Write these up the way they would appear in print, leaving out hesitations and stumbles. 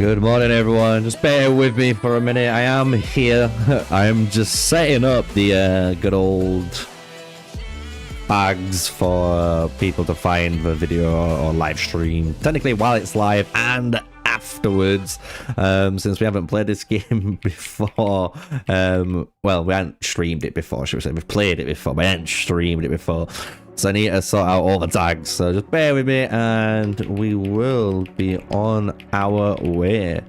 Good morning, everyone. Just bear with me for a minute. I am here. I am just setting up the good old bags for people to find the video or live stream. Technically, while it's live and afterwards, since we haven't played this game before. Well, we hadn't streamed it before, should we say. We've played it before, but I hadn't streamed it before. So I need to sort out all the tags. So just bear with me and we will be on our way.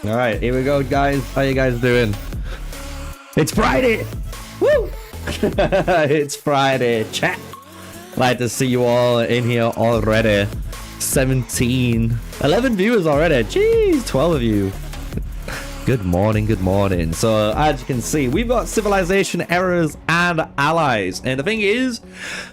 All right, here we go, guys. How you guys doing? It's Friday. Woo! It's Friday. Chat. Glad to see you all in here already. 11 viewers already. Jeez, 12 of you. Good morning, good morning. So, as you can see, we've got civilization errors and allies. And the thing is,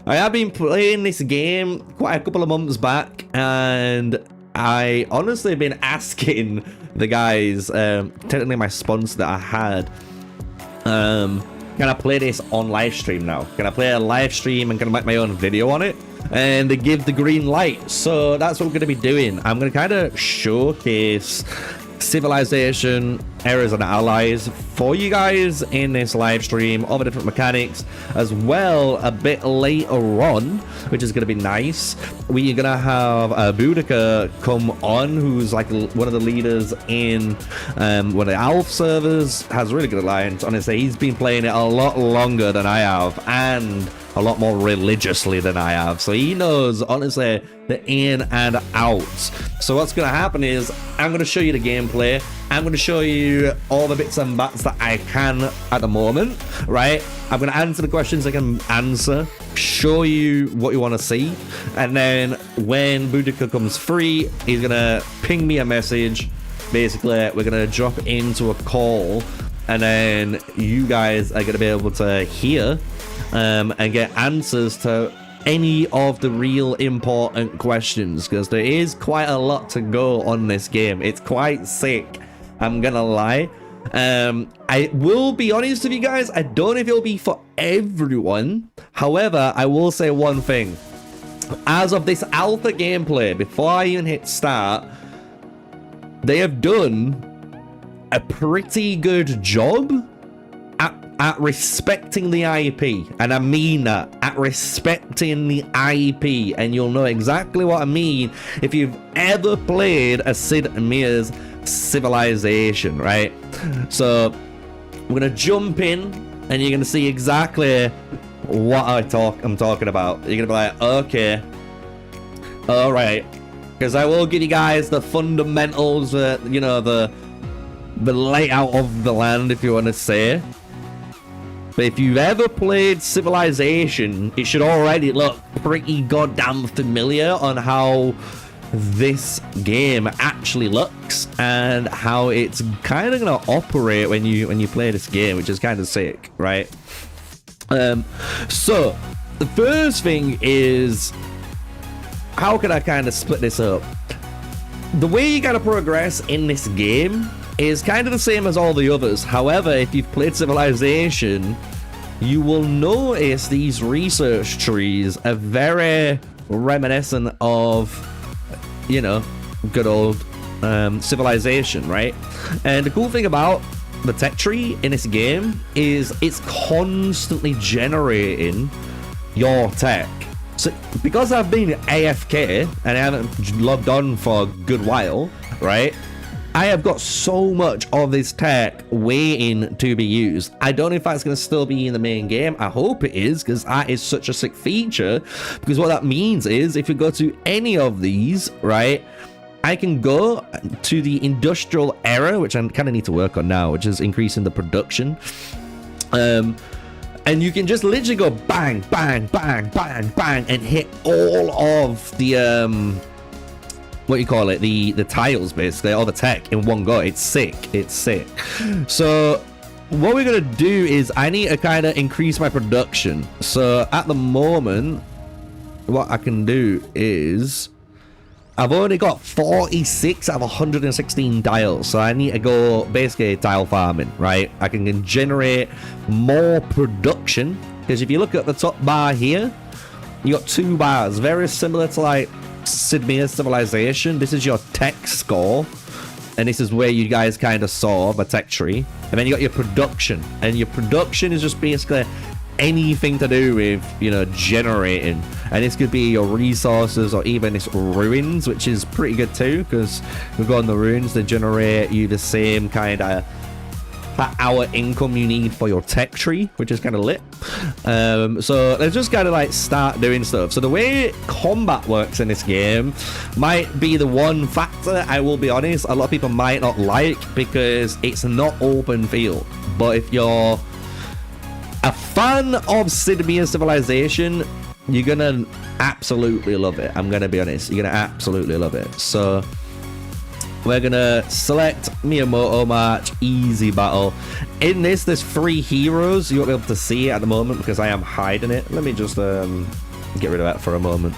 I have been playing this game quite a couple of months back, and I honestly have been asking the guys, technically my sponsor that I had, can I play this on live stream now? Can I play a live stream and can I make my own video on it? And they give the green light. So that's what we're going to be doing. I'm going to kind of showcase civilization errors and allies for you guys in this live stream, all the different mechanics as well. A bit later on, which is going to be nice, we're going to have Boudica come on, who's like one of the leaders in one of the Alpha servers. Has a really good alliance. Honestly, he's been playing it a lot longer than I have and a lot more religiously than I have, so he knows honestly the in and outs. So what's going to happen is I'm going to show you the gameplay. I'm going to show you all the bits and bats that I can at the moment, right? I'm going to answer the questions I can answer, show you what you want to see, and then when Boudica comes free, he's going to ping me a message. Basically, we're going to drop into a call, and then you guys are going to be able to hear and get answers to any of the real important questions, because there is quite a lot to go on this game. It's quite sick, I'm gonna lie. I will be honest with you guys, I don't know if it'll be for everyone. However, I will say one thing. As of this alpha gameplay, before I even hit start, they have done a pretty good job at respecting the IP, and I mean that, at respecting the IP, and you'll know exactly what I mean if you've ever played a Sid and Mia's Civilization, right? So we're gonna jump in and you're gonna see exactly what I'm talking about. You're gonna be like, okay, all right, because I will give you guys the fundamentals, you know, the layout of the land, if you want to say. But if you've ever played Civilization, it should already look pretty goddamn familiar on how this game actually looks and how it's kind of gonna operate when you play this game, which is kind of sick, right? So the first thing is, how can I kind of split this up? The way you gotta progress in this game is kind of the same as all the others. However, if you've played Civilization, you will notice these research trees are very reminiscent of, you know, good old Civilization, right? And the cool thing about the tech tree in this game is it's constantly generating your tech. So because I've been AFK and I haven't logged on for a good while, right, I have got so much of this tech waiting to be used. I don't know if that's going to still be in the main game. I hope it is, because that is such a sick feature. Because what that means is, if you go to any of these, right, I can go to the industrial error, which I kind of need to work on now, which is increasing the production. And you can just literally go bang, bang, bang, bang, bang, and hit all of the what you call it, the tiles basically, or the tech in one go. It's sick. It's sick. So what we're gonna do is I need to kind of increase my production. So at the moment, what I can do is I've only got 46 out of 116 tiles, so I need to go basically tile farming, right? I can generate more production, because if you look at the top bar here, you got 2 bars, very similar to like Sydney Civilization. This is your tech score, and this is where you guys kind of saw the tech tree, and then you got your production, and your production is just basically anything to do with, you know, generating, and this could be your resources or even this ruins, which is pretty good too, because we've got the ruins that generate you the same kind of per hour income you need for your tech tree, which is kind of lit. So let's just kind of like start doing stuff. So the way combat works in this game might be the one factor, I will be honest, a lot of people might not like, because it's not open field. But if you're a fan of Sydney Civilization, you're gonna absolutely love it. I'm gonna be honest, you're gonna absolutely love it. So we're gonna select Miyamoto March, easy battle. In this, there's 3 heroes. You won't be able to see it at the moment because I am hiding it. Let me just get rid of that for a moment.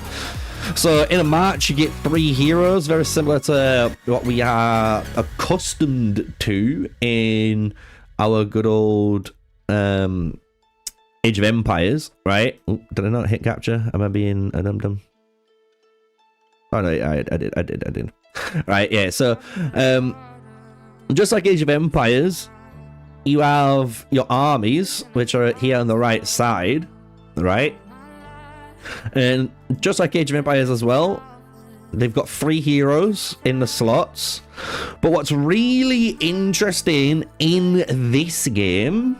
So in a match, you get 3 heroes, very similar to what we are accustomed to in our good old Age of Empires, right? Ooh, did I not hit capture? Am I being a dum-dum? Oh no, I did. Right, yeah, so just like Age of Empires, you have your armies, which are here on the right side, right? And just like Age of Empires as well, they've got 3 heroes in the slots. But what's really interesting in this game,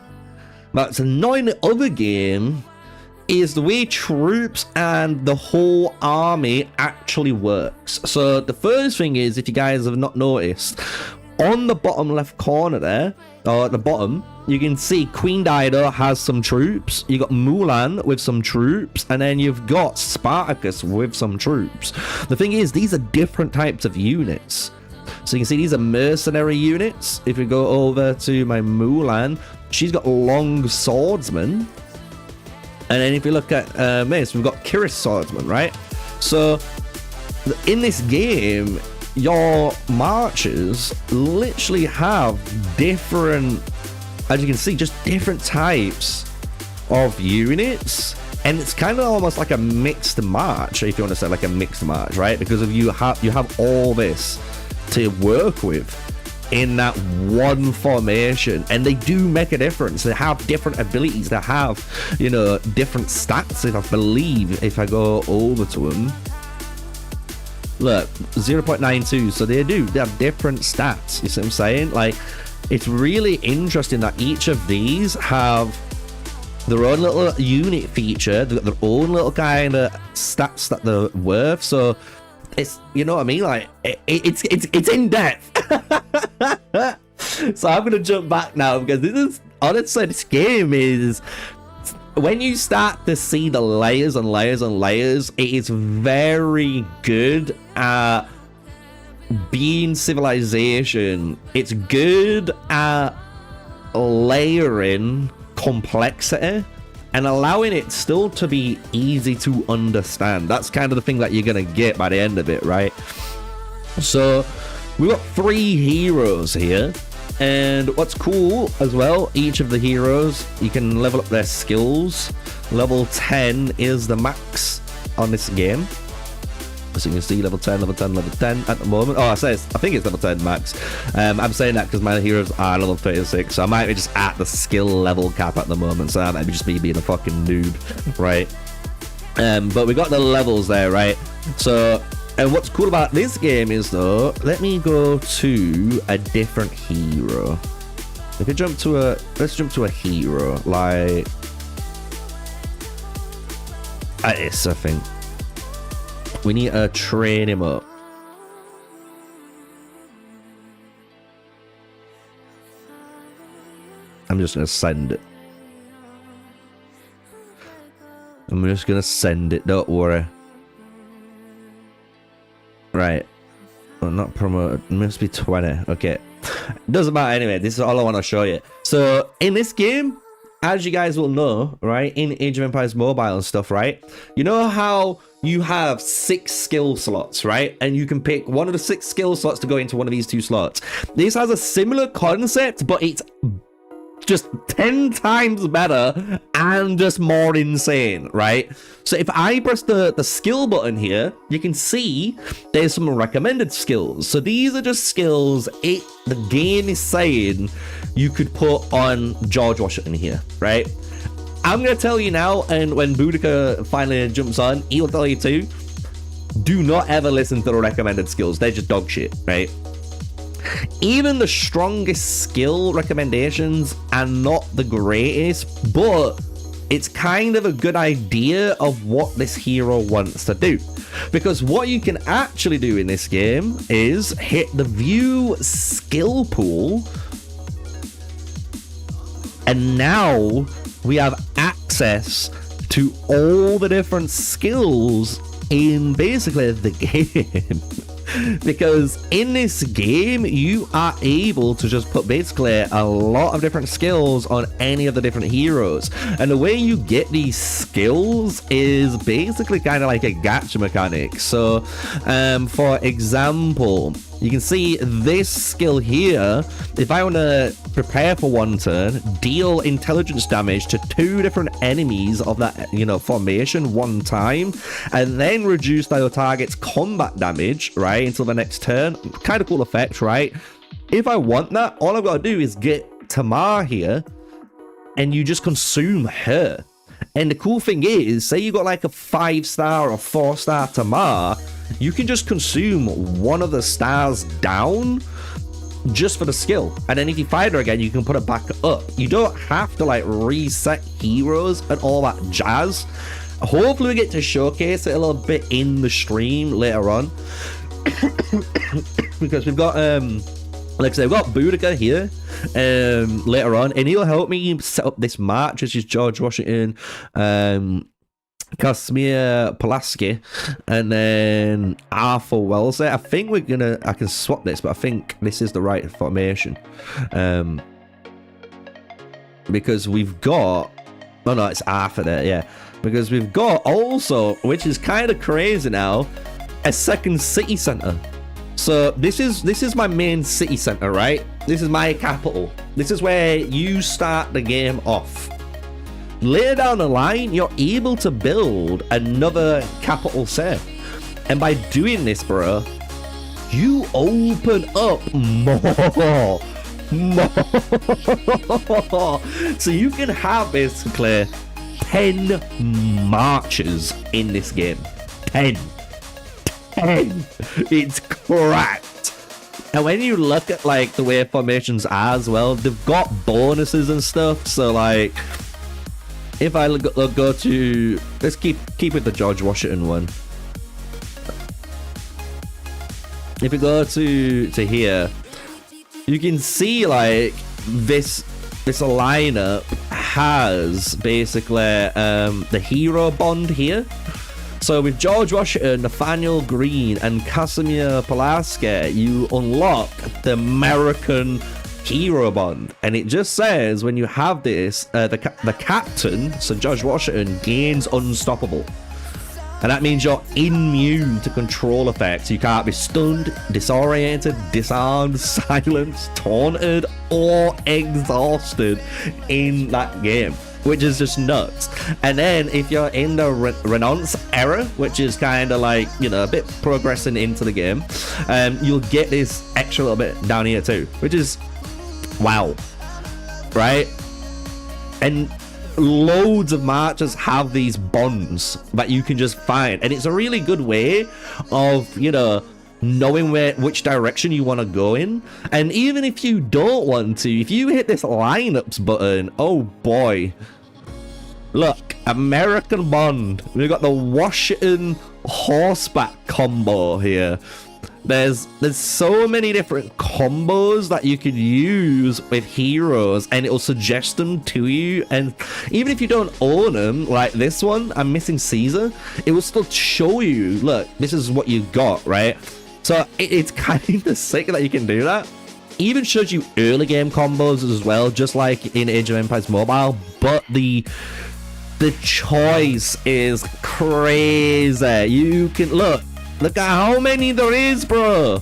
that's not in the other game, is the way troops and the whole army actually works. So the first thing is, if you guys have not noticed, on the bottom left corner there, or at the bottom, you can see Queen Dido has some troops, you got Mulan with some troops, and then you've got Spartacus with some troops. The thing is, these are different types of units. So you can see these are mercenary units. If we go over to my Mulan, she's got long swordsman. And then if you look at this, we've got Kiris swordsman, right? So in this game, your marchers literally have different, as you can see, just different types of units. And it's kind of almost like a mixed march, if you want to say like a mixed march, right? Because of you have all this to work with in that one formation, and they do make a difference. They have different abilities, they have, you know, different stats. If I believe, if I go over to them, look, 0.92, so they have different stats. You see what I'm saying? Like, it's really interesting that each of these have their own little unit feature. They've got their own little kind of stats that they're worth. So it's, you know what I mean, like it's in depth. So I'm gonna jump back now, because this is, honestly, this game is, when you start to see the layers and layers and layers, it is very good at being Civilization. It's good at layering complexity and allowing it still to be easy to understand. That's kind of the thing that you're gonna get by the end of it, right? So we've got 3 heroes here, and what's cool as well, each of the heroes, you can level up their skills. Level 10 is the max on this game. So you can see level 10, level 10, level 10 at the moment. Oh, I think it's level 10 max. I'm saying that because my heroes are level 36, so I might be just at the skill level cap at the moment, so that might be just me being a fucking noob, right? But we got the levels there, right? So, and what's cool about this game is, though, let me go to a different hero. If we jump to let's jump to a hero, like this, I think. We need to train him up. I'm just going to send it. I'm just gonna send it, don't worry. Right. Well, not promoted. It must be 20. Okay. Doesn't matter anyway. This is all I want to show you. So, in this game, as you guys will know, right, in Age of Empires Mobile and stuff, right, you know how you have 6 skill slots, right, and you can pick one of the 6 skill slots to go into one of these 2 slots. This has a similar concept, but it's just 10 times better and just more insane, right? So if I press the skill button here, you can see there's some recommended skills. So these are just skills the game is saying you could put on George Washington here, right? I'm gonna tell you now, and when Boudica finally jumps on, he'll tell you too, do not ever listen to the recommended skills. They're just dog shit, right? Even the strongest skill recommendations are not the greatest, but it's kind of a good idea of what this hero wants to do. Because what you can actually do in this game is hit the view skill pool, and now we have access to all the different skills in basically the game. Because in this game, you are able to just put basically a lot of different skills on any of the different heroes. And the way you get these skills is basically kind of like a gacha mechanic. So, for example, you can see this skill here. If I want to prepare for one turn, deal intelligence damage to 2 different enemies of that, formation one time, and then reduce their target's combat damage, right, until the next turn. Kind of cool effect, right? If I want that, all I've got to do is get Tamar here, and you just consume her. And the cool thing is, say you got like a 5-star or 4-star Tamar, you can just consume one of the stars down just for the skill, and then if you fight her again, you can put it back up. You don't have to like reset heroes and all that jazz. Hopefully we get to showcase it a little bit in the stream later on. Because we've got like I said, we've got Boudica here later on, and he'll help me set up this match, which is George Washington, Casimir Pulaski, and then Arthur Wellesley. I think I can swap this, but I think this is the right formation. Because we've got, oh no, it's Arthur there, yeah. Because we've got also, which is kind of crazy now, a second city center. So this is my main city center, right? This is my capital. This is where you start the game off. Later down the line, you're able to build another capital set. And by doing this, bro, you open up more. So you can have basically 10 marches in this game. 10. It's cracked. And when you look at like the way formations are as well, they've got bonuses and stuff. So like, if I go to, let's keep with the George Washington one. If we go to here, you can see like this lineup has basically the hero bond here. So with George Washington, Nathaniel Green, and Casimir Pulaski, you unlock the American hero bond, and it just says when you have this, the captain, so George Washington, gains unstoppable, and that means you're immune to control effects. You can't be stunned, disoriented, disarmed, silenced, taunted, or exhausted in that game, which is just nuts. And then if you're in the Renounce era, which is kind of like, a bit progressing into the game, you'll get this extra little bit down here too, which is wow, right? And loads of marches have these bonds that you can just find, and it's a really good way of knowing which direction you want to go in. And even if you don't want to, if you hit this lineups button, oh boy, look, American bond, we've got the Washington horseback combo here. There's so many different combos that you can use with heroes, and it'll suggest them to you. And even if you don't own them, like this one, I'm missing Caesar, it will still show you, look, this is what you got, right? So it's kind of sick that you can do that. Even shows you early game combos as well, just like in Age of Empires Mobile, but the choice is crazy. You can look at how many there is, bro.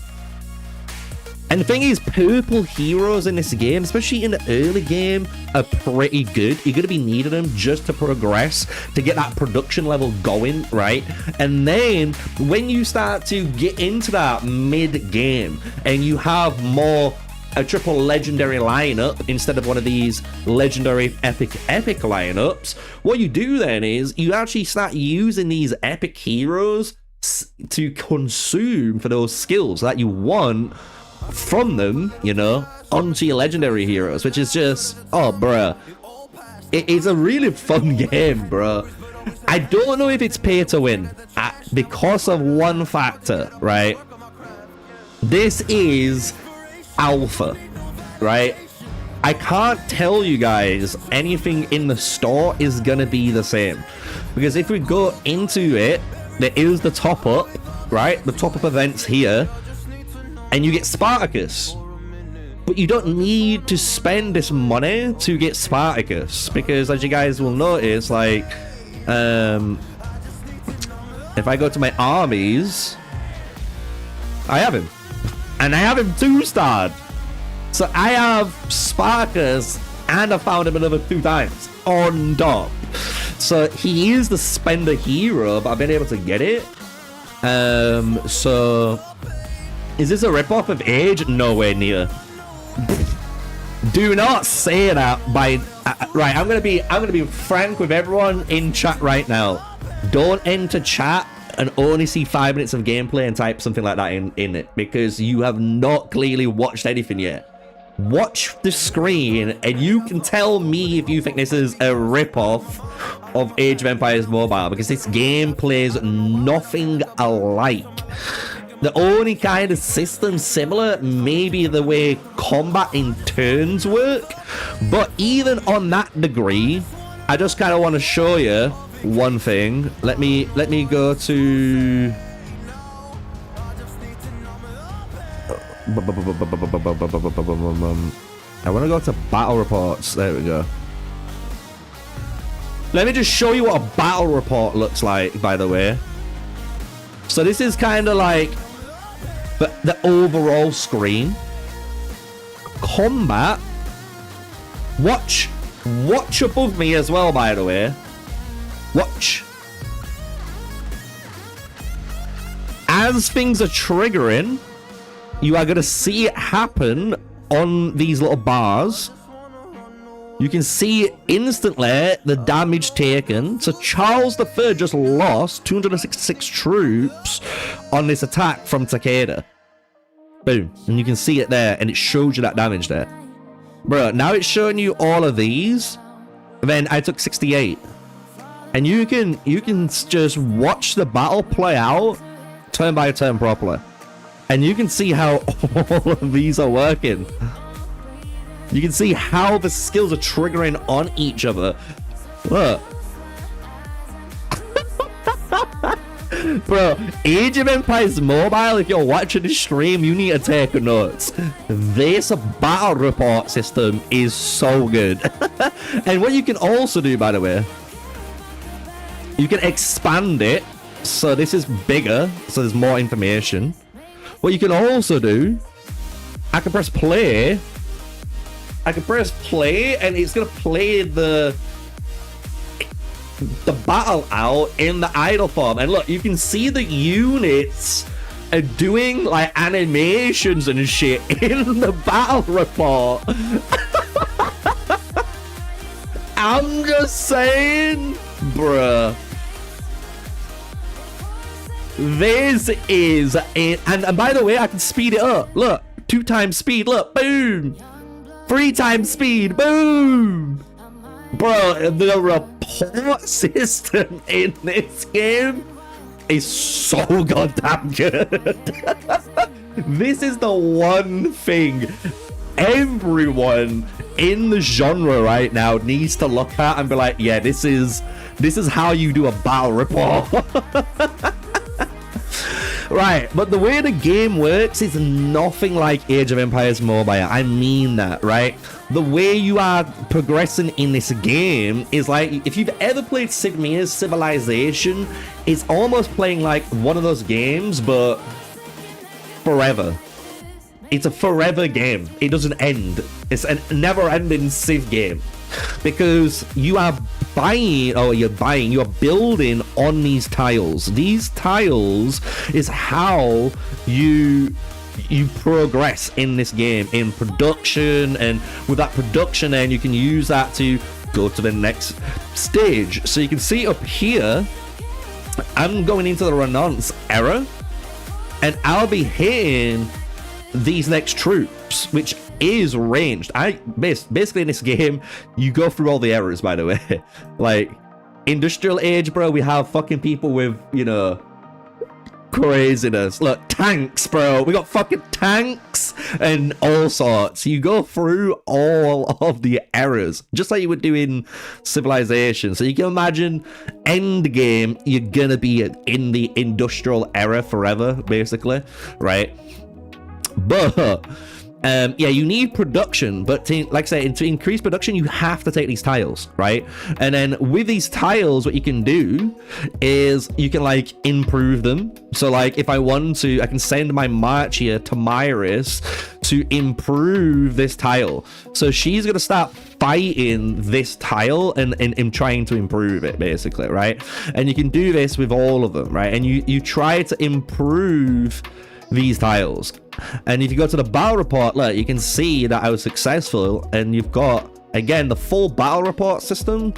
And the thing is, purple heroes in this game, especially in the early game, are pretty good. You're going to be needing them just to progress, to get that production level going, right? And then when you start to get into that mid game and you have a triple legendary lineup instead of one of these legendary epic lineups, what you do then is you actually start using these epic heroes to consume for those skills that you want from them, you know, onto your legendary heroes, which is just, oh bruh, it's a really fun game, bro. I don't know if it's pay to win because of one factor, right? This is alpha, right? I can't tell you guys anything in the store is gonna be the same, because if we go into it, there is the top up, right? The top up events here, and you get Spartacus, but you don't need to spend this money to get Spartacus, because as you guys will notice, like if I go to my armies, I have him. And I have him 2-starred. So I have Spartacus, and I found him another 2 times on top. So he is the spender hero, but I've been able to get it. So is this a ripoff of Age? Nowhere near. Do not say that by right. I'm gonna be frank with everyone in chat right now. Don't enter chat and only see 5 minutes of gameplay and type something like that in it, because you have not clearly watched anything yet. Watch the screen and you can tell me if you think this is a rip-off of Age of Empires Mobile, because this game plays nothing alike. The only kind of system similar may be the way combat in turns work, but even on that degree, I just kind of want to show you one thing. Let me go to I want to go to battle reports. There we go. Let me just show you what a battle report looks like, by the way. So this is kind of like the overall screen. Combat. Watch above me as well, by the way. Watch. As things are triggering, you are going to see it happen on these little bars. You can see instantly the damage taken. So Charles III just lost 266 troops on this attack from Takeda. Boom. And you can see it there, and it shows you that damage there. Bro, now it's showing you all of these. Then I took 68. And you can just watch the battle play out turn by turn properly. And you can see how all of these are working. You can see how the skills are triggering on each other. Look. Bro, Age of Empires Mobile, if you're watching this stream, you need to take notes. This battle report system is so good. And what you can also do, by the way, you can expand it, so this is bigger, so there's more information. What you can also do, I can press play. And it's gonna play the battle out in the idle form. And look, you can see the units are doing like animations and shit in the battle report. I'm just saying, bruh. This is it. And by the way, I can speed it up. Look, 2 times speed. Look, boom. 3 times speed. Boom. Bro, the report system in this game is so goddamn good. This is the one thing everyone in the genre right now needs to look at and be like, yeah, this is how you do a battle report. Right, but the way the game works is nothing like Age of Empires Mobile. I mean that, right? The way you are progressing in this game is like, if you've ever played Sid Meier's Civilization, it's almost playing like one of those games, but forever. It's a forever game. It doesn't end. It's a never-ending Civ game. Because you are buying, or you're building on these tiles. These tiles is how you progress in this game, in production, and with that production then you can use that to go to the next stage. So you can see up here, I'm going into the Renaissance era, and I'll be hitting these next troops, which is ranged. Basically in this game, you go through all the eras, by the way. Like, industrial age, bro, we have fucking people with, you know, craziness. Look, tanks, bro. We got fucking tanks and all sorts. You go through all of the eras, just like you would do in Civilization. So you can imagine end game, you're gonna be in the industrial era forever, basically, right? But yeah, you need production, but to, like I say, to increase production, you have to take these tiles, right? And then with these tiles, what you can do is you can like improve them. So like if I want to, I can send my march here to Myris to improve this tile. So she's gonna start fighting this tile and trying to improve it, basically, right? And you can do this with all of them, right? And you try to improve these tiles. And if you go to the battle report, look, you can see that I was successful, and you've got, again, the full battle report system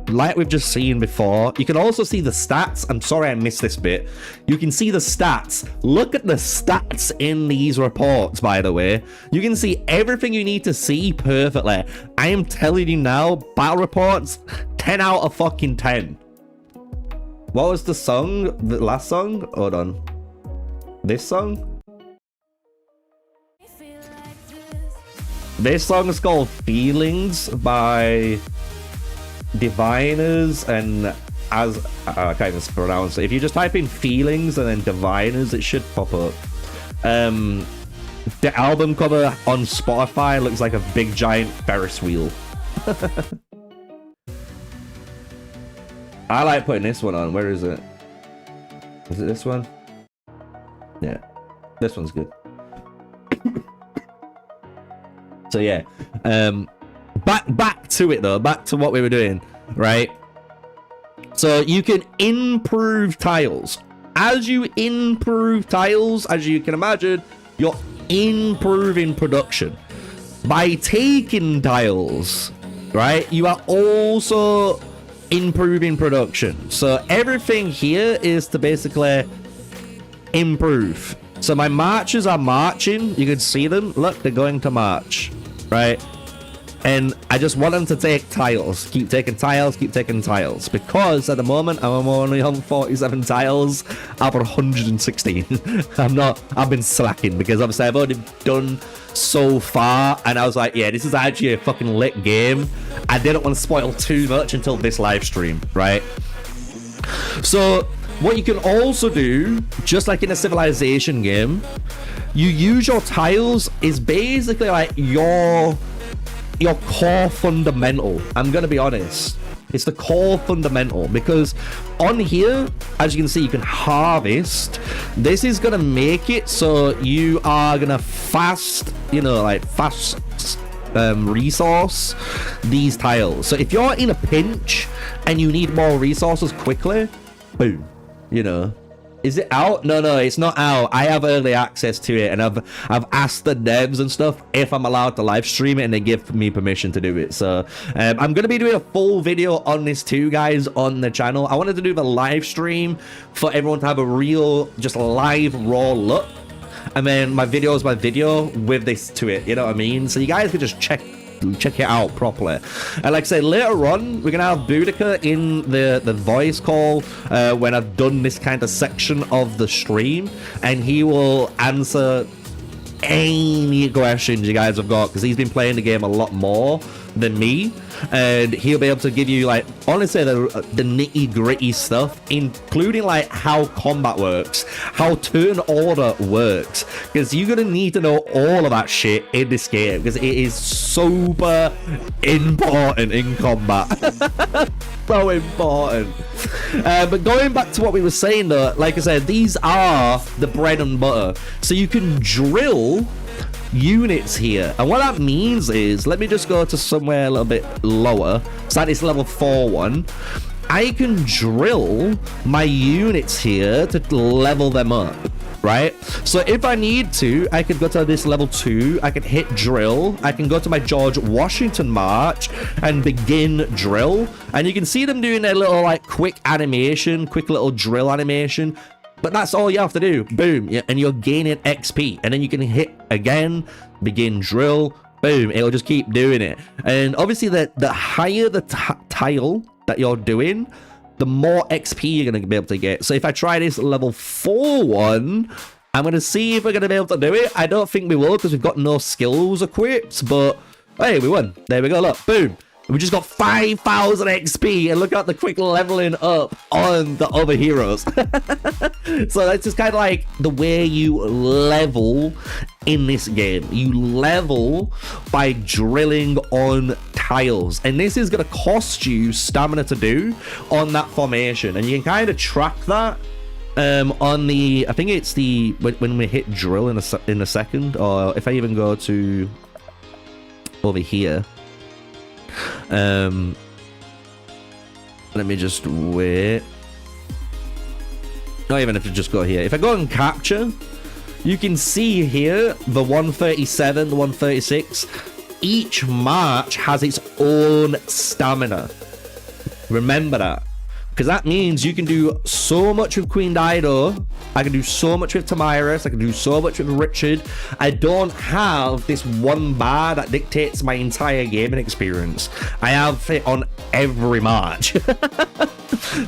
like we've just seen before. You can also see the stats. I'm sorry I missed this bit. You can see the stats. Look at the stats in these reports, by the way. You can see everything you need to see perfectly. I am telling you now, battle reports, 10 out of fucking 10. What was the song? The last song? Hold on. This song? This song is called Feelings by Diviners, and as I can't even pronounce it. If you just type in Feelings and then Diviners, it should pop up. The album cover on Spotify looks like a big giant Ferris wheel. I like putting this one on. Where is it? Is it this one? Yeah, this one's good. So yeah, back to it though, back to what we were doing, right? So you can improve tiles. As you improve tiles, as you can imagine, you're improving production. By taking tiles, right, you are also improving production. So everything here is to basically improve. So my marchers are marching. You can see them. Look, they're going to march, right? And I just want them to take tiles. Keep taking tiles, keep taking tiles. Because at the moment, I'm only on 47 tiles out of 116. I've been slacking because obviously I've only done so far. And I was like, yeah, this is actually a fucking lit game. I didn't want to spoil too much until this live stream, right? So what you can also do, just like in a Civilization game, you use your tiles is basically like your core fundamental. I'm gonna be honest, it's the core fundamental, because on here, as you can see, you can harvest. This is gonna make it so you are gonna fast resource these tiles. So if you're in a pinch and you need more resources quickly, boom. You know, is it out? No, it's not out. I have early access to it, and I've asked the devs and stuff if I'm allowed to live stream it, and they give me permission to do it. So I'm gonna be doing a full video on this too, guys, on the channel. I wanted to do the live stream for everyone to have a real, just live raw look, and then my video is my video with this to it. You know what I mean? So you guys can just check it out properly. And like I say, later on we're gonna have Boudica in the voice call when I've done this kind of section of the stream, and he will answer any questions you guys have got, because he's been playing the game a lot more than me, and he'll be able to give you, like, honestly, the nitty gritty stuff, including like how combat works, how turn order works, because you're gonna need to know all of that shit in this game, because it is super important in combat. So important. But going back to what we were saying though, like I said, these are the bread and butter, so you can drill units here, and what that means is, let me just go to somewhere a little bit lower, so that is level 4 one. I can drill my units here to level them up, right? So if I need to, I could go to this level 2, I can hit drill, I can go to my George Washington march and begin drill, and you can see them doing their little like quick animation, quick little drill animation. But that's all you have to do. Boom. Yeah, and you're gaining XP. And then you can hit again, begin drill. Boom. It'll just keep doing it. And obviously, the higher the tile that you're doing, the more XP you're going to be able to get. So if I try this level 4 one, I'm going to see if we're going to be able to do it. I don't think we will, because we've got no skills equipped. But hey, we won. There we go. Look. Boom. We just got 5,000 XP, and look at the quick leveling up on the other heroes. So that's just kind of like the way you level in this game. You level by drilling on tiles, and this is going to cost you stamina to do on that formation, and you can kind of track that on the, I think it's the, when we hit drill in a second, or if I even go to over here. Let me just wait. Not even if you just go here. If I go and capture, you can see here the 137, the 136. Each march has its own stamina. Remember that. Because that means you can do so much with Queen Dido. I can do so much with Tamiris. I can do so much with Richard. I don't have this one bar that dictates my entire gaming experience. I have it on every march.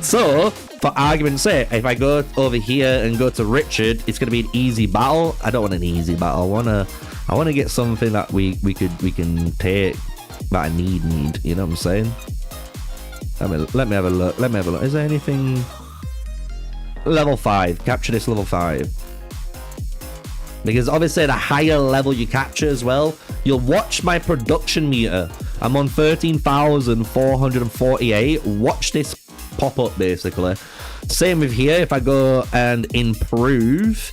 So, for argument's sake, if I go over here and go to Richard, it's going to be an easy battle. I don't want an easy battle. I want to get something that we can take that I need. You know what I'm saying? Let me have a look. Is there anything? Level 5. Capture this level 5. Because obviously the higher level you capture as well, you'll watch my production meter. I'm on 13,448. Watch this pop up basically. Same with here. If I go and improve,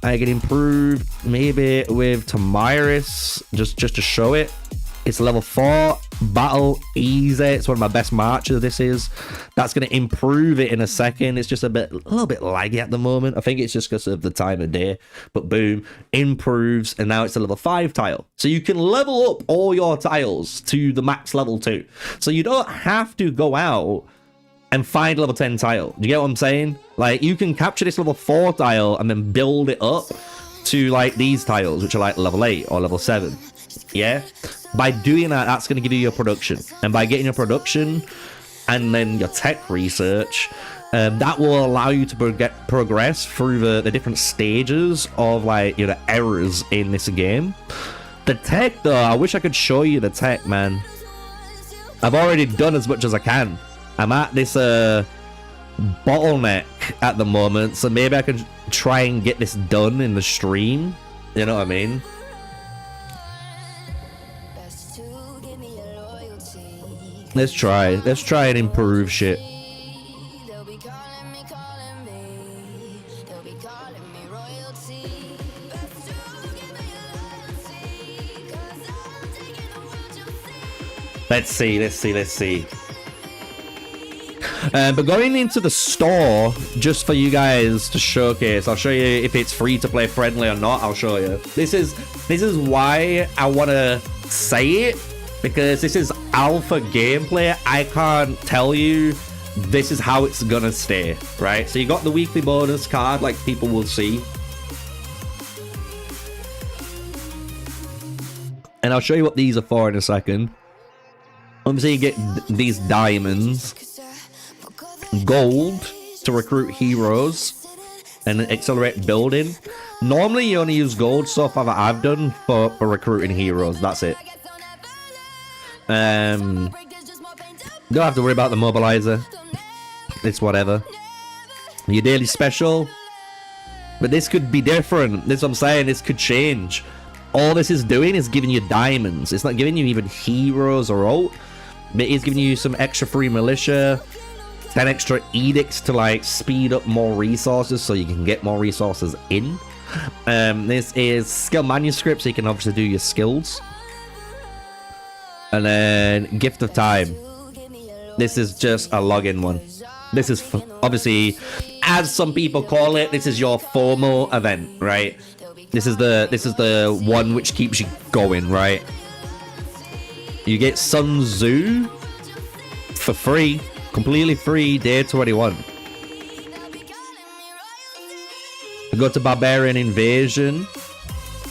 I can improve maybe with Tamiris just to show it. It's level 4, battle easy. It's one of my best marches. This is. That's going to improve it in a second. It's just a little bit laggy at the moment. I think it's just because of the time of day. But boom, improves, and now it's a level 5 tile. So you can level up all your tiles to the max level 2. So you don't have to go out and find level 10 tile. Do you get what I'm saying? Like, you can capture this level 4 tile and then build it up to like these tiles, which are like level 8 or level 7. Yeah, by doing that, that's going to give you your production, and by getting your production and then your tech research, that will allow you to progress through the different stages of like, you know, errors in this game. The tech though, I wish I could show you the tech, man. I've already done as much as I can. I'm at this bottleneck at the moment, so maybe I could try and get this done in the stream. You know what I mean? Let's try and improve shit. Let's see. But going into the store, just for you guys to showcase, I'll show you if it's free to play friendly or not. I'll show you. This is why I want to say it, because this is alpha gameplay. I can't tell you this is how it's gonna stay, right? So you got the weekly bonus card, like people will see, and I'll show you what these are for in a second. Obviously you get these diamonds, gold to recruit heroes and accelerate building. Normally, you only use gold so far that I've done for recruiting heroes. That's it. Don't have to worry about the mobilizer. It's whatever. Your daily special. But this could be different. This is what I'm saying. This could change. All this is doing is giving you diamonds. It's not giving you even heroes or ult. But it is giving you some extra free militia. 10 extra edicts to like speed up more resources so you can get more resources in. This is skill manuscript, so you can obviously do your skills. And then gift of time. This is just a login one. This is obviously, as some people call it, this is your FOMO event, right? This is the one which keeps you going, right? You get Sun Tzu for free, completely free, day 21. Go to Barbarian Invasion.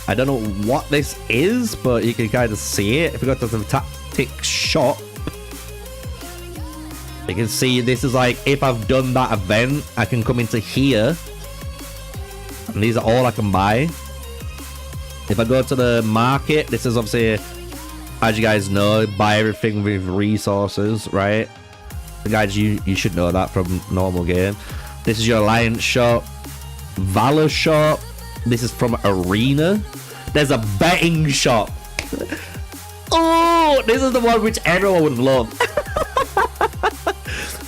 I don't know what this is, but you can kind of see it. If we go to the tactic shop, you can see this is like, if I've done that event, I can come into here. And these are all I can buy. If I go to the market, this is obviously, as you guys know, buy everything with resources, right? Guys, you should know that from normal game. This is your Alliance shop. Valor shop. This is from Arena. There's a betting shop. Oh, this is the one which everyone would love.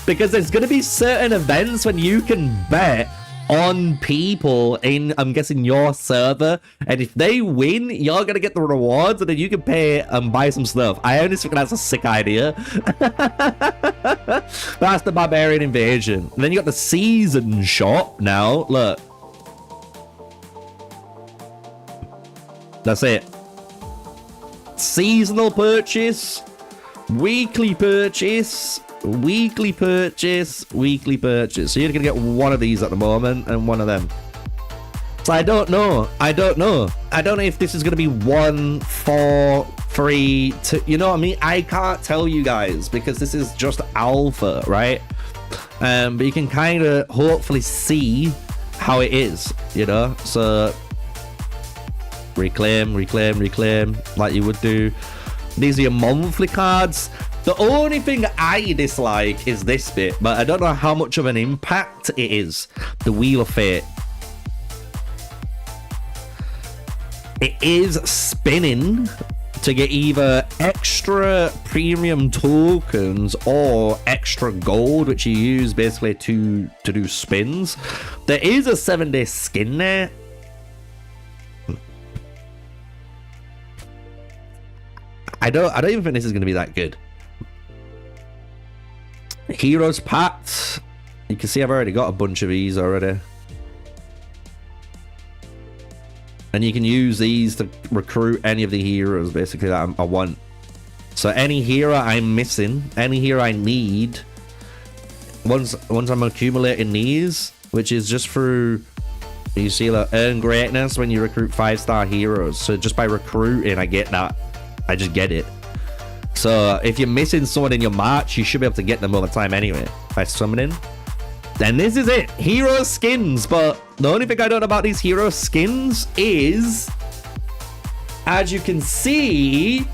Because there's going to be certain events when you can bet on people in, I'm guessing, your server. And if they win, you're going to get the rewards and then you can pay and buy some stuff. I honestly think that's a sick idea. That's the Barbarian Invasion. And then you got the Season shop now. Look. That's it. Seasonal purchase, weekly purchase, weekly purchase, weekly purchase. So you're gonna get one of these at the moment and one of them. So I don't know. I don't know if this is gonna be 1, 4, 3, 2. You know what I mean? I can't tell you guys because this is just alpha, right? But you can kind of hopefully see how it is, you know. So reclaim like you would do. These are your monthly cards. The only thing I dislike is this bit, but I don't know how much of an impact it is. The Wheel of Fate. It is spinning to get either extra premium tokens or extra gold, which you use basically to do spins. There is a 7-day skin there. I don't even think this is going to be that good. Heroes Pact. You can see I've already got a bunch of these already. And you can use these to recruit any of the heroes basically that I want. So any hero I'm missing, any hero I need, once I'm accumulating these, which is just through, you see, like, earn greatness when you recruit 5-star heroes. So just by recruiting, I get that. I just get it. So if you're missing someone in your march, you should be able to get them over time anyway by summoning. Then this is it. Hero skins. But the only thing I don't know about these hero skins is, as you can see,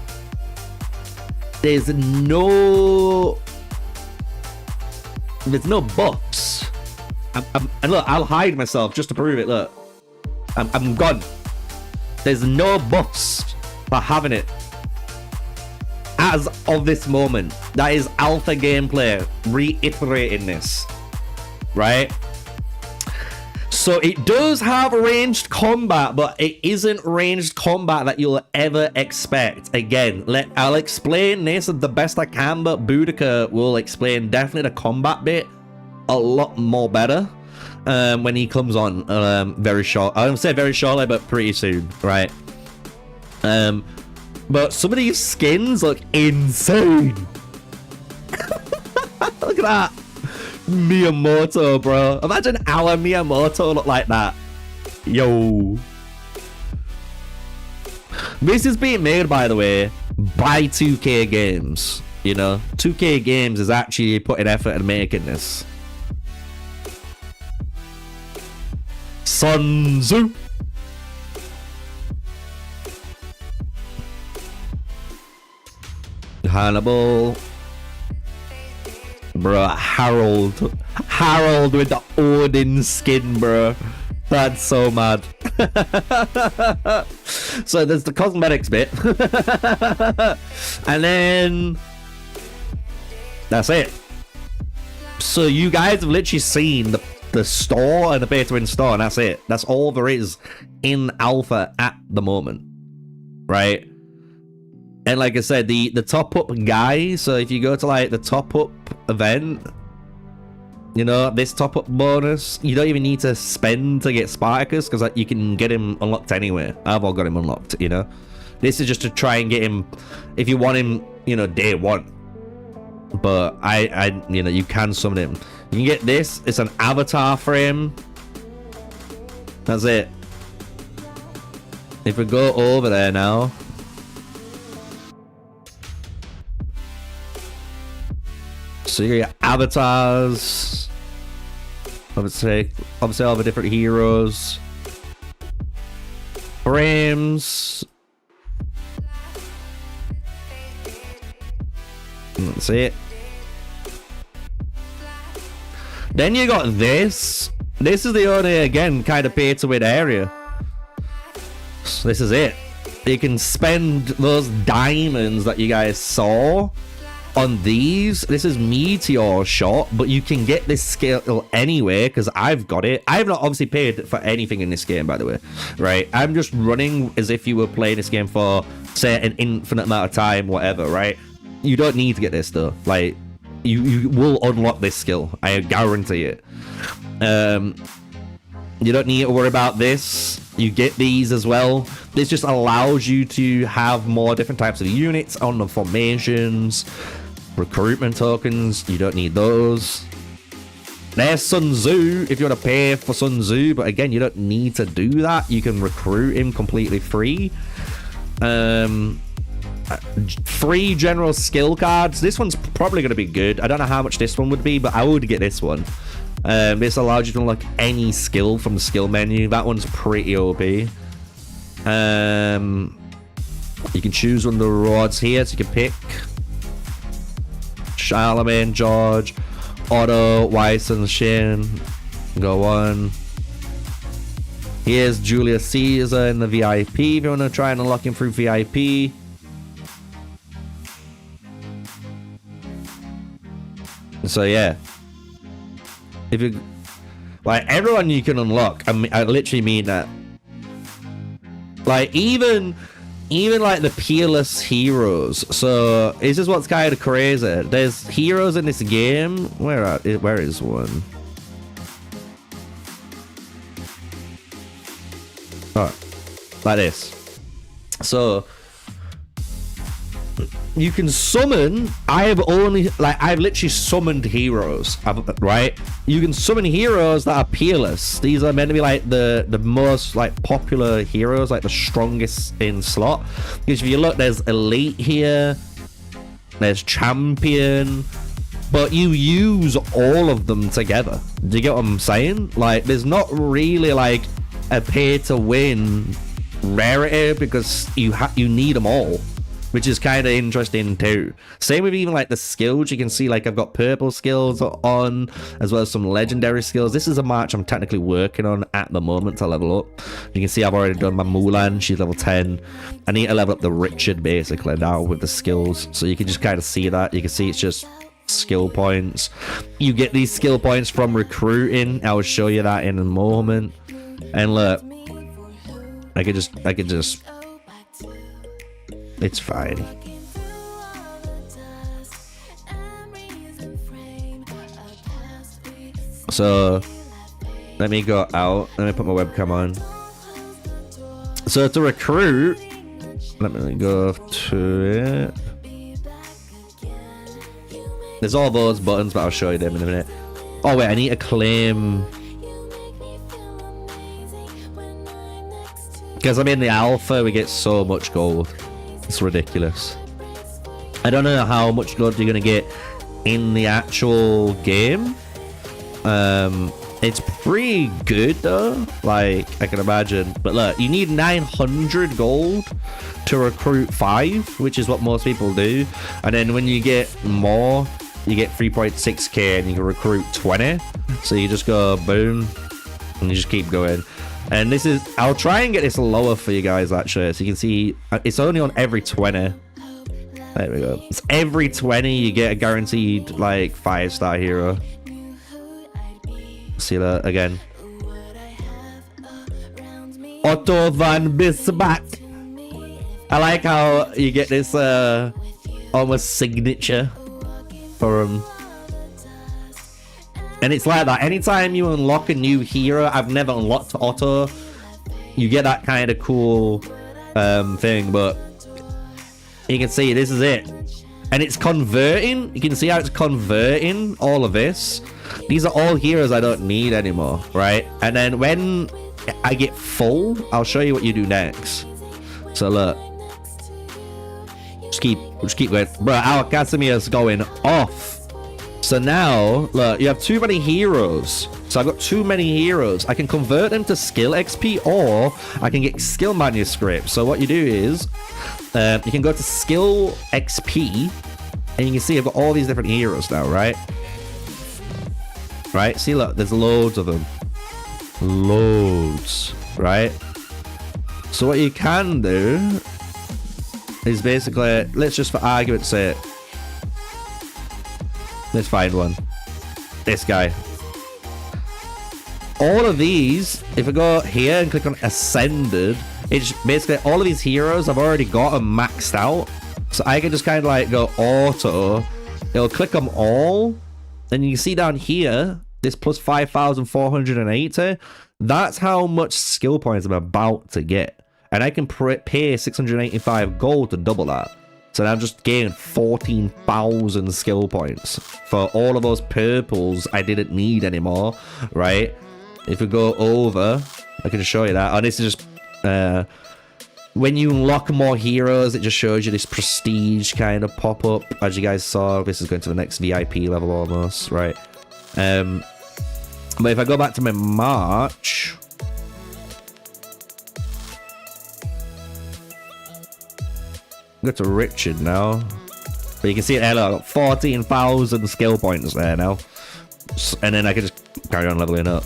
there's no buffs. And look, I'll hide myself just to prove it. Look, I'm gone. There's no buffs for having it. As of this moment, that is alpha gameplay reiterating this, right? So it does have ranged combat, but it isn't ranged combat that you'll ever expect. Again, I'll explain this the best I can, but Boudica will explain definitely the combat bit a lot more better when he comes on very short. I don't say very shortly, but pretty soon, right? But some of these skins look insane. Look at that. Miyamoto, bro. Imagine our Miyamoto look like that. Yo. This is being made, by the way, by 2K Games. You know, 2K Games is actually putting effort in making this. Sun Tzu. Hannibal. Bro, Harold with the Odin skin, bro. That's so mad. So there's the cosmetics bit. And then that's it. So you guys have literally seen the store and the beta in store, and that's it. That's all there is in alpha at the moment, right? And like I said, the top up guy, so if you go to like the top up event, you know, this top up bonus, you don't even need to spend to get Spartacus, because like, you can get him unlocked anyway. I've all got him unlocked, you know. This is just to try and get him, if you want him, you know, day one. But I you know, you can summon him. You can get this. It's an avatar for him. That's it. If we go over there now, so you got avatars. Obviously all the different heroes. Frames. That's it. Then you got this. This is the only, again, kind of pay to win area. So this is it. You can spend those diamonds that you guys saw on these. This is Meteor Shot, but you can get this skill anyway, because I've got it. I've not obviously paid for anything in this game, by the way, right? I'm just running as if you were playing this game for, say, an infinite amount of time, whatever, right? You don't need to get this, though. Like, you will unlock this skill. I guarantee it. You don't need to worry about this. You get these as well. This just allows you to have more different types of units on the formations. Recruitment tokens, you don't need those. There's Sun Tzu, if you want to pay for Sun Tzu, but again, you don't need to do that. You can recruit him completely free. Free general skill cards. This one's probably going to be good. I don't know how much this one would be, but I would get this one. This allows you to unlock any skill from the skill menu. That one's pretty OP. You can choose one of the rewards here, so you can pick Charlemagne, George, Otto, Weiss, and Shin. Go on. Here's Julius Caesar in the VIP if you want to try and unlock him through VIP. So yeah, if you like everyone you can unlock, I mean, I literally mean that. Like even like the peerless heroes. So this is what's kind of crazy. There's heroes in this game. Where is one? Oh, like this. So you can summon. I've literally summoned heroes, right? You can summon heroes that are peerless. These are meant to be like the most like popular heroes, like the strongest in slot. Because if you look, there's elite here, there's champion, but you use all of them together. Do you get what I'm saying? Like, there's not really like a pay to win rarity, because you need them all, which is kind of interesting too. Same with even like the skills. You can see like I've got purple skills on, as well as some legendary skills. This is a march I'm technically working on at the moment to level up. You can see I've already done my Mulan. She's level 10. I need to level up the Richard basically now with the skills. So you can just kind of see that. You can see it's just skill points. You get these skill points from recruiting. I will show you that in a moment. And look, I could just it's fine. So let me go out. Let me put my webcam on. So to recruit, let me go to it. There's all those buttons, but I'll show you them in a minute. Oh wait, I need to claim, because I'm in the alpha. We get so much gold. It's ridiculous. I don't know how much gold you're gonna get in the actual game. It's pretty good though, like I can imagine. But look, you need 900 gold to recruit 5, which is what most people do. And then when you get more, you get 3.6k and you can recruit 20. So you just go boom and you just keep going. And this is, I'll try and get this lower for you guys actually, so you can see it's only on every 20. There we go. It's every 20 you get a guaranteed like 5-star hero. See that again. Otto van Bismarck. I like how you get this almost signature for him. And it's like that. Anytime you unlock a new hero, I've never unlocked Otto, you get that kind of cool thing, but you can see this is it. And it's converting. You can see how it's converting all of this. These are all heroes I don't need anymore, right? And then when I get full, I'll show you what you do next. So look. Just keep going. Bro, our Casimir's going off. So now, look, you have too many heroes. So I've got too many heroes. I can convert them to skill XP or I can get skill manuscripts. So what you do is, you can go to skill XP and you can see I've got all these different heroes now, right? Right? See, look, there's loads of them. Loads, right? So what you can do is basically, let's just for argument's sake, let's find one. This guy. All of these, if I go here and click on Ascended, it's basically all of these heroes I've already got them maxed out. So I can just kind of like go auto. It'll click them all. And you can see down here, this plus 5,480. That's how much skill points I'm about to get. And I can pay 685 gold to double that. So now I'm just gaining 14,000 skill points for all of those purples I didn't need anymore, right? If we go over, I can show you that. And this is just, when you unlock more heroes, it just shows you this prestige kind of pop up. As you guys saw, this is going to the next VIP level almost, right? But if I go back to my March, go to Richard now. But you can see it there, look, I got 14,000 skill points there now. And then I can just carry on leveling up.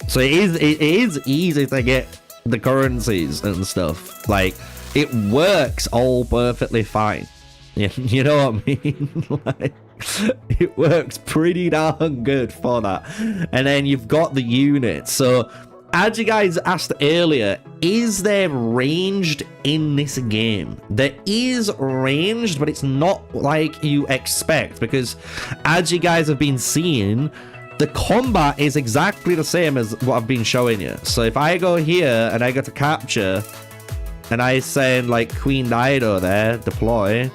So it is easy to get the currencies and stuff. Like, it works all perfectly fine. You know what I mean? Like, it works pretty darn good for that. And then you've got the units. So as you guys asked earlier, is there ranged in this game? There is ranged, but it's not like you expect, because as you guys have been seeing, the combat is exactly the same as what I've been showing you. So if I go here and I go to capture and I send like Queen Dido there, deploy,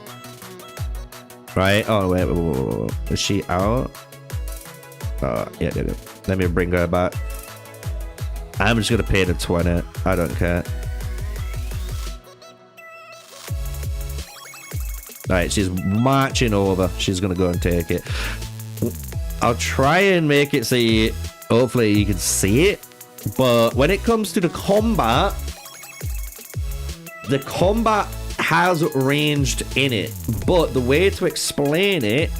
right? Oh, wait. Is she out? Oh, yeah, let me bring her back. I'm just going to pay the 20. I don't care. Alright, she's marching over. She's going to go and take it. I'll try and make it so you, hopefully you can see it. But when it comes to the combat has ranged in it. But the way to explain it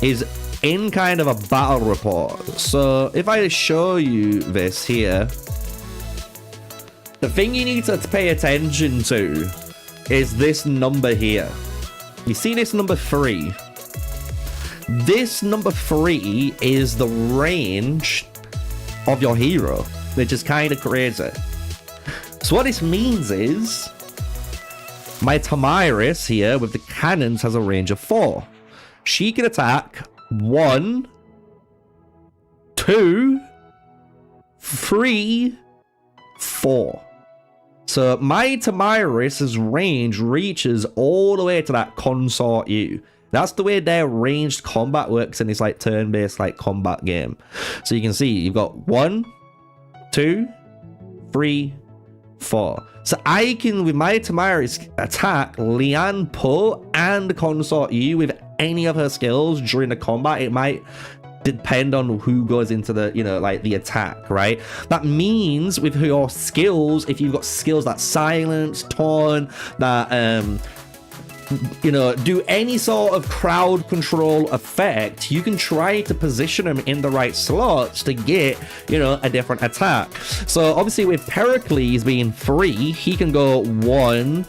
is in kind of a battle report. So if I show you this here, the thing you need to pay attention to is this number here. You see this number 3? This number 3 is the range of your hero, which is kind of crazy. So what this means is my Tamiris here with the cannons has a range of 4. She can attack 1, 2, 3, 4. So my Tamiris' range reaches all the way to that Consort U. That's the way their ranged combat works in this like turn-based like combat game. So you can see you've got 1, 2, 3, 4. So I can, with my Tamiris, attack Lian Po and Consort U with any of her skills during the combat. It might depend on who goes into the, you know, like the attack, right? That means with your skills, if you've got skills that silence, taunt, that you know, do any sort of crowd control effect, you can try to position them in the right slots to get, you know, a different attack. So obviously with Pericles being 3, he can go 1,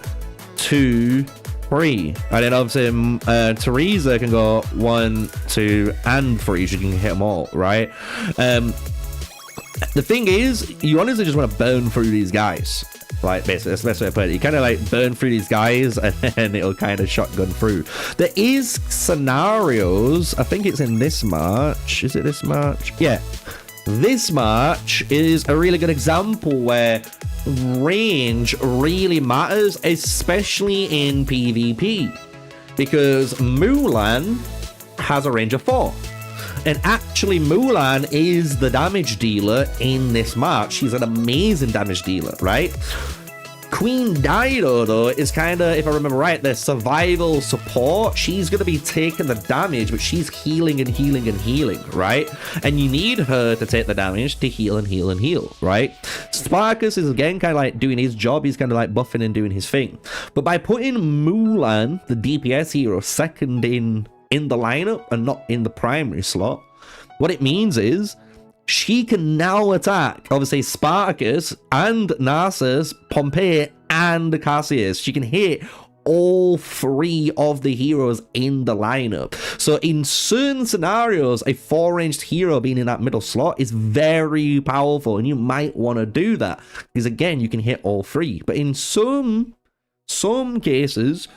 2, 3, and then obviously Teresa can go 1, 2, and 3. She can hit them all, right? The thing is, you honestly just want to burn through these guys. Like, basically, that's the best way to put it. You kind of like burn through these guys and then it'll kind of shotgun through. There is scenarios, I think it's in this March. Is it this March? Yeah. This March is a really good example where range really matters, especially in PvP. Because Mulan has a range of 4. And actually, Mulan is the damage dealer in this March. She's an amazing damage dealer, right? Queen Dido, though, is kind of, if I remember right, the survival support. She's going to be taking the damage, but she's healing and healing and healing, right? And you need her to take the damage to heal and heal and heal, right? Sparkus is, again, kind of like doing his job. He's kind of like buffing and doing his thing. But by putting Mulan, the DPS hero, second in the lineup and not in the primary slot, what it means is she can now attack obviously Spartacus and Narcissus, Pompey and Cassius. She can hit all 3 of the heroes in the lineup. So in certain scenarios, a 4-ranged hero being in that middle slot is very powerful, and you might want to do that because again, you can hit all 3. But in some cases,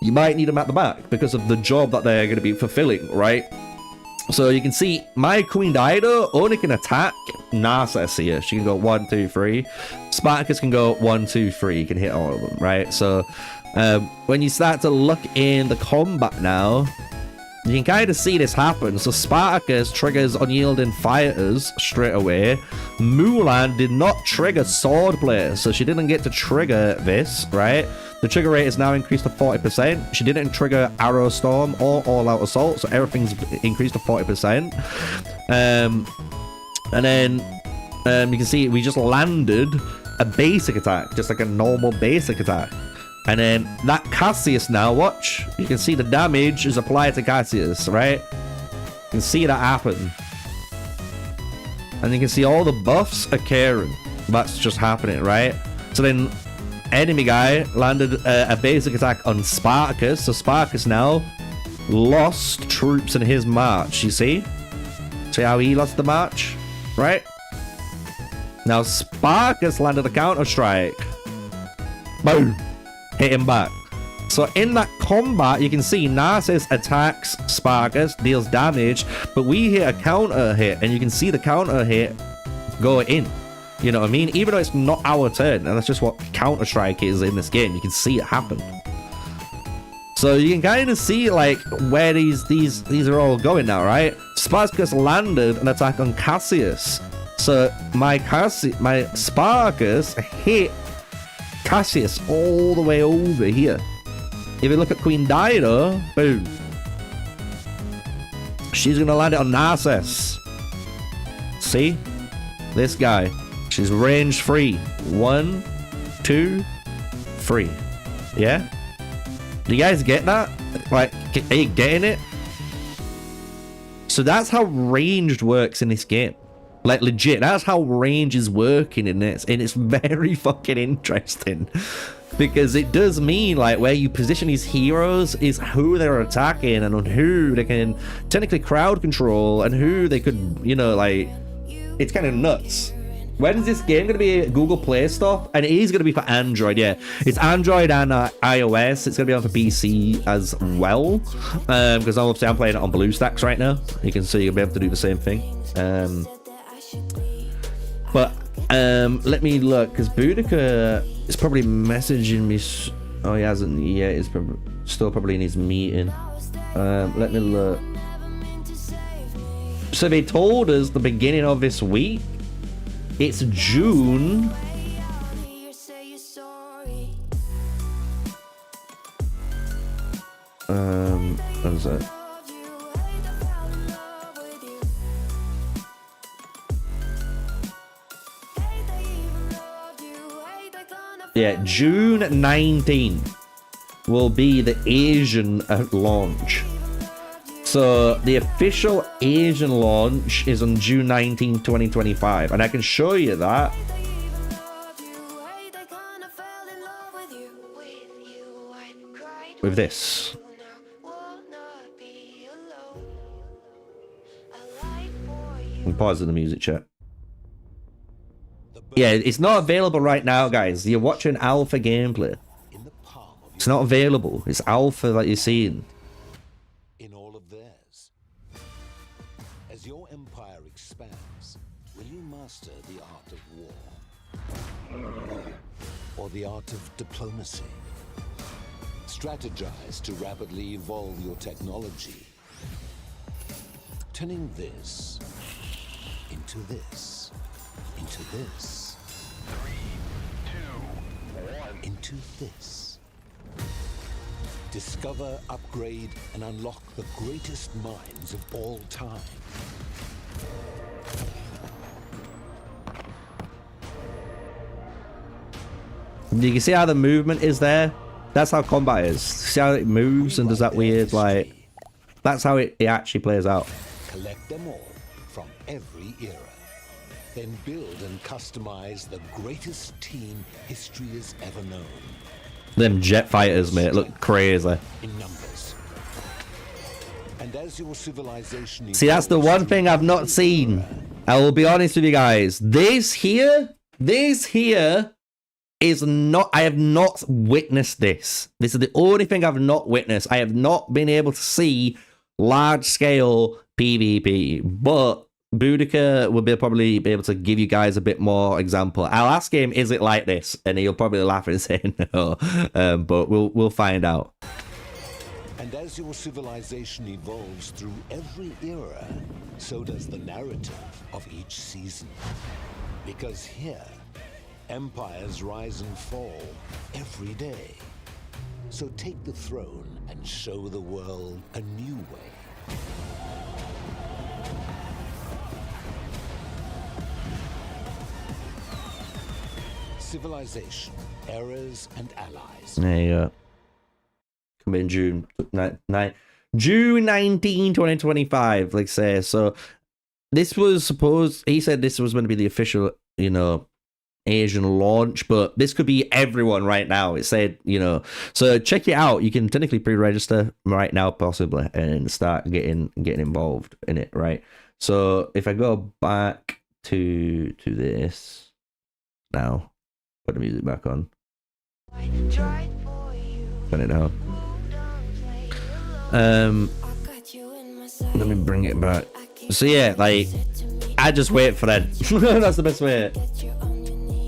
you might need them at the back because of the job that they're going to be fulfilling, right? So you can see my Queen Dido only can attack Narcissus here. She can go 1, 2, 3. Spartacus can go 1, 2, 3. You can hit all of them, right? So when you start to look in the combat now, you can kind of see this happen. So Spartacus triggers Unyielding Fighters straight away. Mulan did not trigger Swordplay, so she didn't get to trigger this, right? The trigger rate is now increased to 40%. She didn't trigger Arrow Storm or All Out Assault, so everything's increased to 40%. And then you can see we just landed a basic attack, just like a normal basic attack. And then that Cassius now, watch. You can see the damage is applied to Cassius, right? You can see that happen. And you can see all the buffs occurring. That's just happening, right? So then enemy guy landed a basic attack on Spartacus. So Spartacus now lost troops in his march, you see? See how he lost the march, right? Now Spartacus landed a counter-strike. Boom. Hit him back. So in that combat, you can see Narcissus attacks Spartacus, deals damage, but we hit a counter hit, and you can see the counter hit go in. You know what I mean? Even though it's not our turn, and that's just what Counter-Strike is in this game, you can see it happen. So you can kind of see like where these are all going now, right? Spartacus landed an attack on Cassius. So my Spartacus hit Cassius all the way over here. If you look at Queen Dido, boom. She's gonna land it on Narcissus. See? This guy. She's range 3. 1, 2, 3. Yeah? Do you guys get that? Like, are you getting it? So that's how ranged works in this game. Like, legit, that's how range is working in this. And it's very fucking interesting. Because it does mean, like, where you position these heroes is who they're attacking and on who they can technically crowd control and who they could, you know, like, it's kind of nuts. When is this game going to be Google Play stuff? And it is going to be for Android, yeah. It's Android and iOS. It's going to be on for PC as well. Because obviously I'm playing it on BlueStacks right now. You can see you'll be able to do the same thing. But let me look, because Boudica is probably messaging me. Oh, he hasn't yet. He's still probably in his meeting. Let me look. So they told us the beginning of this week. It's June. What is that? Yeah, June 19th will be the Asian launch. So the official Asian launch is on June 19, 2025. And I can show you that. With this. I'm pausing the music chat. Yeah, it's not available right now, guys. You're watching alpha gameplay. It's not available. It's alpha that you're seeing. In all of theirs. As your empire expands, will you master the art of war? Or the art of diplomacy? Strategize to rapidly evolve your technology. Turning this into this, into this, 3, 2, 1, into this. Discover, upgrade, and unlock the greatest minds of all time. You can see how the movement is there? That's how combat is. See how it moves and does that weird, like... That's how it actually plays out. Collect them all from every era. Then build and customize the greatest team history has ever known. Them jet fighters, mate, look crazy. In numbers. And as your civilization See, that's the one thing I've not seen. I will be honest with you guys. This here is not, I have not witnessed this. This is the only thing I've not witnessed. I have not been able to see large scale PvP, but Boudica will probably be able to give you guys a bit more example. I'll ask him, is it like this? And he'll probably laugh and say no, but we'll find out. And as your civilization evolves through every era, so does the narrative of each season. Because here, empires rise and fall every day. So take the throne and show the world a new way. Civilization, eras, and allies. There you go. Come in June 19, 2025, like I say. So this was supposed, he said this was going to be the official, you know, Asian launch, but this could be everyone right now. It said, you know, so check it out. You can technically pre-register right now, possibly, and start getting involved in it, right? So if I go back to this now, put the music back on, turn it down. Let me bring it back. So yeah, like, I just wait for that. That's the best way.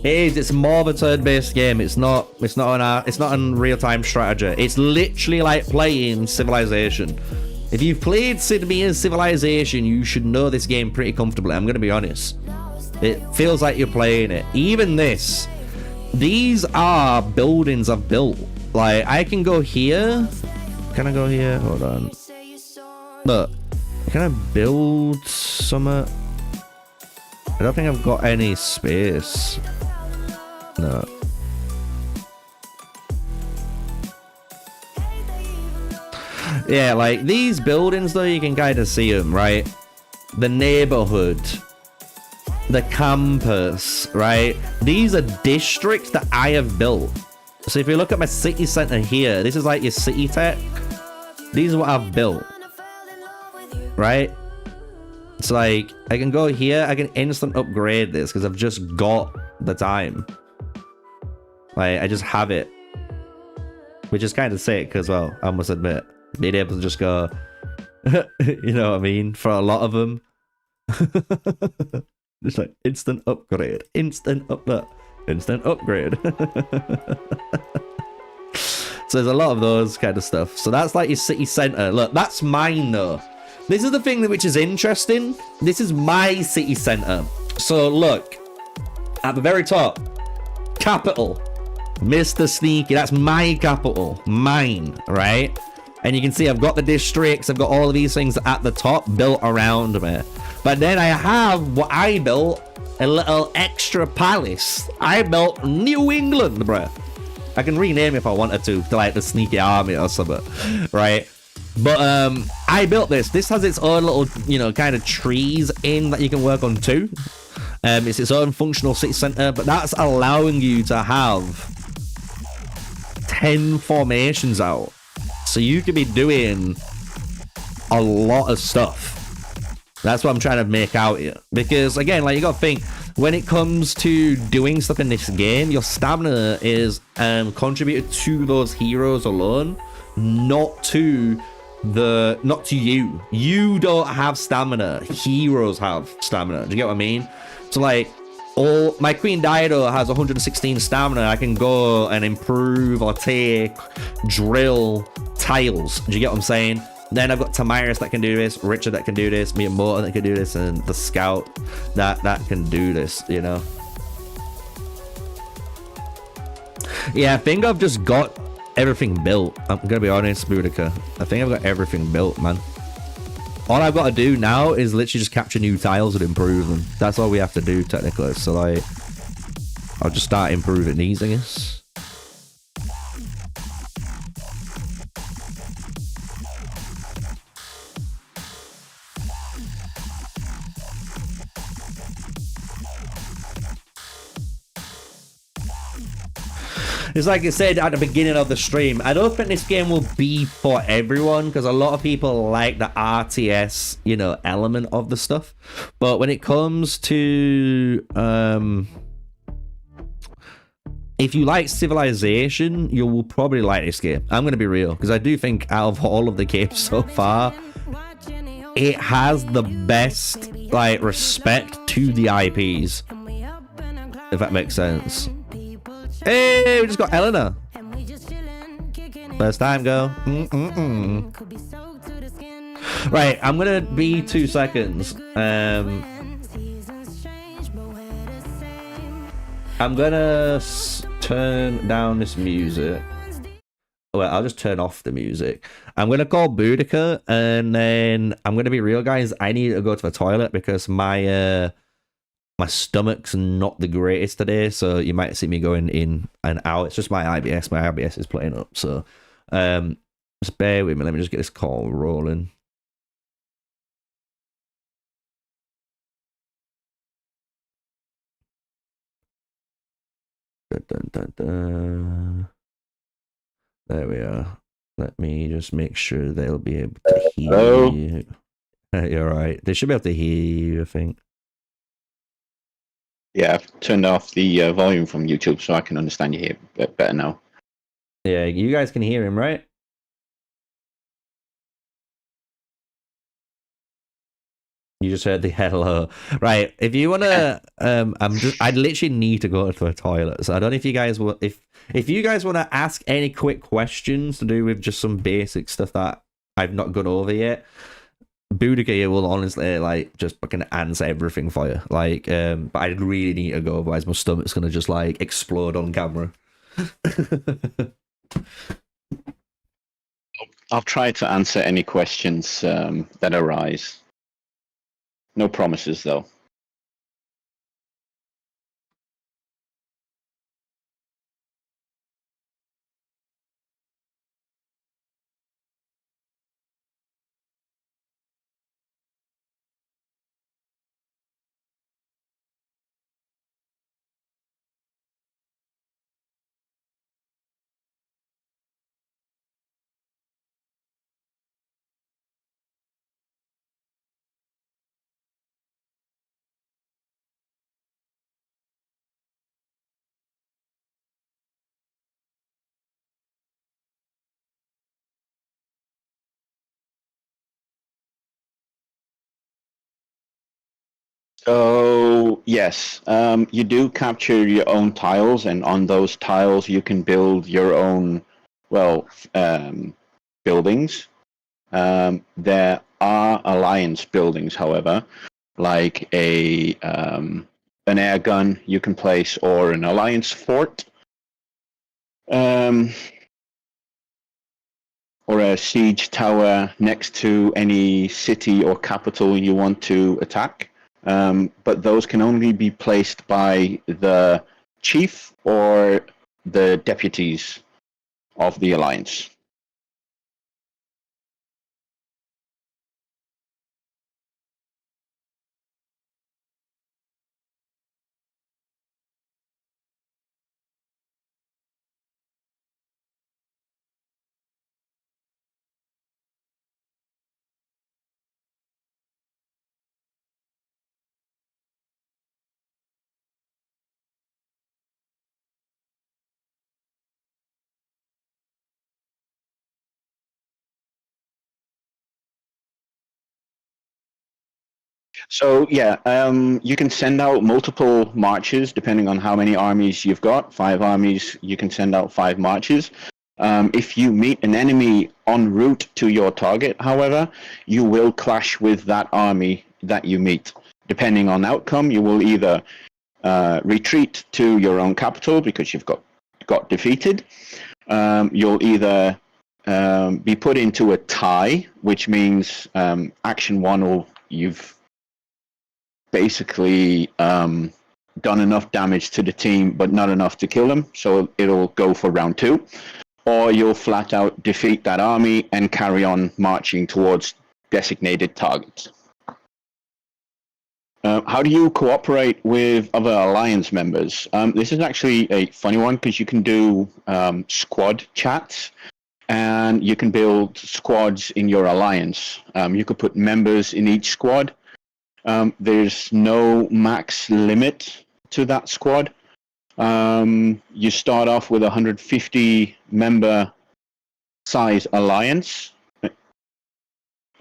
It is. It's more of a turn-based game. It's not on real-time strategy. It's literally like playing Civilization. If you've played Midas Civilization, you should know this game pretty comfortably. I'm gonna be honest. It feels like you're playing it. Even this. These are buildings I've built. Like, I can go here. Can I go here? Hold on. Look. Can I build something? I don't think I've got any space. No. Yeah, like these buildings though, you can kind of see them, right? The neighborhood, the campus, right? These are districts that I have built. So if you look at my city center here, this is like your city tech. These are what I've built, right? It's like I can go here, I can instant upgrade this because I've just got the time. Like, I just have it, which is kind of sick as well, I must admit. Being able to just go, you know what I mean, for a lot of them. Just like instant upgrade, instant upgrade. So there's a lot of those kind of stuff. So that's like your city center. Look, that's mine though. This is the thing which is interesting. This is my city center. So look, at the very top, capital. MrSneakyy, that's my capital, mine, right? And you can see I've got the districts, I've got all of these things at the top built around me. But then I have what I built, a little extra palace. I built New England, bruh. I can rename it if I wanted to like the Sneaky Army or something, right? But I built this. This has its own little, you know, kind of trees in that you can work on too. It's its own functional city center, but that's allowing you to have 10 formations out. So you could be doing a lot of stuff. That's what I'm trying to make out here. Because again, like, you gotta think, when it comes to doing stuff in this game, your stamina is contributed to those heroes alone, not to you. You don't have stamina. Heroes have stamina. Do you get what I mean? So like, my Queen Dido has 116 stamina. I can go and improve or drill tiles. Do you get what I'm saying? Then I've got Tamiris that can do this, Richard that can do this, Miyamoto that can do this, and the Scout that can do this, you know? Yeah, I think I've just got everything built. I'm gonna be honest, Boudica. I think I've got everything built, man. All I've got to do now is literally just capture new tiles and improve them. That's all we have to do, technically. So, like, I'll just start improving these, I guess. It's like I said at the beginning of the stream, I don't think this game will be for everyone, because a lot of people like the RTS, you know, element of the stuff. But when it comes to if you like Civilization, you will probably like this game. I'm gonna be real, because I do think out of all of the games so far, it has the best, like, respect to the IPs, if that makes sense. Hey, we just got Eleanor. First time, go. Right, I'm gonna be 2 seconds. I'm gonna turn down this music. Well, I'll just turn off the music. I'm gonna call Boudica, and then I'm gonna be real, guys. I need to go to the toilet because my stomach's not the greatest today, so you might see me going in and out. It's just my IBS. My IBS is playing up, so just bear with me. Let me just get this call rolling. Dun, dun, dun. There we are. Let me just make sure they'll be able to hear you. You're right. They should be able to hear you, I think. Yeah, I've turned off the volume from YouTube so I can understand you here better now. Yeah, you guys can hear him, right? You just heard the hello. Right, if you wanna I literally need to go to the toilet. So I don't know if you guys will, if you guys wanna ask any quick questions to do with just some basic stuff that I've not gone over yet, Boudica will honestly, like, just fucking answer everything for you. Like, but I really need to go, otherwise my stomach's gonna just, like, explode on camera. I'll try to answer any questions that arise. No promises, though. So, yes, you do capture your own tiles, and on those tiles you can build your own, well, buildings. There are alliance buildings, however, like an air gun you can place, or an alliance fort. or a siege tower next to any city or capital you want to attack. But those can only be placed by the chief or the deputies of the alliance. So yeah, you can send out multiple marches depending on how many armies you've got. 5 armies, you can send out 5 marches. If you meet an enemy en route to your target, however, you will clash with that army that you meet. Depending on outcome, you will either retreat to your own capital because you've got defeated. You'll either be put into a tie, which means action 1 or you've basically done enough damage to the team but not enough to kill them, so it'll go for round 2, or you'll flat out defeat that army and carry on marching towards designated targets. How do you cooperate with other alliance members? This is actually a funny one because you can do squad chats and you can build squads in your alliance. You could put members in each squad. There's no max limit to that squad. You start off with a 150 member size alliance.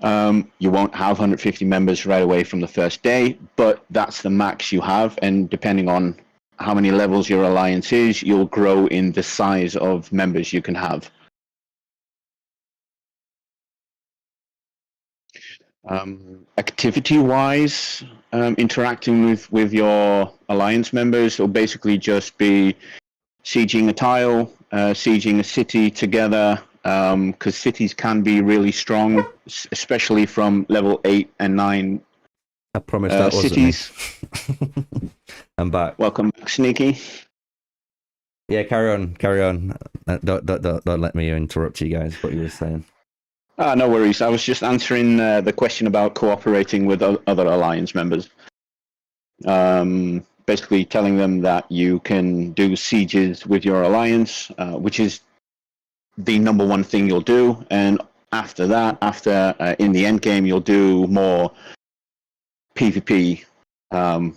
You won't have 150 members right away from the first day, but that's the max you have, and depending on how many levels your alliance is, you'll grow in the size of members you can have. Activity-wise, interacting with your alliance members will basically just be sieging a tile, sieging a city together, because cities can be really strong, especially from level 8 and 9 I promise that cities. Wasn't me. I'm back. Welcome back, Sneaky. Yeah, carry on. Don't let me interrupt you guys, what you were saying. No worries. I was just answering the question about cooperating with other alliance members. Basically telling them that you can do sieges with your alliance, which is the number one thing you'll do. And after that, in the end game, you'll do more PvP. And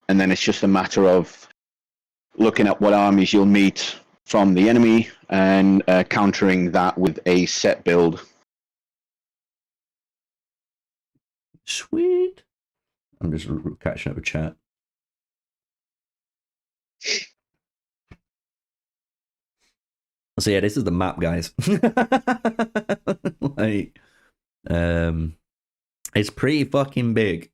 then it's just a matter of looking at what armies you'll meet from the enemy and countering that with a set build. Sweet. I'm just catching up with chat. So yeah, this is the map, guys. Like, it's pretty fucking big.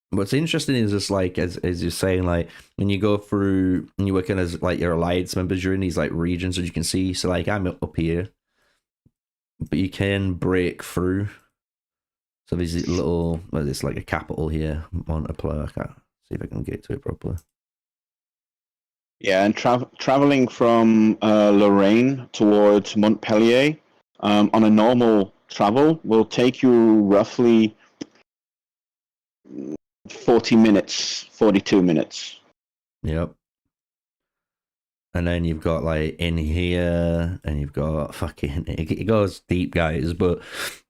What's interesting is just like as you're saying, like when you go through and you're working as like your alliance members, you're in these like regions, as you can see. So like I'm up here, but you can break through. So there's little, well, there's like a capital here, Montepleur. I can't see if I can get to it properly. Yeah, and traveling from Lorraine towards Montpellier on a normal travel will take you roughly 40 minutes, 42 minutes. Yep. And then you've got like in here, and you've got fucking, it goes deep, guys. But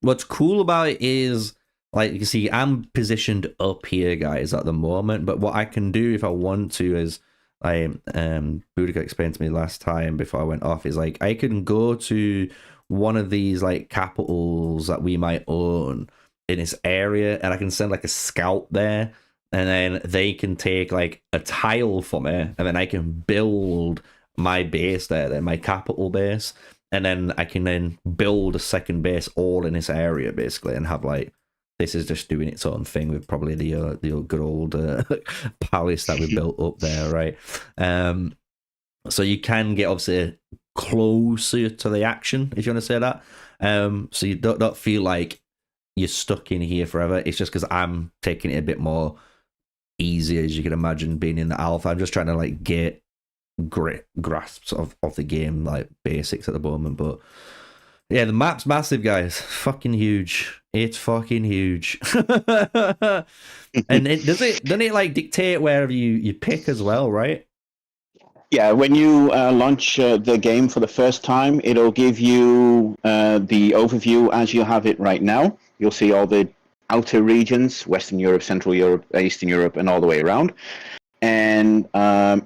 what's cool about it is, like you can see, I'm positioned up here, guys, at the moment. But what I can do if I want to is, Boudica explained to me last time before I went off, is like I can go to one of these like capitals that we might own in this area, and I can send like a scout there, and then they can take like a tile for me, and then I can build my base there, then my capital base, and then I can then build a second base all in this area basically, and have like, this is just doing its own thing with probably the good old palace that we built up there, right? So you can get obviously closer to the action, if you want to say that. So you don't feel like you're stuck in here forever. It's just because I'm taking it a bit more easy, as you can imagine, being in the alpha. I'm just trying to like get great grasps of the game, like basics at the moment. But yeah, the map's massive, guys. Fucking huge. It's fucking huge. And doesn't it like dictate wherever you pick as well, right? Yeah, when you launch the game for the first time, it'll give you the overview as you have it right now. You'll see all the outer regions, Western Europe, Central Europe, Eastern Europe, and all the way around. And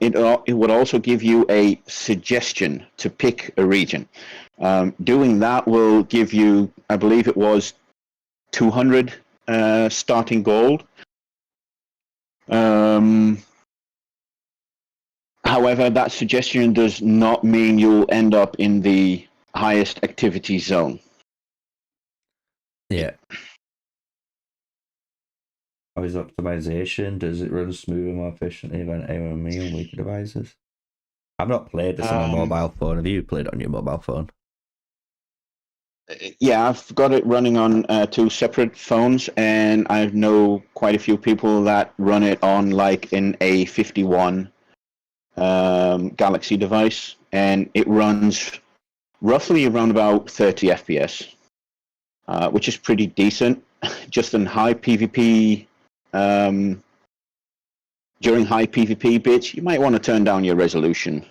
it would also give you a suggestion to pick a region. Doing that will give you, I believe it was 200 starting gold. However, that suggestion does not mean you'll end up in the highest activity zone. Yeah. How is optimization? Does it run smoother, more efficiently than AME on weaker devices? I've not played this on a mobile phone. Have you played it on your mobile phone? Yeah, I've got it running on 2 separate phones, and I know quite a few people that run it on like an A51 Galaxy device, and it runs roughly around about 30 FPS, which is pretty decent. Just in high PvP, during high PvP bits, you might want to turn down your resolution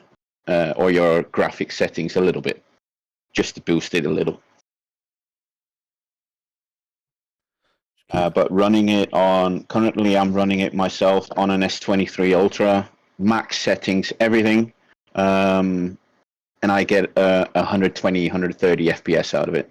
or your graphic settings a little bit, just to boost it a little. But running it on, currently I'm running it myself on an S23 Ultra, max settings, everything, and I get 120, 130 FPS out of it.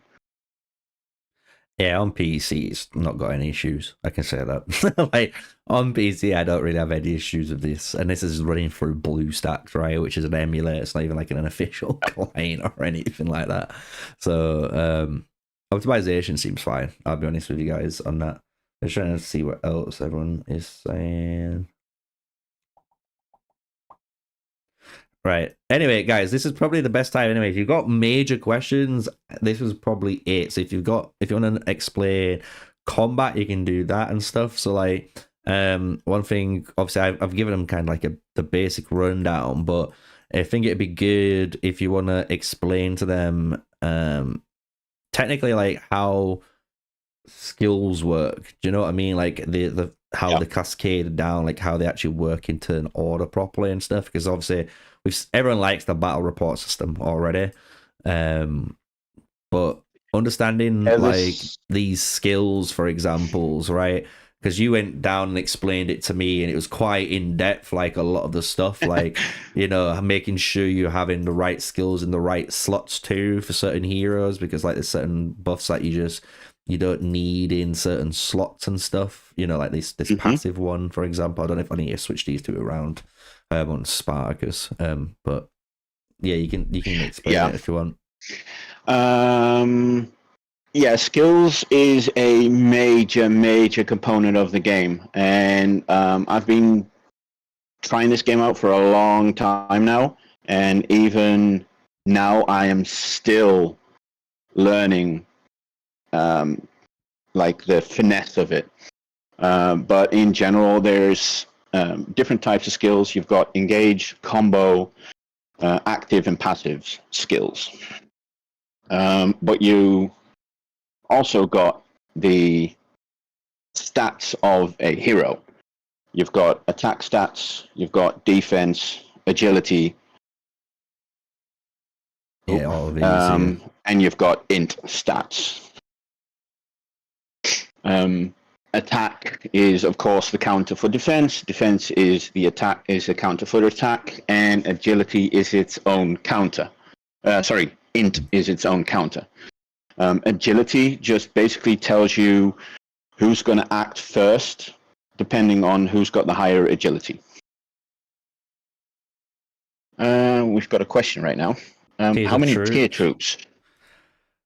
Yeah, on PC, it's not got any issues. I can say that. Like on PC, I don't really have any issues with this, and this is running through BlueStacks, right, which is an emulator. It's not even like an official client or anything like that. So optimization seems fine. I'll be honest with you guys on that. I'm just trying to see what else everyone is saying. Right. Anyway, guys, this is probably the best time. Anyway, if you've got major questions, this was probably it. So if you want to explain combat, you can do that and stuff. So like, one thing, obviously, I've given them kind of like the basic rundown, but I think it'd be good if you want to explain to them, technically like how skills work. Do you know what I mean? Like the how they cascade down, like how they actually work into an order properly and stuff. Because obviously, everyone likes the battle report system already, but understanding like these skills, for examples, right? Because you went down and explained it to me, and it was quite in depth, like a lot of the stuff, like making sure you're having the right skills in the right slots too for certain heroes, because like there's certain buffs that you don't need in certain slots and stuff. Like this passive one, for example. I don't know if I need to switch these two around on Spartacus, but yeah, you can explain it if you want. Yeah, skills is a major component of the game, and I've been trying this game out for a long time now, and even now I am still learning like the finesse of it. But in general, there's different types of skills. You've got engage, combo, active and passive skills. But you also got the stats of a hero. You've got attack stats, you've got defense, agility. Yeah, all of these. And you've got int stats. Attack is, of course, the counter for defense. Defense is the counter for attack, and agility is its own counter. Int is its own counter. Agility just basically tells you who's going to act first, depending on who's got the higher agility. We've got a question right now. How many tier troops?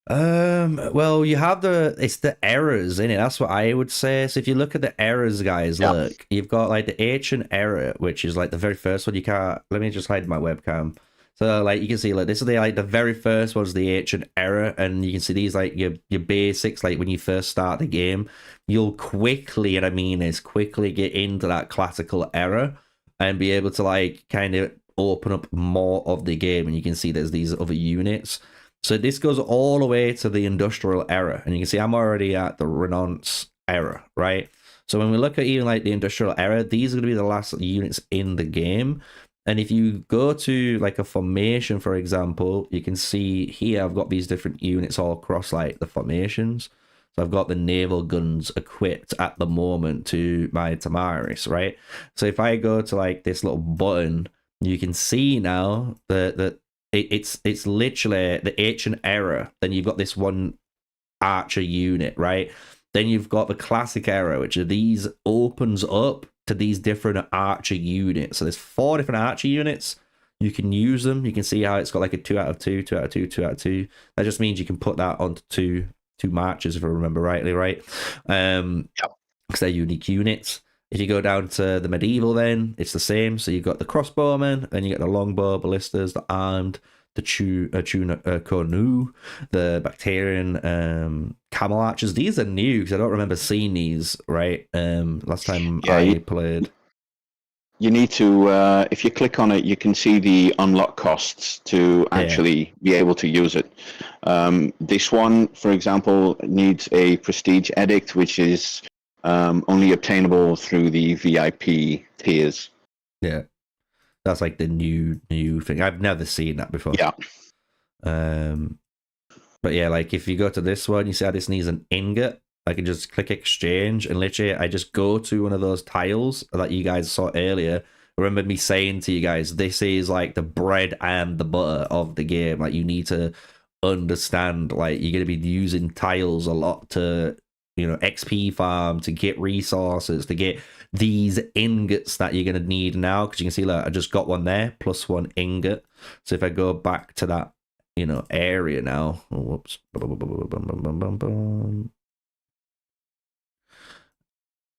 Well, you have it's the errors in it. That's what I would say. So if you look at the errors, guys, Yeah. look, you've got like the ancient error, which is like the very first one. You can't. Let me just hide my webcam. So like you can see, like this is the very first one's the ancient error, and you can see these like your basics. Like when you first start the game, you'll quickly, and I mean is quickly get into that classical error and be able to like kind of open up more of the game, and you can see there's these other units. So this goes all the way to the industrial era, and you can see I'm already at the Renaissance era, right? So when we look at even like the industrial era, these are going to be the last units in the game. And if you go to like a formation, for example, you can see here I've got these different units all across like the formations. So I've got the naval guns equipped at the moment to my Tamaris, right? So if I go to like this little button, you can see now that it's literally the ancient era. Then you've got this one archer unit, right? Then you've got the classic era, which are these opens up to these different archer units. So there's 4 different archer units. You can use them. You can see how it's got like a 2 out of 2, 2 out of 2, 2 out of 2. That just means you can put that onto two marches, if I remember rightly, right? Because they're unique units. If you go down to the medieval, then it's the same. So you've got the crossbowmen, then you get the longbow, ballistas, the armed, the Cornu, the Bacterian camel archers. These are new because I don't remember seeing these, right? Last time I played. You need to, if you click on it, you can see the unlock costs to actually be able to use it. This one, for example, needs a prestige edict, which is only obtainable through the VIP tiers. Yeah, that's like the new thing. I've never seen that before. Yeah. But yeah, like if you go to this one, you see how this needs an ingot. I can just click exchange, and literally I just go to one of those tiles that you guys saw earlier. Remember me saying to you guys, this is like the bread and the butter of the game. Like you need to understand, like you're going to be using tiles a lot to, you know, XP farm, to get resources, to get these ingots that you're going to need now. Because you can see, look, I just got one there, plus 1 ingot. So if I go back to that, you know, area now, oh, whoops.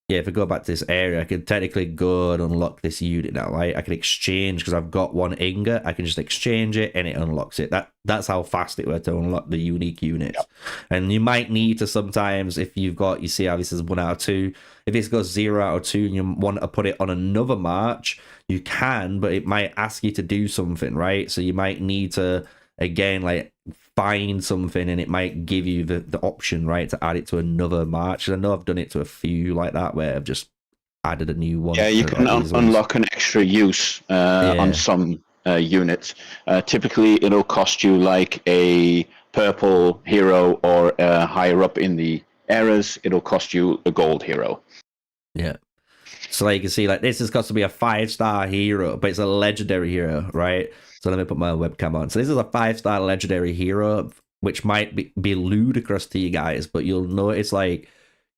Yeah, if I go back to this area, I can technically go and unlock this unit now, right? I can exchange because I've got 1 ingot. I can just exchange it and it unlocks it. That's how fast it works to unlock the unique units. Yep. And you might need to sometimes, if you've got, you see how this is 1 out of 2. If this goes 0 out of 2 and you want to put it on another march, you can, but it might ask you to do something, right? So you might need to, again, like find something, and it might give you the option, right, to add it to another march. And I know I've done it to a few like that where I've just added a new one. Yeah, you can unlock an extra use on some units. Typically it'll cost you like a purple hero, or higher up in the eras it'll cost you a gold hero. Yeah. So like you can see, like this has got to be a 5-star hero, but it's a legendary hero, right? So let me put my webcam on. So this is a 5-star legendary hero, which might be ludicrous to you guys, but you'll notice like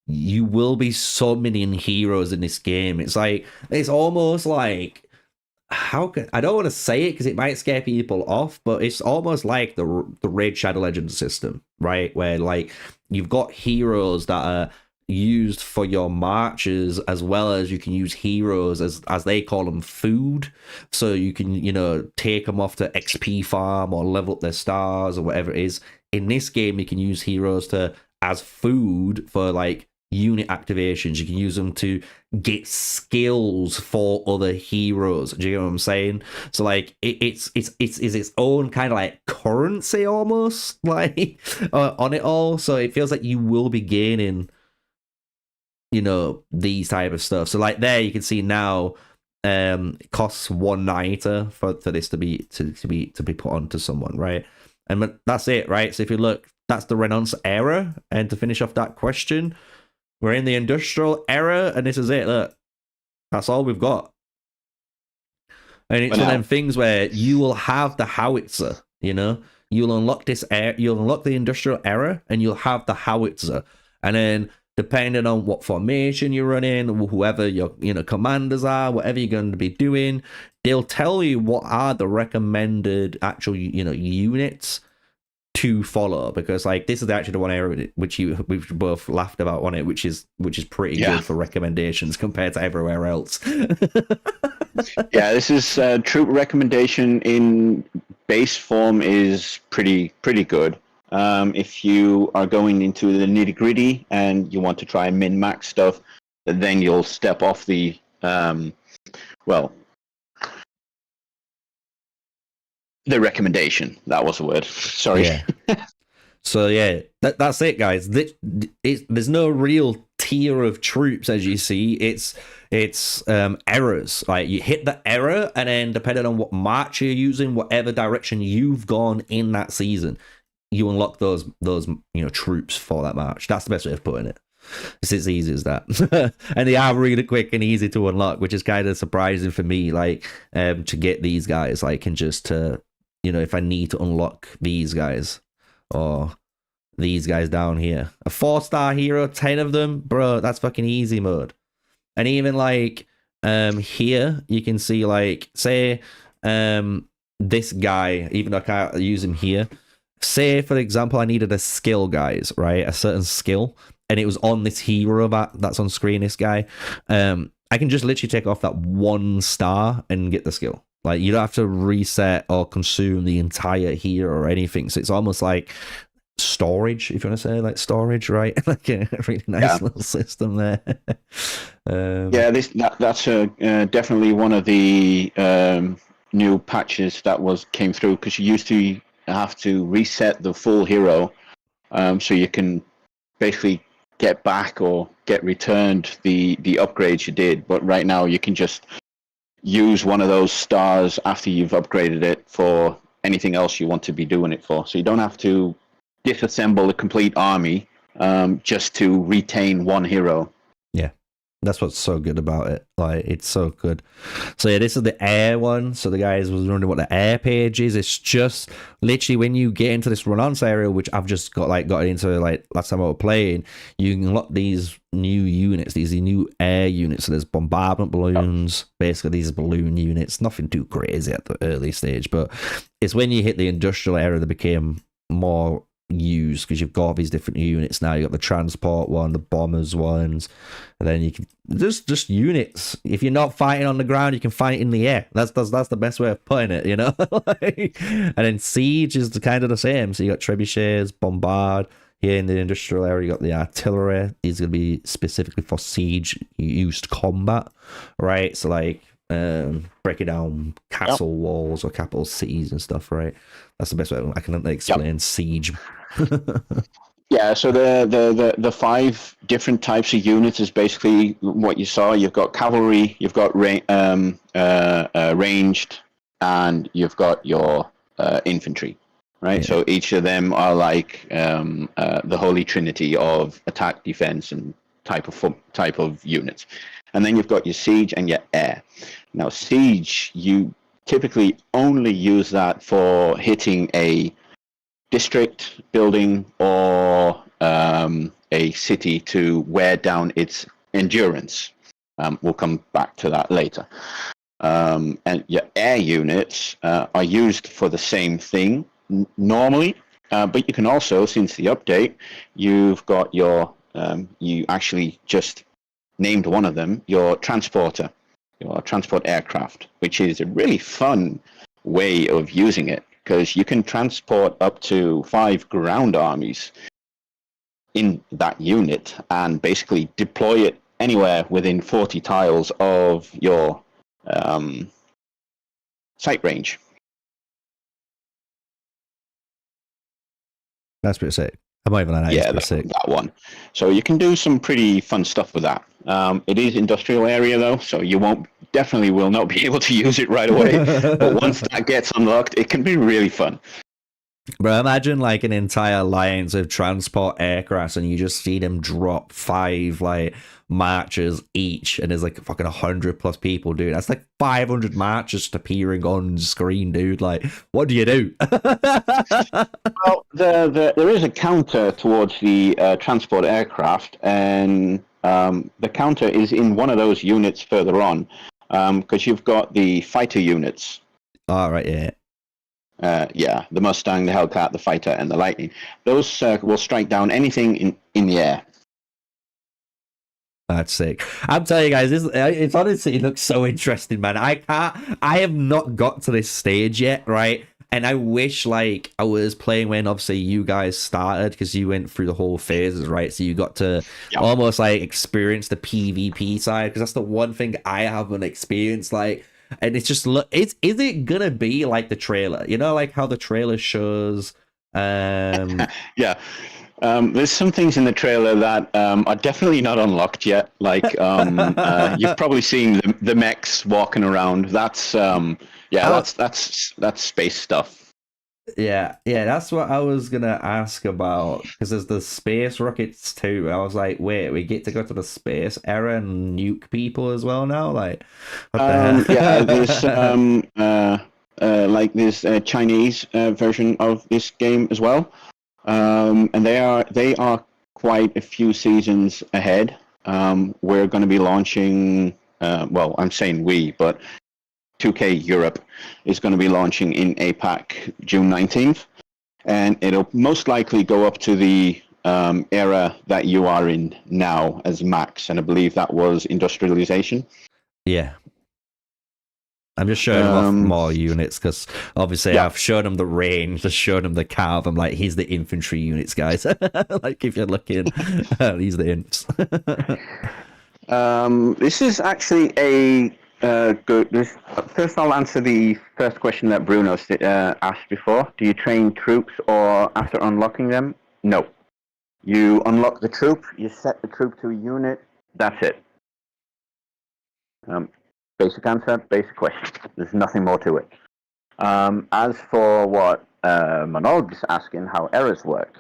you will be summoning heroes in this game. It's like, it's almost like, how can I don't want to say it because it might scare people off, but it's almost like the Raid Shadow Legends system, right? Where like you've got heroes that are used for your marches, as well as you can use heroes as they call them, food. So you can, you know, take them off to XP farm or level up their stars or whatever it is. In this game, you can use heroes as food for like unit activations. You can use them to get skills for other heroes. Do you get what I'm saying? So like it's its own kind of like currency almost, like on it all. So it feels like you will be gaining, you know, these type of stuff. So like there you can see now it costs 1 niter for this to be put onto someone, right? And that's it, right? So if you look, that's the Renaissance era. And to finish off that question, we're in the industrial era, and this is it. Look, that's all we've got. And it's one of them things where you will have the howitzer, you know, you'll unlock you'll unlock the industrial era, and you'll have the howitzer, and then depending on what formation you're running, whoever your, you know, commanders are, whatever you're going to be doing, they'll tell you what are the recommended actual, you know, units to follow, because like this is actually the one area which we've both laughed about on it, which is pretty good for recommendations compared to everywhere else. Yeah, this is troop recommendation in base form is pretty good. If you are going into the nitty gritty and you want to try min max stuff, then you'll step off the the recommendation. That was the word. Sorry. Yeah. So yeah, that's it, guys. There's no real tier of troops, as you see. It's errors. Like you hit the error, and then depending on what march you're using, whatever direction you've gone in that season, you unlock those troops for that march. That's the best way of putting it. It's as easy as that. And they are really quick and easy to unlock, which is kind of surprising for me. Like to get these guys, like, and just to if I need to unlock these guys or these guys down here, a 4-star hero, 10 of them, bro, that's fucking easy mode. And even like here you can see, like, say this guy, even though I can't use him here, say for example I needed a skill, guys, right, a certain skill, and it was on this hero that's on screen, this guy, I can just literally take off that 1 star and get the skill. Like, you don't have to reset or consume the entire hero or anything. So it's almost like storage, if you want to say, like storage, right? Like a really nice little system there. That's definitely one of the new patches that came through, because you used to have to reset the full hero, so you can basically get back or get returned the upgrades you did. But right now you can just use one of those stars after you've upgraded it for anything else you want to be doing it for. So you don't have to disassemble a complete army just to retain one hero. Yeah, that's what's so good about it. Like, it's so good. So yeah, this is the air one. So the guys was wondering what the air page is. It's just literally when you get into this Renaissance area, which I've just got into like last time I was playing, you can unlock these new units, these new air units. So there's bombardment balloons, basically these balloon units, nothing too crazy at the early stage, but it's when you hit the industrial area that became more used, because you've got these different units now. You got the transport one, the bombers ones, and then you can just units. If you're not fighting on the ground, you can fight in the air. That's the best way of putting it, And then siege is kind of the same. So you got trebuchets, bombard. Here in the industrial area, you got the artillery. These are gonna be specifically for siege used combat, right? So like breaking down castle walls or capital cities and stuff, right? That's the best way I can explain siege. Yeah, so the 5 different types of units is basically what you saw. You've got cavalry, you've got ranged, and you've got your infantry, right? Yeah. So each of them are like the holy trinity of attack, defense, and type of units. And then you've got your siege and your air. Now, siege, you typically only use that for hitting a district building or a city to wear down its endurance. We'll come back to that later. And your air units are used for the same thing normally, but you can also, since the update, you've got your, you actually just named one of them, your transporter, your transport aircraft, which is a really fun way of using it, because you can transport up to 5 ground armies in that unit and basically deploy it anywhere within 40 tiles of your sight range. That's pretty sick. I'm not even on that. Yeah, that one. So you can do some pretty fun stuff with that. It is industrial area though, so you definitely will not be able to use it right away. But once that gets unlocked, it can be really fun. Bro, imagine like an entire alliance of transport aircrafts, and you just see them drop 5 like marchers each, and there's like fucking 100+ people, dude. That's like 500 marchers just appearing on screen, dude. Like, what do you do? Well, there is a counter towards the transport aircraft, and the counter is in one of those units further on, because you've got the fighter units. All right, yeah. the Mustang, the Hellcat, the Fighter, and the Lightning. Those will strike down anything in the air. That's sick. I'm telling you guys, it's honestly, it looks so interesting, man. I have not got to this stage yet, right? And I wish, like, I was playing when, obviously, you guys started, because you went through the whole phases, right? So you got to almost, like, experience the PvP side, because that's the one thing I haven't experienced, like, and it's just, is it gonna be like the trailer? You know, like how the trailer shows, yeah. There's some things in the trailer that are definitely not unlocked yet. Like you've probably seen the mechs walking around. That's that's space stuff. Yeah, that's what I was gonna ask about, because there's the space rockets too. I was like, wait, we get to go to the space era and nuke people as well now? Like, what the hell? Yeah, there's like this Chinese version of this game as well. And they are quite a few seasons ahead. We're going to be launching. Well, I'm saying we, but 2K Europe is going to be launching in APAC June 19th, and it'll most likely go up to the era that you are in now as max, and I believe that was industrialization. Yeah. I'm just showing him off more units, because obviously I've shown him the range, just shown him the cav. I'm like, he's the infantry units, guys. Like, if you're looking, he's the imps. This is actually a good. First, I'll answer the first question that Bruno asked before. Do you train troops or after unlocking them? No. You unlock the troop, you set the troop to a unit, that's it. Basic answer, basic question. There's nothing more to it. As for what Manog's asking, how errors work,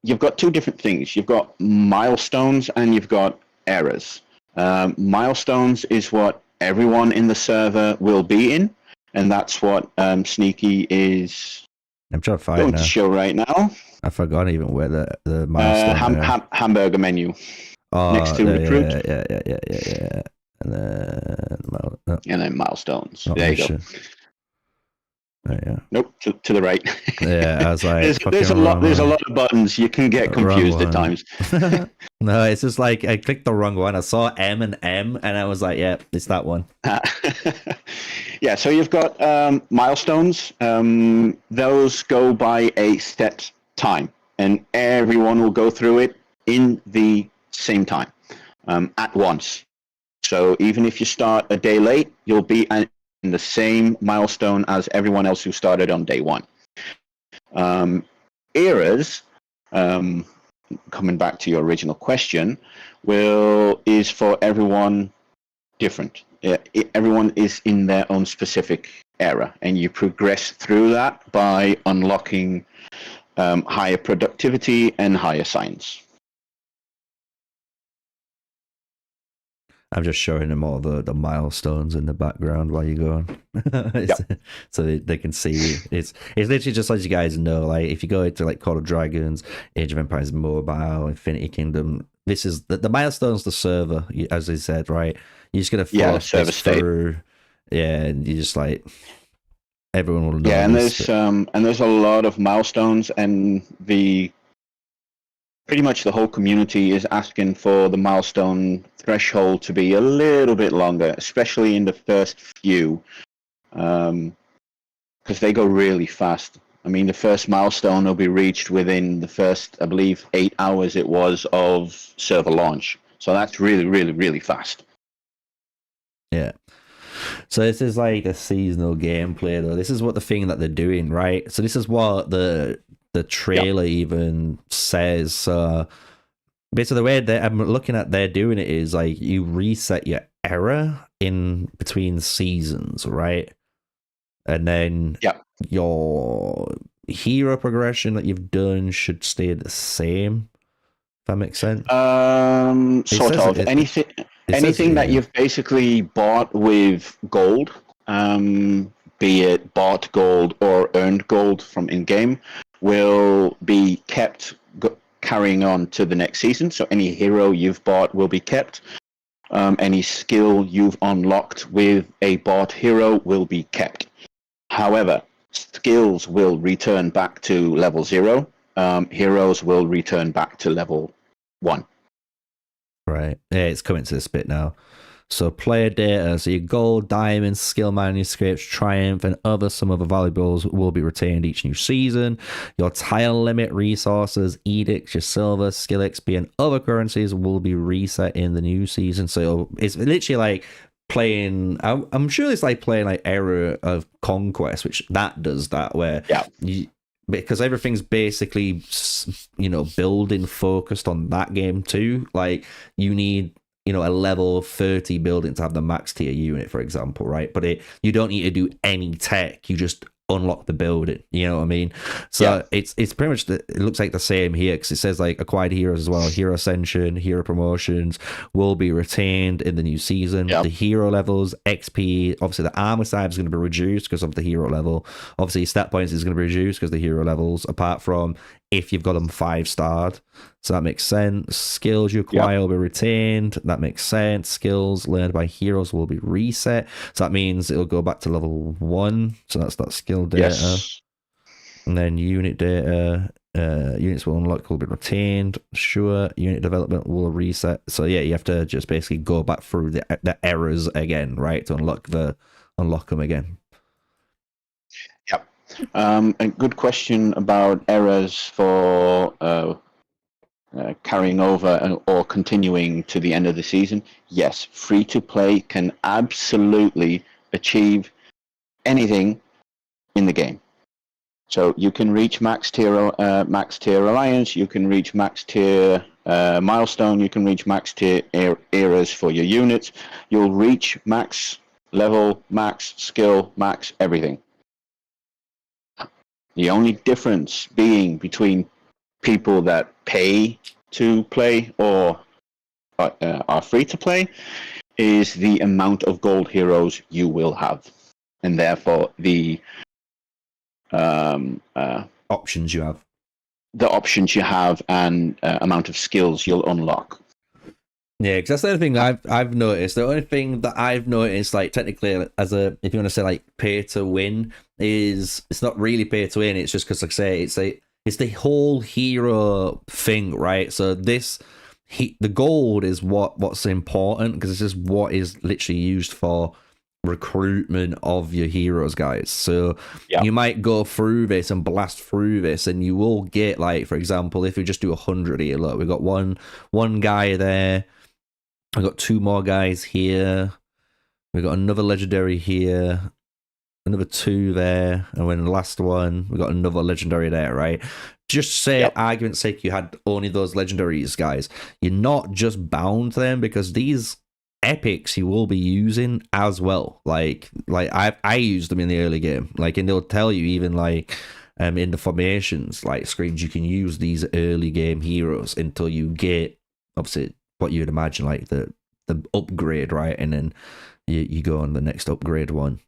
you've got two different things. You've got milestones and you've got errors. Milestones is what everyone in the server will be in, and that's what MrSneakyy is I'm trying to find going to show right now. I forgot even where the milestone hamburger menu. Next to recruit. Yeah. And then milestones. There you go. Oh, yeah. Nope, to the right. Yeah, I was like, there's a lot of buttons. You can get confused at times. No, it's just like I clicked the wrong one. I saw M and M, and I was like, yeah, it's that one. Yeah, so you've got milestones. Those go by a set time, and everyone will go through it in the same time at once. So even if you start a day late, you'll be in the same milestone as everyone else who started on day one. Eras, coming back to your original question, is for everyone different. Everyone is in their own specific era, and you progress through that by unlocking higher productivity and higher science. I'm just showing them all the milestones in the background while you go on, so they can see. It's literally just as you guys know. Like, if you go into like Call of Dragons, Age of Empires Mobile, Infinity Kingdom, this is the milestones. The server, as I said, right? You're just gonna follow this through. Yeah, and you just like everyone will know. Yeah, and there's a lot of milestones, and pretty much the whole community is asking for the milestone threshold to be a little bit longer, especially in the first few, because they go really fast. I mean, the first milestone will be reached within the first, I believe, 8 hours it was of server launch. So that's really, really, really fast. Yeah. So this is like the seasonal gameplay, though. This is what the thing that they're doing, right? So this is what the trailer even says. So basically, the way I'm looking at they're doing it is like you reset your era in between seasons, right? And then your hero progression that you've done should stay the same. If that makes sense. Sort of. Anything that you've basically bought with gold, be it bought gold or earned gold from in-game, will be kept carrying on to the next season. So any hero you've bought will be kept. Any skill you've unlocked with a bought hero will be kept. However, skills will return back to level 0. Heroes will return back to level 1. Right. Yeah, it's coming to this bit now. So player data, so your gold, diamond, skill manuscripts, triumph, and some other valuables will be retained each new season. Your tile limit, resources, edicts, your silver, skill XP, and other currencies will be reset in the new season. So it's literally like playing, I'm sure it's like playing like Era of Conquest, which that does that, where because everything's basically, building focused on that game too. Like you need, a level 30 building to have the max tier unit, for example, right? But you don't need to do any tech. You just unlock the building. You know what I mean? So it's pretty much it looks like the same here, because it says like acquired heroes as well. Hero ascension, hero promotions will be retained in the new season. The hero levels, XP, obviously the armor side is going to be reduced because of the hero level. Obviously stat points is going to be reduced because the hero levels, apart from if you've got them 5-starred. So that makes sense. Skills you acquire will be retained. That makes sense. Skills learned by heroes will be reset. So that means it'll go back to level 1. So that's that skill data. Yes. And then unit data. Units will unlock will be retained. Sure. Unit development will reset. So yeah, you have to just basically go back through the errors again, right? To unlock them again. Yep. A good question about errors for carrying over or continuing to the end of the season. Yes, free to play can absolutely achieve anything in the game. So you can reach max tier alliance, you can reach max tier milestone, you can reach max tier eras for your units. You'll reach max level, max skill, max everything. The only difference being between people that pay to play or are free to play is the amount of gold heroes you will have, and therefore the options you have. The options you have and amount of skills you'll unlock. Yeah, because that's the only thing I've noticed. The only thing that I've noticed, like technically, if you want to say like pay to win, is it's not really pay to win. It's just because, like I say, it's the whole hero thing, right? So the gold is what's important, because it's just what is literally used for recruitment of your heroes, guys. So you might go through this and blast through this, and you will get, like, for example, if we just do 100 here, look, we've got one guy there. I've got 2 more guys here. We've got another legendary here. Another 2 there. And then the last one, we've got another legendary there, right? Just say, argument's sake, you had only those legendaries, guys. You're not just bound to them, because these epics you will be using as well. Like I used them in the early game. Like, and they'll tell you even, like, in the formations, like, screens, you can use these early game heroes until you get, obviously, what you'd imagine, like the upgrade, right? And then you go on the next upgrade one,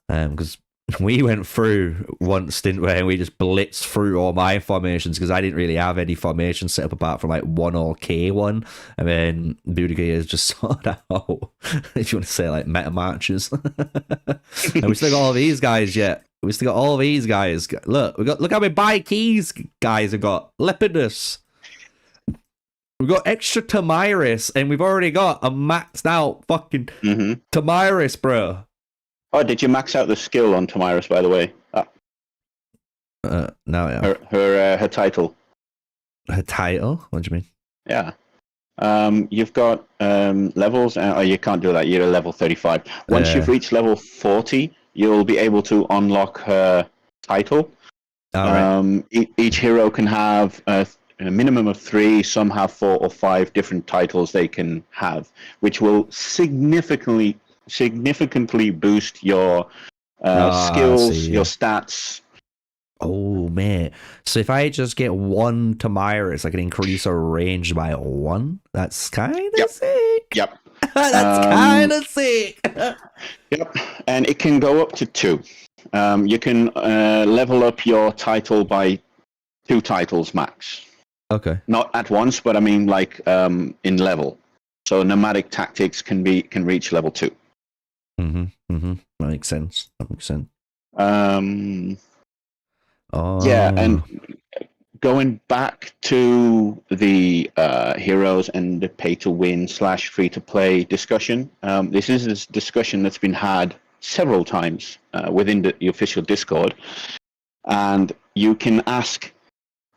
because we went through one stint where we just blitzed through all my formations, because I didn't really have any formations set up apart from like 1 or K1, and then Boudica is just sorted out, if you want to say, like, meta matches. And we still got all these guys yet. We still got all these guys. Look how many buy keys guys have got. Lepidus. We've got extra Tamiris, and we've already got a maxed out fucking Tamiris, bro. Oh, did you max out the skill on Tamiris, by the way? No, yeah. Her title. Her title? What do you mean? Yeah. You've got levels. Oh, you can't do that. You're at level 35. Once you've reached level 40, you'll be able to unlock her title. Right. Each hero can have a minimum of 3. Some have 4 or 5 different titles they can have, which will significantly boost your skills, your stats. Oh, man. So if I just get 1 Tamiris, I can increase her range by 1? That's kind of sick. Yep. That's kind of sick. Yep. And it can go up to 2. You can level up your title by 2 titles max. Okay. Not at once, but I mean, like, in level. So nomadic tactics can reach level 2. That makes sense. Um, yeah, and Oh, going back to the heroes and the pay to win slash free to play discussion, this is a discussion that's been had several times within the official Discord, and you can ask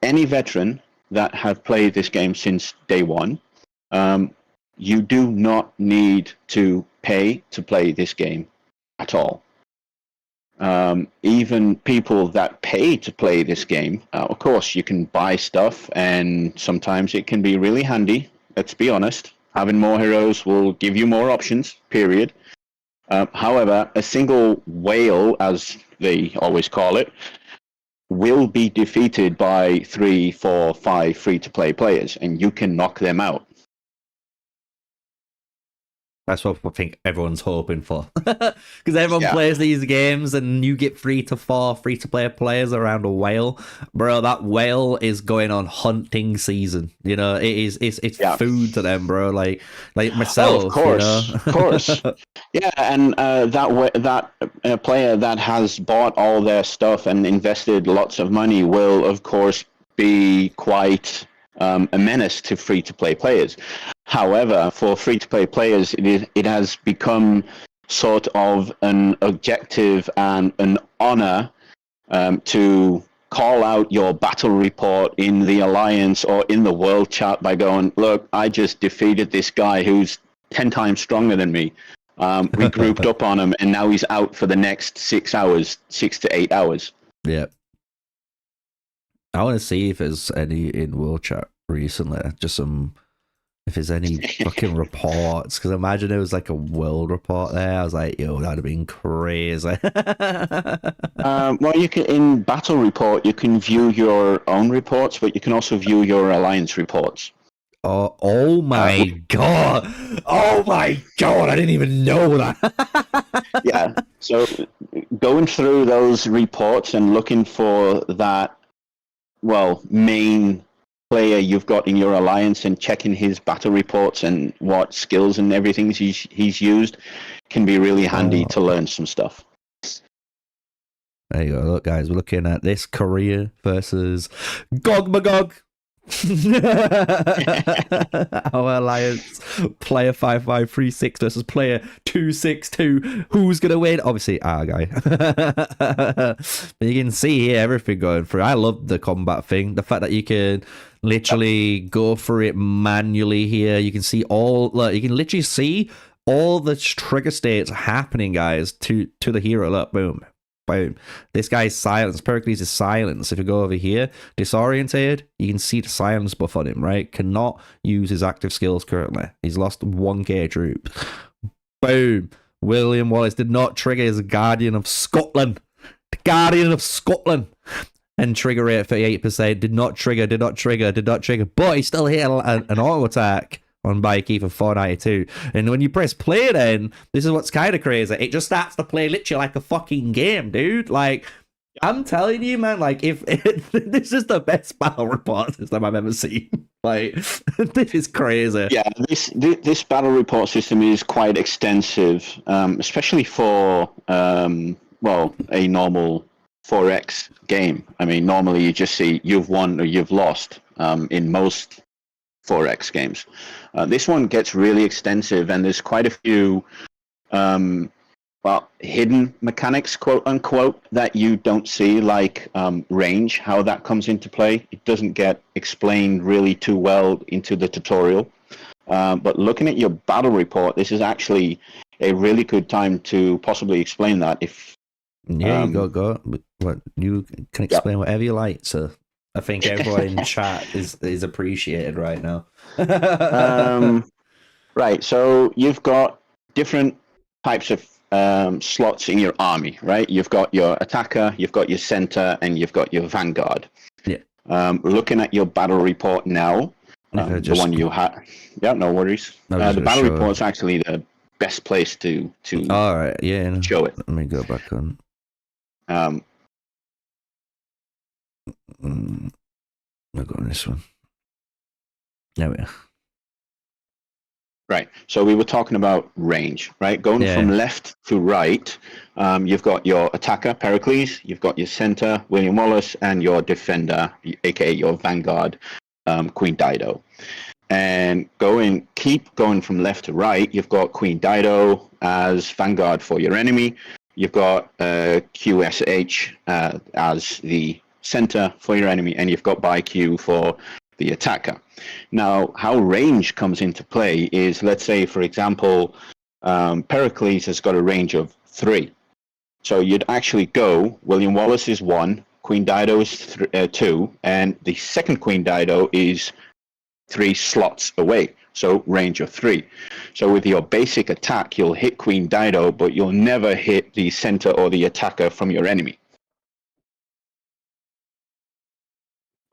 any veteran that have played this game since day one. You do not need to pay to play this game at all. Even people that pay to play this game, of course, you can buy stuff, and sometimes it can be really handy. Let's be honest. Having more heroes will give you more options, period. However, a single whale, as they always call it, will be defeated by 3, 4, 5 free-to-play players, and you can knock them out. that's what I think everyone's hoping for. Because everyone plays these games and you get 3 to 4 free to play players around a whale. Bro, that whale is going on hunting season. You know, it's food to them, bro. Like myself. Oh, of course, you know? Of course. Yeah, and that player that has bought all their stuff and invested lots of money will, of course, be quite a menace to free-to-play players. However, for free-to-play players, it has become sort of an objective and an honor to call out your battle report in the Alliance or in the world chat by going, look, I just defeated this guy who's 10 times stronger than me. We grouped up on him, and now he's out for the next 6 hours, 6 to 8 hours. Yeah. I want to see if there's any in world chat recently. Just if there's any fucking reports, because imagine there was like a world report there. I was like, yo, that'd have been crazy. Well, you can in battle report you can view your own reports, but you can also view your alliance reports. Oh my god! Oh my god! I didn't even know that. Yeah, so going through those reports and looking for that, well, main player you've got in your alliance and checking his battle reports and what skills and everything he's used can be really handy to learn some stuff. There you go. Look, guys, we're looking at this Korea versus Gog Magog. Our alliance, player 5536 versus player 262. Who's gonna win? Obviously, our guy. But you can see here everything going through. I love the combat thing. The fact that you can literally go for it manually here. You can see look, you can literally see all the trigger states happening, guys, to the hero. Look, boom. Boom. This guy's silence. Pericles is silence. If you go over here, disoriented, you can see the silence buff on him, right? Cannot use his active skills currently. He's lost 1k troop. Boom. William Wallace did not trigger his Guardian of Scotland. The Guardian of Scotland. And trigger rate 38%. Did not trigger. But he still hit an auto attack on Bikey for 492. And when you press play, then this is what's kind of crazy. It just starts to play literally like a fucking game, dude. Like, I'm telling you, man, like, this is the best battle report system I've ever seen. Like, this is crazy. Yeah, this battle report system is quite extensive, especially for well, a normal 4X game. I mean, normally you just see you've won or you've lost in most 4X games. This one gets really extensive, and there's quite a few hidden mechanics, quote unquote, that you don't see, like range, how that comes into play. It doesn't get explained really too well into the tutorial. But looking at your battle report, this is actually a really good time to possibly explain that. If you go. What you can explain whatever you like, so I think everyone in chat is appreciated right now. Right, so you've got different types of slots in your army, right? You've got your attacker, you've got your center, and you've got your vanguard. Yeah. Looking at your battle report now, the one you had. Yeah, no worries. The battle report is actually the best place to all right, yeah, show it. Let me go back on. I'll go on this one. There we are. Right. So we were talking about range, right? Going Yeah. from left to right, you've got your attacker, Pericles, you've got your center, William Wallace, and your defender, aka your vanguard, Queen Dido. And keep going from left to right, you've got Queen Dido as vanguard for your enemy. You've got QSH as the center for your enemy, and you've got ByQ for the attacker. Now, how range comes into play is, let's say, for example, Pericles has got a range of 3. So you'd actually go, William Wallace is 1, Queen Dido is 2, and the second Queen Dido is 3 slots away. So range of 3. So with your basic attack, you'll hit Queen Dido, but you'll never hit the center or the attacker from your enemy.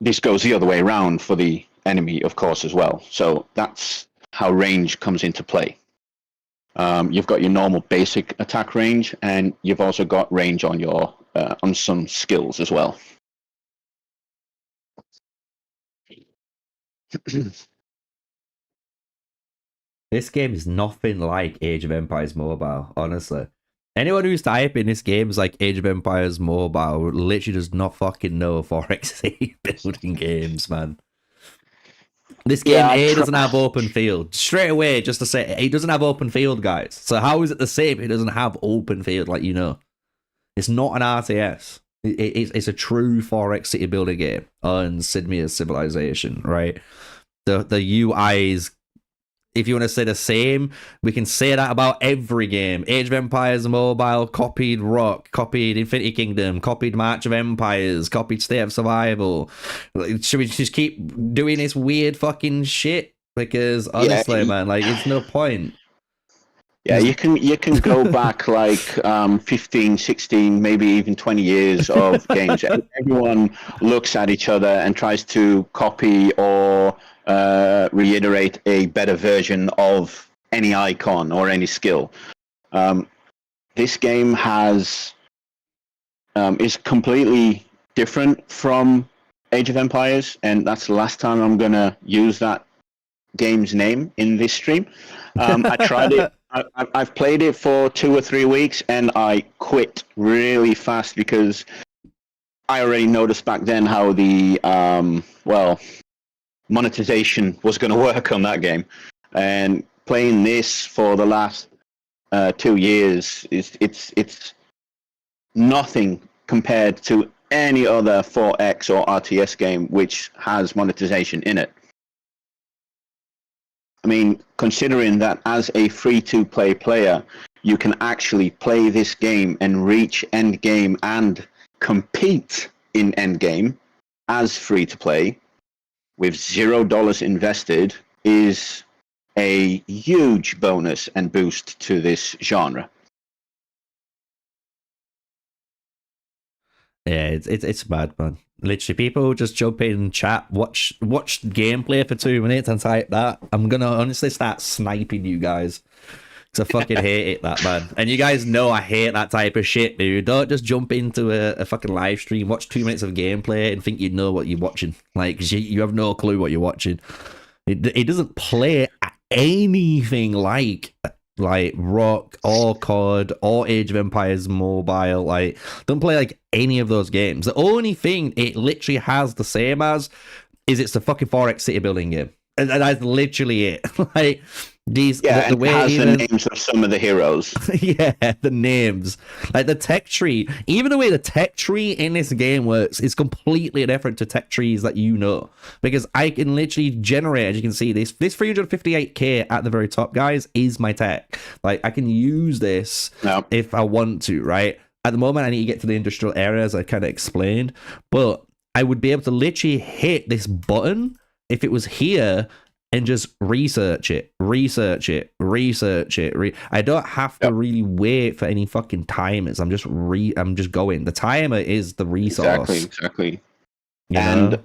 This goes the other way around for the enemy, of course, as well. So that's how range comes into play. You've got your normal basic attack range, and you've also got range on your on some skills as well. This game is nothing like Age of Empires Mobile, honestly. Anyone who's typing this game is like Age of Empires Mobile literally does not fucking know Forex building games, man. This game doesn't have open field. Straight away, just to say, it doesn't have open field, guys. So how is it the same if it doesn't have open field, like you know? It's not an RTS. It's a true Forex city builder game on Midas Civilization, right? The UIs, if you want to say the same, we can say that about every game. Age of Empires Mobile copied Rock, copied Infinity Kingdom, copied March of Empires, copied State of Survival. Should we just keep doing this weird fucking shit? Because honestly, man, like it's no point. Yeah, you can go back like 15, 16, maybe even 20 years of games. Everyone looks at each other and tries to copy or reiterate a better version of any icon or any skill. This game is completely different from Age of Empires, and that's the last time I'm going to use that game's name in this stream. I tried it. I've played it for 2 or 3 weeks, and I quit really fast because I already noticed back then how the monetization was going to work on that game. And playing this for the last 2 years it's nothing compared to any other 4X or RTS game which has monetization in it. I mean, considering that as a free-to-play player, you can actually play this game and reach endgame and compete in endgame as free-to-play with $0 invested is a huge bonus and boost to this genre. Yeah, it's bad, man. Literally, people just jump in chat, watch gameplay for 2 minutes and type that. I'm gonna honestly start sniping you guys. Cause I fucking hate it, that, man. And you guys know I hate that type of shit, dude. Don't just jump into a fucking live stream, watch 2 minutes of gameplay and think you know what you're watching. Like, cause you have no clue what you're watching. It doesn't play anything like Rock or COD or Age of Empires Mobile. Like, don't play like any of those games. The only thing it literally has the same as is it's a fucking 4X city building game, and that's literally it. Like these, the way it has the names of some of the heroes. Yeah, the names, like the tech tree. Even the way the tech tree in this game works is completely different to tech trees that you know, because I can literally generate, as you can see, this 358k at the very top, guys, is my tech. Like I can use this if I want to, right? At the moment, I need to get to the industrial area, as I kind of explained, but I would be able to literally hit this button if it was here and just research it. I don't have to really wait for any fucking timers. I'm just going. The timer is the resource. Exactly. And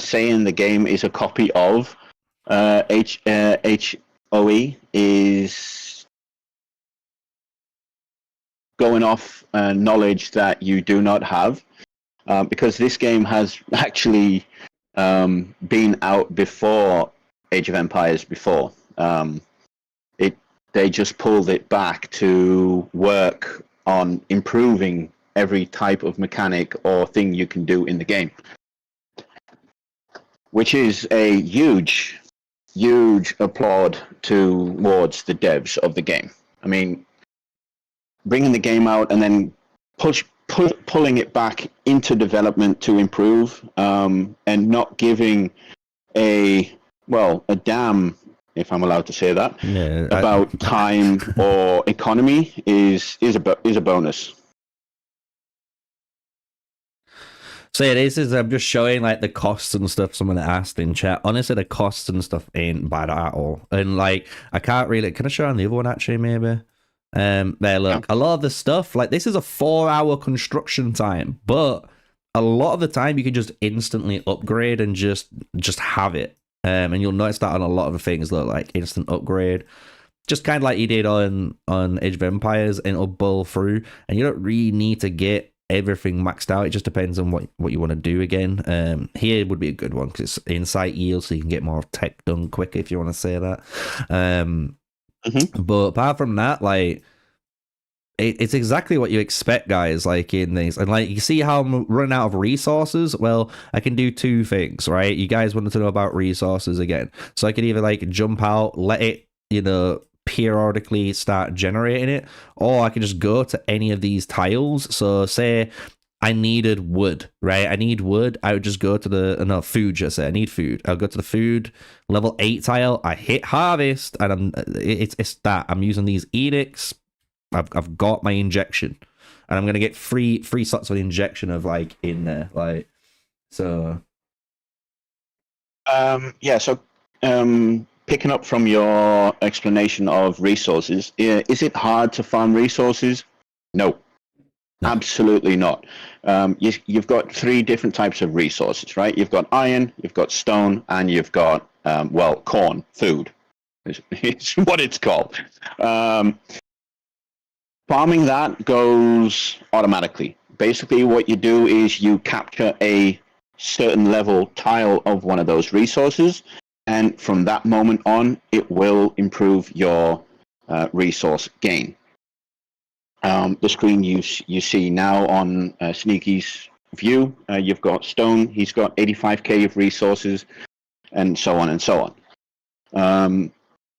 saying the game is a copy of HOE is going off knowledge that you do not have, because this game has actually been out before Age of Empires before. they just pulled it back to work on improving every type of mechanic or thing you can do in the game, which is a huge applaud towards the devs of the game. I mean, bringing the game out and then pulling it back into development to improve, and not giving a damn, if I'm allowed to say that, about time or economy is a bonus. So yeah, this is, I'm just showing like the costs and stuff someone asked in chat. Honestly, the costs and stuff ain't bad at all. And like, I can't really, can I show on the other one actually maybe? There, look, a lot of the stuff, like this is a 4-hour construction time, but a lot of the time you can just instantly upgrade and just have it. And you'll notice that on a lot of the things, look, like instant upgrade, just kind of like you did on Age of Empires, and it'll bowl through, and you don't really need to get everything maxed out. It just depends on what you want to do again. Here would be a good one because it's insight yield, so you can get more tech done quicker, if you want to say that. But apart from that, like it's exactly what you expect, guys, like in these. And like, you see how I'm running out of resources? Well, I can do two things, right? You guys wanted to know about resources again, so I could either like jump out, let it, you know, periodically start generating it, or I can just go to any of these tiles. So say I needed wood, right? I need wood. I would just go to the food. Just say I need food. I'll go to the food level 8 tile. I hit harvest, and it's that I'm using these edicts. I've got my injection, and I'm gonna get three slots of injection of like in there, like so. Picking up from your explanation of resources, is it hard to farm resources? No. Absolutely not. You've got 3 different types of resources, right? You've got iron, you've got stone, and you've got, corn, food. It's what it's called. Farming that goes automatically. Basically, what you do is you capture a certain level tile of one of those resources, and from that moment on, it will improve your resource gain. The screen you see now on Sneakyy's view, you've got stone. He's got 85k of resources, and so on and so on.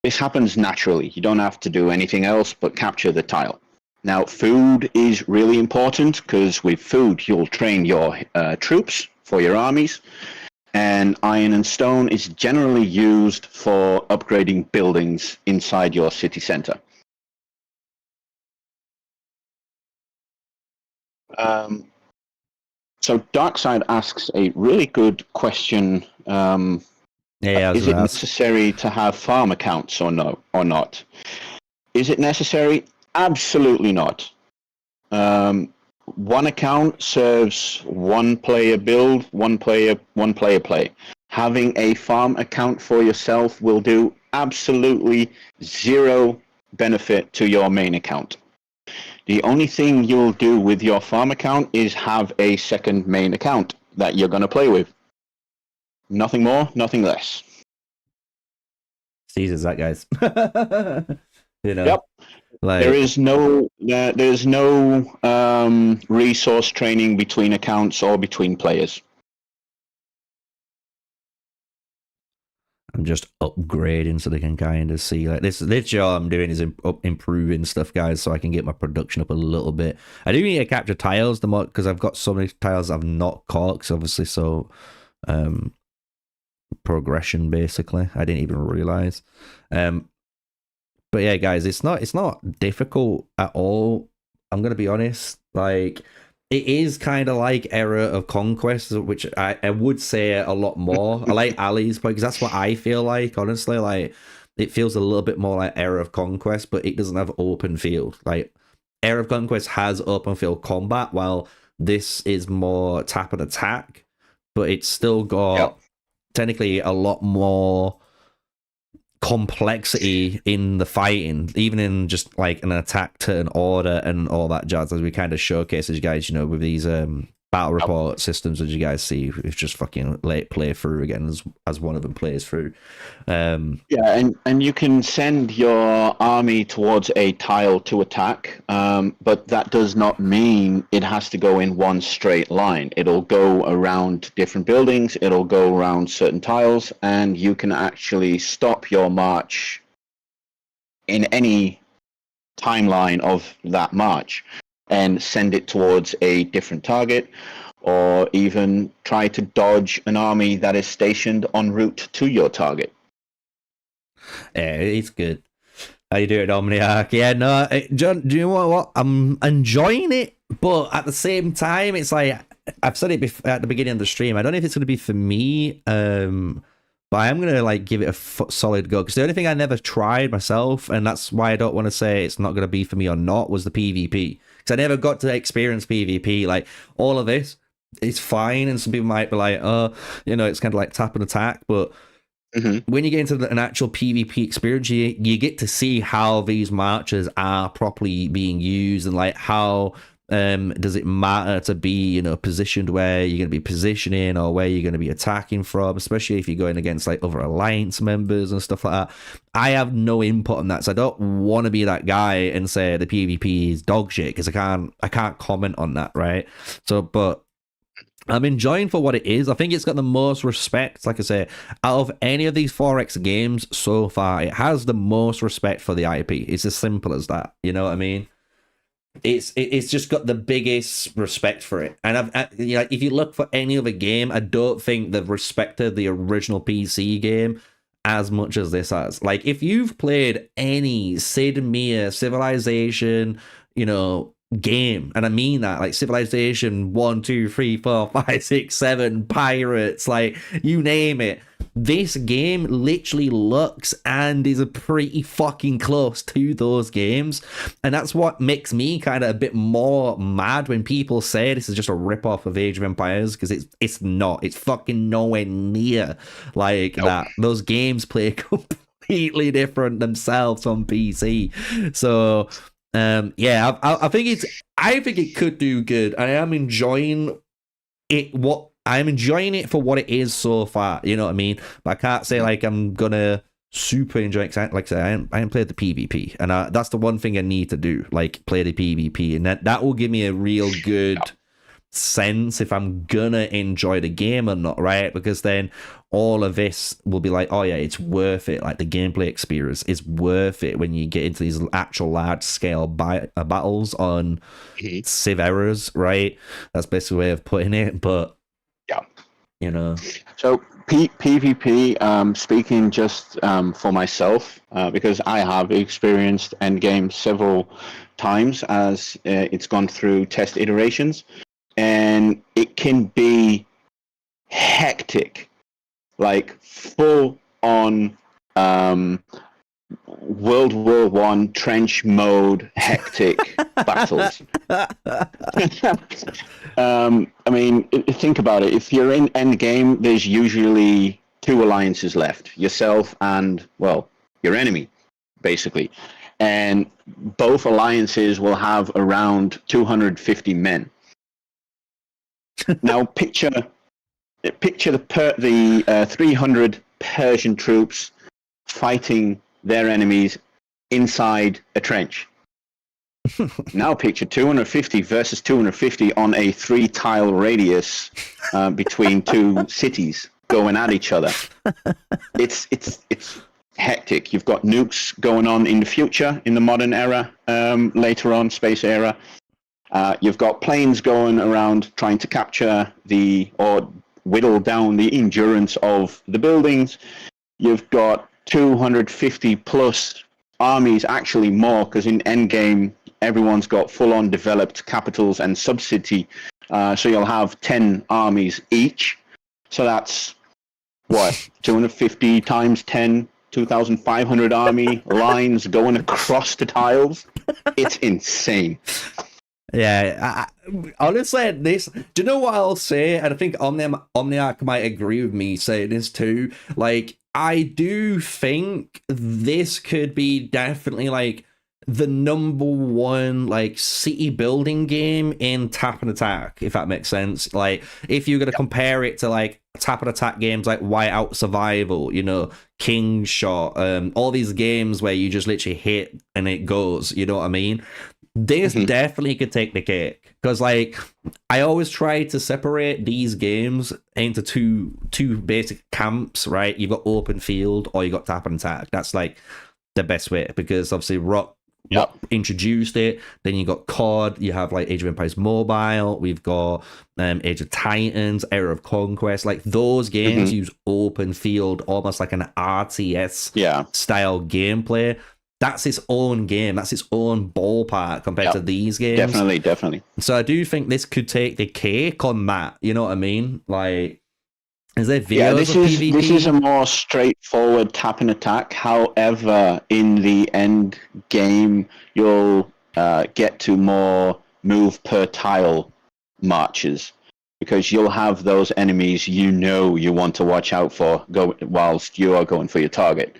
This happens naturally. You don't have to do anything else but capture the tile. Now, food is really important, because with food, you'll train your troops for your armies, and iron and stone is generally used for upgrading buildings inside your city center. So Darkside asks a really good question. Is it necessary to have farm accounts or not? Is it necessary? Absolutely not. One account serves one player build, one player play. Having a farm account for yourself will do absolutely zero benefit to your main account. The only thing you'll do with your farm account is have a second main account that you're going to play with. Nothing more, nothing less. Seasons that, guys. You know. Yep. Like, there's no resource training between accounts or between players. I'm just upgrading so they can kind of see, like, this job I'm doing is improving stuff, guys, so I can get my production up a little bit. I do need to capture tiles the more, because I've got so many tiles I've not caught, because obviously, so progression basically. I didn't even realize. But yeah, guys, it's not difficult at all. I'm gonna be honest. Like, it is kind of like Era of Conquest, which I would say a lot more. I like Ali's point, because that's what I feel like. Honestly, like, it feels a little bit more like Era of Conquest, but it doesn't have open field. Like, Era of Conquest has open field combat, while this is more tap and attack. But it's still got technically a lot more complexity in the fighting, even in just like an attack turn order and all that jazz, as we kind of showcase as you guys, you know, with these battle report systems did you guys see? It's just fucking late playthrough again as one of them plays through. Yeah, and you can send your army towards a tile to attack, but that does not mean it has to go in one straight line. It'll go around different buildings, it'll go around certain tiles, and you can actually stop your march in any timeline of that march and send it towards a different target, or even try to dodge an army that is stationed en route to your target. Yeah, it's good. How you doing, Omniarch? Yeah, no, John, do you know what? I'm enjoying it, but at the same time, it's like, I've said it at the beginning of the stream, I don't know if it's going to be for me, but I am going to like give it a solid go, because the only thing I never tried myself, and that's why I don't want to say it's not going to be for me or not, was the PvP. Because I never got to experience PvP. Like, all of this is fine, and some people might be like, oh, you know, it's kind of like tap and attack, but when you get into an actual PvP experience, you get to see how these marches are properly being used, and like how does it matter to be, you know, positioned where you're going to be positioning or where you're going to be attacking from, especially if you're going against like other alliance members and stuff like that. I have no input on that, so I don't want to be that guy and say the PvP is dog shit, because I can't comment on that, right? So, but I'm enjoying for what it is. I think it's got the most respect, like I say, out of any of these 4X games so far. It has the most respect for the IP. It's as simple as that. You know what I mean? It's just got the biggest respect for it. And you know, if you look for any other game, I don't think they've respected the original PC game as much as this has. Like, if you've played any Sid Meier, Civilization, you know, game, and I mean that, like Civilization 1, 2, 3, 4, 5, 6, 7, Pirates, like you name it, this game literally looks and is a pretty fucking close to those games. And that's what makes me kind of a bit more mad when people say this is just a rip-off of Age of Empires, because it's not. It's fucking nowhere near like that. Those games play completely different themselves on PC. So yeah, I think it could do good. I am enjoying it. I'm enjoying it for what it is so far. You know what I mean? But I can't say like I'm gonna super enjoy it. Like I said, I haven't played the PvP, and that's the one thing I need to do. Like, play the PvP, and that will give me a real good sense if I'm gonna enjoy the game or not, right? Because then all of this will be like, oh yeah, it's worth it. Like, the gameplay experience is worth it when you get into these actual large scale battles on Civ eras, right? That's basically the way of putting it. But yeah, you know, so PvP, speaking just for myself, because I have experienced Endgame several times as it's gone through test iterations, and it can be hectic, like full on World War One trench mode hectic battles. I mean, think about it. If you're in Endgame, there's usually two alliances left: yourself and, well, your enemy, basically. And both alliances will have around 250 men. Now, picture the 300 Persian troops fighting their enemies inside a trench. Now picture 250 versus 250 on a 3-tile radius between two cities going at each other. It's hectic. You've got nukes going on in the future, in the modern era, later on, space era. You've got planes going around trying to capture or whittle down the endurance of the buildings. You've got 250 plus armies, actually more, because in Endgame, everyone's got full-on developed capitals and sub-city. So you'll have 10 armies each. So that's, what, 250 times 10, 2,500 army lines going across the tiles? It's insane. Yeah, honestly, do you know what I'll say? And I think Omniarch might agree with me saying this too. Like, I do think this could be definitely like the number one like city building game in tap and attack, if that makes sense. Like if you're gonna compare it to like tap and attack games like Whiteout Survival, you know, King Shot, all these games where you just literally hit and it goes, you know what I mean? This definitely could take the cake, because like I always try to separate these games into two basic camps, right? You've got open field or you got tap and attack. That's like the best way, because obviously Rock introduced it. Then you got COD, you have like Age of Empires Mobile, we've got Age of Titans, Era of Conquest. Like those games use open field, almost like an RTS style gameplay. That's its own game. That's its own ballpark compared to these games. Definitely. So I do think this could take the cake on that. You know what I mean? Like, is there videos of PvP? This is a more straightforward tap and attack. However, in the end game, you'll get to more move per tile marches, because you'll have those enemies you know you want to watch out for whilst you are going for your target.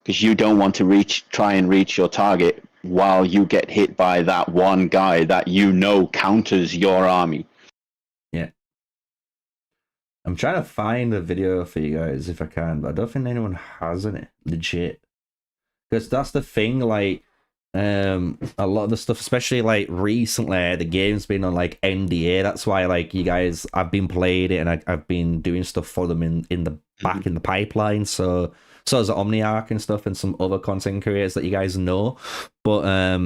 Because you don't want to try and reach your target while you get hit by that one guy that you know counters your army. Yeah. I'm trying to find a video for you guys if I can, but I don't think anyone has any legit. Because that's the thing, like, a lot of the stuff, especially like recently, the game's been on like NDA. That's why like you guys, I've been playing it and I've been doing stuff for them in the back in the pipeline. So as Omniarch and stuff and some other content creators that you guys know. But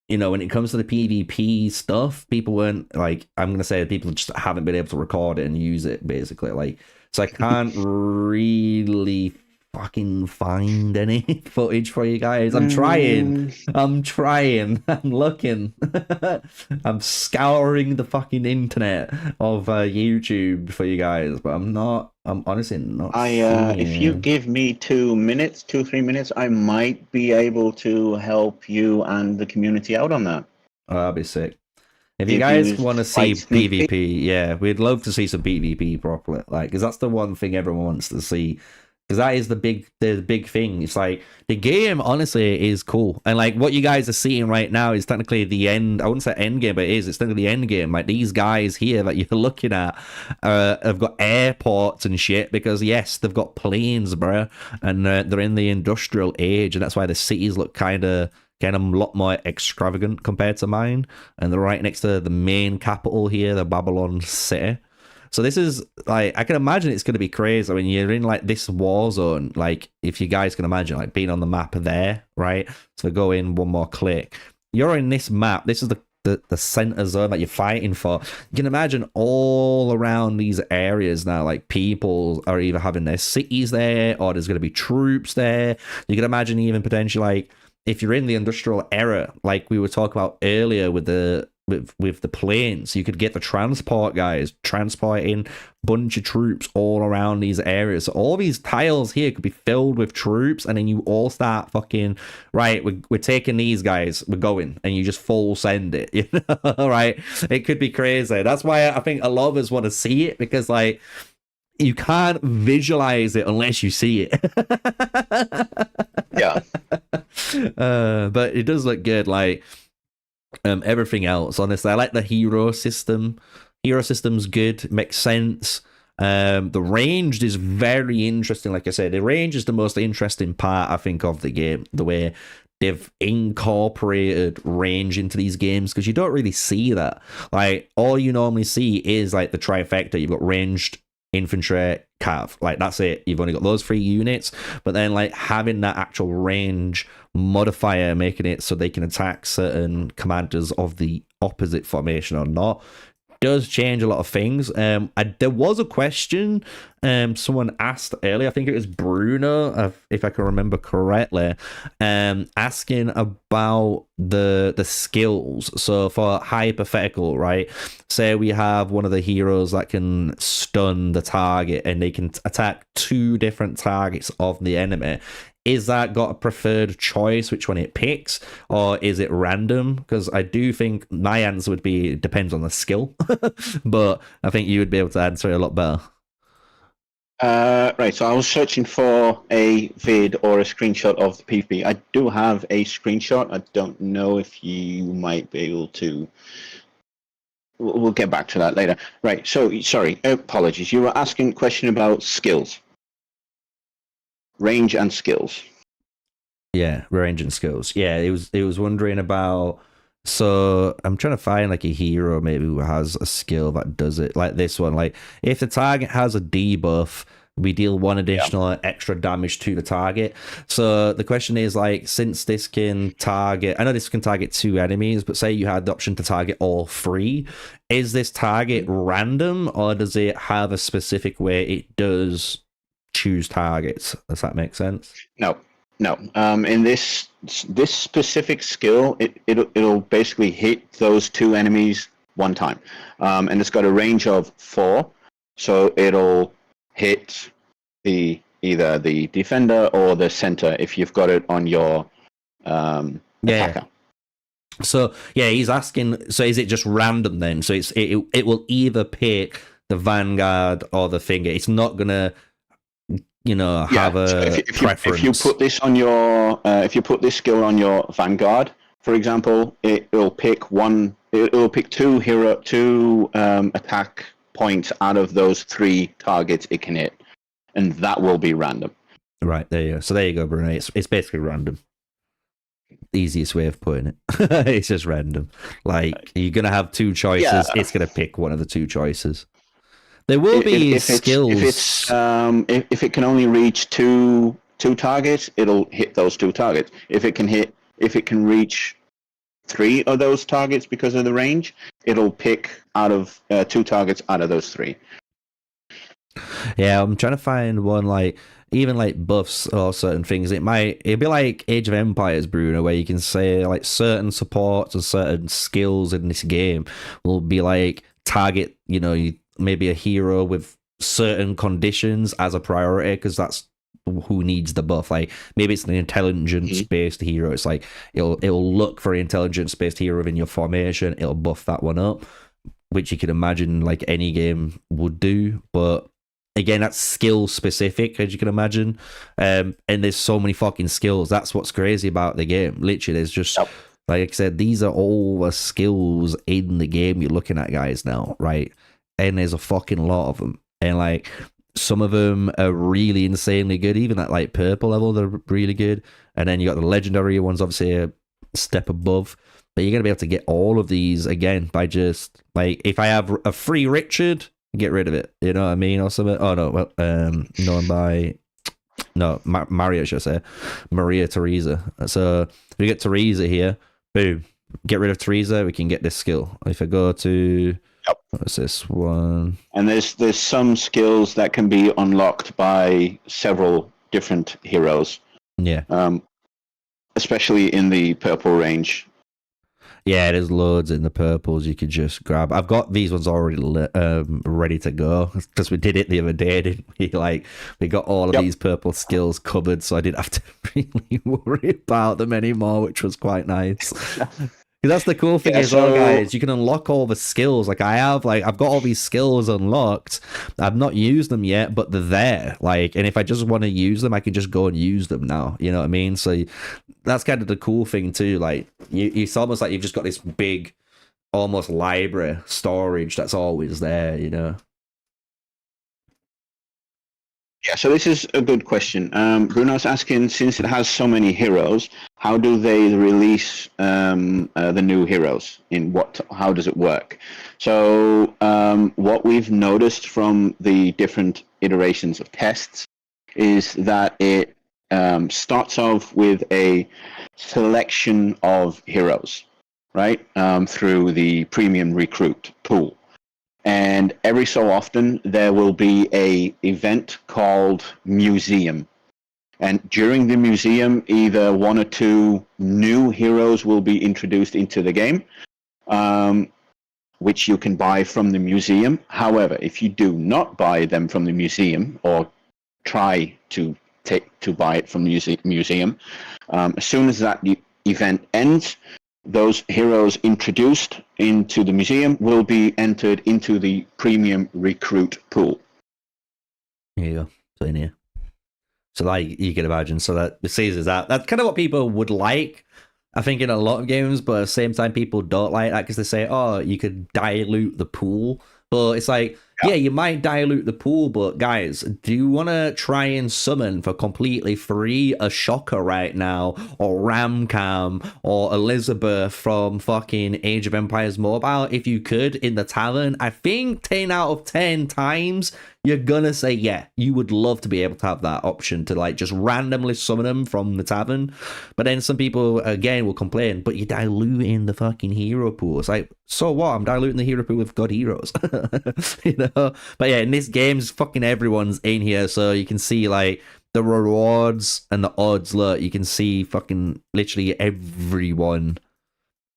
you know, when it comes to the PvP stuff, people weren't like, I'm gonna say people just haven't been able to record it and use it basically. Like, so I can't really fucking find any footage for you guys. I'm trying. I'm looking. I'm scouring the fucking internet of YouTube for you guys, but I'm honestly not. If you give me 3 minutes, I might be able to help you and the community out on that. Oh, that'd be sick. If you guys want to see PvP, yeah, we'd love to see some PvP properly. Like, because that's the one thing everyone wants to see. Because that is the big thing. It's like the game, honestly, is cool, and like what you guys are seeing right now is technically the end. I wouldn't say end game, but it is. It's technically the end game. Like these guys here that you're looking at have got airports and shit, because yes, they've got planes, bro, and they're in the industrial age, and that's why the cities look kind of a lot more extravagant compared to mine. And they're right next to the main capital here, the Babylon City. So this is like, I can imagine it's going to be crazy. I mean, you're in like this war zone. Like, if you guys can imagine, like being on the map there, right? So go in one more click. You're in this map. This is the center zone that you're fighting for. You can imagine all around these areas now, like people are either having their cities there, or there's going to be troops there. You can imagine even potentially like if you're in the industrial era, like we were talking about earlier with the planes, you could get the transport guys transporting a bunch of troops all around these areas. So all these tiles here could be filled with troops, and then you all start fucking, right, we're taking these guys, we're going, and you just full send it, you know, right? It could be crazy. That's why I think a lot of us want to see it, because like you can't visualize it unless you see it. Yeah. But it does look good. Like everything else, honestly, I like the hero system. Hero system's good, makes sense. The range is very interesting. Like I said, the range is the most interesting part, I think, of the game, the way they've incorporated range into these games, because you don't really see that. Like all you normally see is like the trifecta. You've got ranged, infantry, cav, like that's it. You've only got those 3 units, but then like having that actual range modifier, making it so they can attack certain commanders of the opposite formation or not, does change a lot of things. There was a question someone asked earlier, I think it was Bruno, if I can remember correctly, asking about the skills. So for hypothetical, right, say we have one of the heroes that can stun the target and they can attack 2 different targets of the enemy. Is that got a preferred choice, which one it picks, or is it random? Because I do think my answer would be, it depends on the skill. But I think you would be able to answer it a lot better. Right, so I was searching for a vid or a screenshot of the PvP. I do have a screenshot. I don't know if you might be able to. We'll get back to that later. Right, so sorry, apologies. You were asking a question about skills, range and skills. Yeah, range and skills. Yeah, it was wondering about. So I'm trying to find like a hero maybe who has a skill that does it, like this one. Like if the target has a debuff, we deal one additional extra damage to the target. So the question is, like, since this can target, I know this can target 2 enemies, but say you had the option to target all 3, is this target random, or does it have a specific way it does choose targets? Does that make sense? No. In this specific skill, it'll basically hit those 2 enemies one time, and it's got a range of 4, so it'll hit either the defender or the center if you've got it on your attacker. So yeah, he's asking. So is it just random then? So it will either pick the Vanguard or the finger. It's not gonna, have a preference. If you put this on your, if you put this skill on your Vanguard, for example, it'll pick 2 attack points out of those 3 targets it can hit, and that will be random. Right, there you go. So there you go, Bruno. It's basically random. Easiest way of putting it. It's just random. Like, you're gonna have 2 choices. Yeah. It's gonna pick one of the 2 choices. There will be skills. If it can only reach two targets, it'll hit those 2 targets. If it can reach 3 of those targets because of the range, it'll pick out of 2 targets out of those 3. Yeah, I'm trying to find one, like, even like buffs or certain things. It'd be like Age of Empires, Bruno, where you can say like certain supports and certain skills in this game will be like target, maybe a hero with certain conditions as a priority, because that's who needs the buff. Like maybe it's an intelligence-based hero. It's like it'll look for an intelligence-based hero in your formation. It'll buff that one up, which you can imagine like any game would do. But again, that's skill specific, as you can imagine. And there's so many fucking skills. That's what's crazy about the game. Literally, there's just, like I said, these are all the skills in the game you're looking at, guys, now, right? And there's a fucking lot of them. And like, some of them are really insanely good. Even at like purple level, they're really good. And then you got the legendary ones, obviously a step above. But you're going to be able to get all of these again by just, like, if I have a free Richard, get rid of it, you know what I mean, or something. Oh no, well, Maria, should I say, Maria Theresa. So we get Theresa here, boom, get rid of Theresa, we can get this skill. If I go to what's this one, and there's some skills that can be unlocked by several different heroes, especially in the purple range. Yeah, there's loads in the purples you could just grab. I've got these ones already ready to go because we did it the other day, didn't we? Like, we got all of these purple skills covered, so I didn't have to really worry about them anymore, which was quite nice. That's the cool thing as well, guys. You can unlock all the skills. Like I've got all these skills unlocked. I've not used them yet, but they're there. Like, and if I just want to use them, I can just go and use them now. You know what I mean? So that's kind of the cool thing too. Like, it's almost like you've just got this big, almost library storage that's always there. You know? Yeah, so this is a good question. Bruno's asking, since it has so many heroes, how do they release the new heroes? How does it work? So what we've noticed from the different iterations of tests is that it starts off with a selection of heroes, right, through the premium recruit pool. And every so often, there will be a event called Museum. And during the Museum, either 1 or 2 new heroes will be introduced into the game, which you can buy from the Museum. However, if you do not buy them from the Museum, or try to buy it from the Museum, as soon as that event ends, those heroes introduced into the museum will be entered into the premium recruit pool. Here you go. So in here. So like you can imagine, so that the seasons that's kind of what people would like, I think, in a lot of games, but at the same time people don't like that because they say, oh, you could dilute the pool. But it's like, yeah, you might dilute the pool, but guys, do you want to try and summon for completely free a Shocker right now, or Ramcam, or Elizabeth from fucking Age of Empires Mobile? If you could in the tavern, I think 10 out of 10 times you're gonna say, yeah, you would love to be able to have that option to like just randomly summon them from the tavern. But then some people again will complain, but you're diluting the fucking hero pool. It's like, so what? I'm diluting the hero pool with god heroes. You know? But yeah, in this game, fucking everyone's in here, so you can see like the rewards and the odds. Look, you can see fucking literally everyone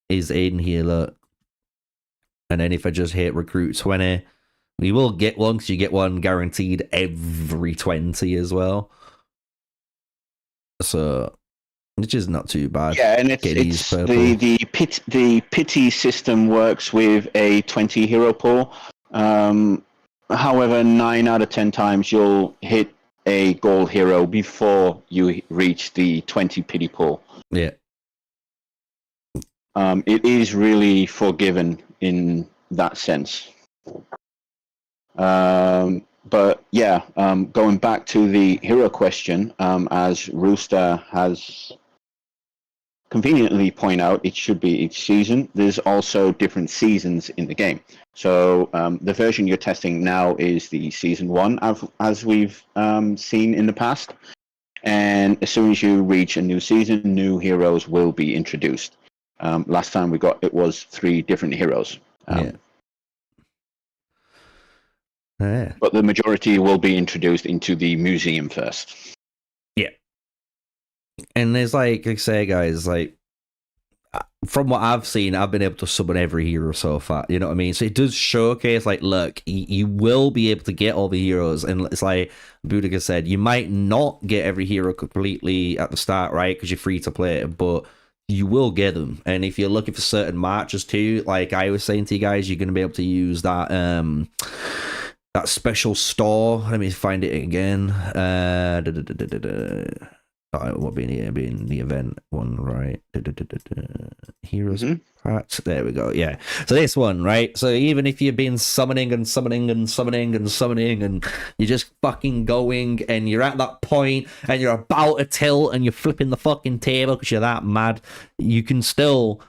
is in here. Look, and then if I just hit recruit 20, we will get one because you get one guaranteed every 20 as well. So, which is not too bad. Yeah, and it's the pity system works with a 20 hero pool. However, 9 out of 10 times you'll hit a gold hero before you reach the 20 pity pool. Yeah. It is really forgiven in that sense. But yeah, going back to the hero question, as Rooster has conveniently point out, it should be each season. There's also different seasons in the game. So the version you're testing now is the season 1, as we've seen in the past. And as soon as you reach a new season, new heroes will be introduced. Last time it was 3 different heroes. Yeah. But the majority will be introduced into the museum first. Yeah. And there's like I say, guys, like from what I've seen, I've been able to summon every hero so far. You know what I mean? So it does showcase, like, look, you will be able to get all the heroes. And it's like Boudica said, you might not get every hero completely at the start, right? Because you're free to play, but you will get them. And if you're looking for certain matches too, like I was saying to you guys, you're going to be able to use that that special store. Let me find it again. Oh, it won't be in the event one, right? Heroes patch. There we go. Yeah. So this one, right? So even if you've been summoning and summoning and summoning and summoning, and you're just fucking going, and you're at that point, and you're about to tilt, and you're flipping the fucking table because you're that mad, you can still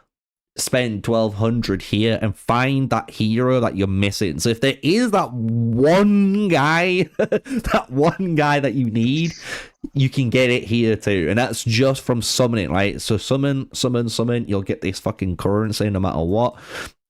spend 1200 here and find that hero that you're missing. So if there is that one guy, that one guy that you need, you can get it here too. And that's just from summoning, right? So summon, you'll get this fucking currency no matter what.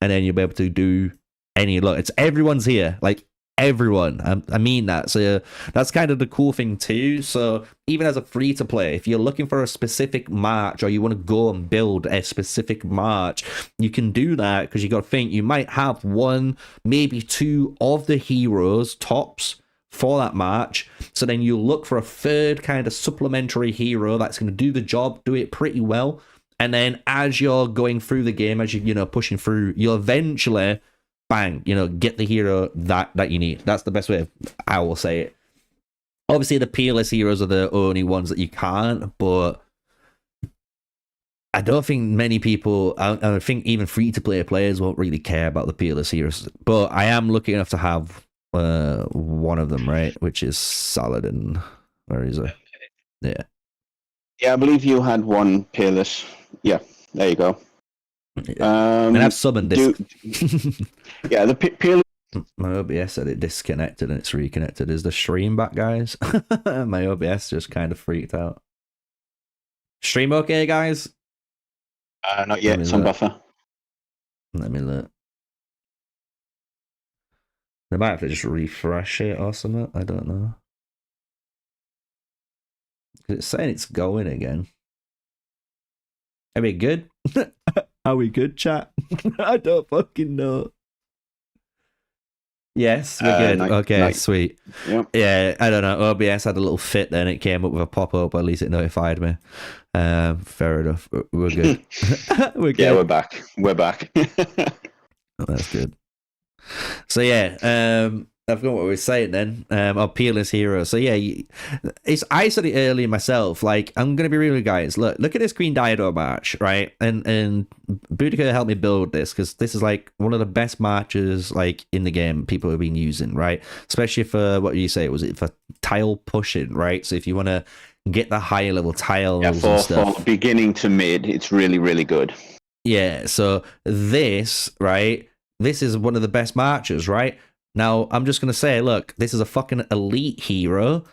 And then you'll be able to do any look. It's everyone's here. Like everyone. I mean that. So that's kind of the cool thing too. So even as a free to play, if you're looking for a specific march, or you want to go and build a specific march, you can do that, because you got to think you might have 1, maybe 2 of the heroes tops for that march. So then you look for a third kind of supplementary hero that's going to do the job, do it pretty well. And then as you're going through the game, as you pushing through, you'll eventually bang, get the hero that you need. That's the best way I will say it. Obviously, the peerless heroes are the only ones that you can't, but I don't think many people, I think even free-to-play players won't really care about the peerless heroes. But I am lucky enough to have one of them, right? Which is Saladin. Where is it? Yeah. Yeah, I believe you had one peerless. Yeah, there you go. Yeah. And I've summoned this. Yeah, the peerless. My OBS said it disconnected and it's reconnected. Is the stream back, guys? My OBS just kind of freaked out. Stream okay, guys? Not yet. It's on buffer. Let me look. They might have to just refresh it or something. I don't know. It's saying it's going again. Are we good? Are we good, chat? I don't fucking know. Yes, we're good. Okay, sweet. Yep. Yeah, I don't know. OBS had a little fit then. It came up with a pop-up. At least it notified me. Fair enough. We're good. We're good. Yeah, we're back. We're back. That's good. So yeah, I forgot what we were saying then. Or peerless hero. So yeah, I said it earlier myself. Like, I'm gonna be real with you guys. Look at this Green Diado march, right? And Boudica helped me build this because this is like one of the best marches like in the game people have been using, right? Especially for what you say, was it for tile pushing, right? So if you want to get the higher level tiles and stuff, for beginning to mid, it's really, really good. Yeah. So this, right? This is one of the best marches, right? Now, I'm just going to say, look, this is a fucking elite hero.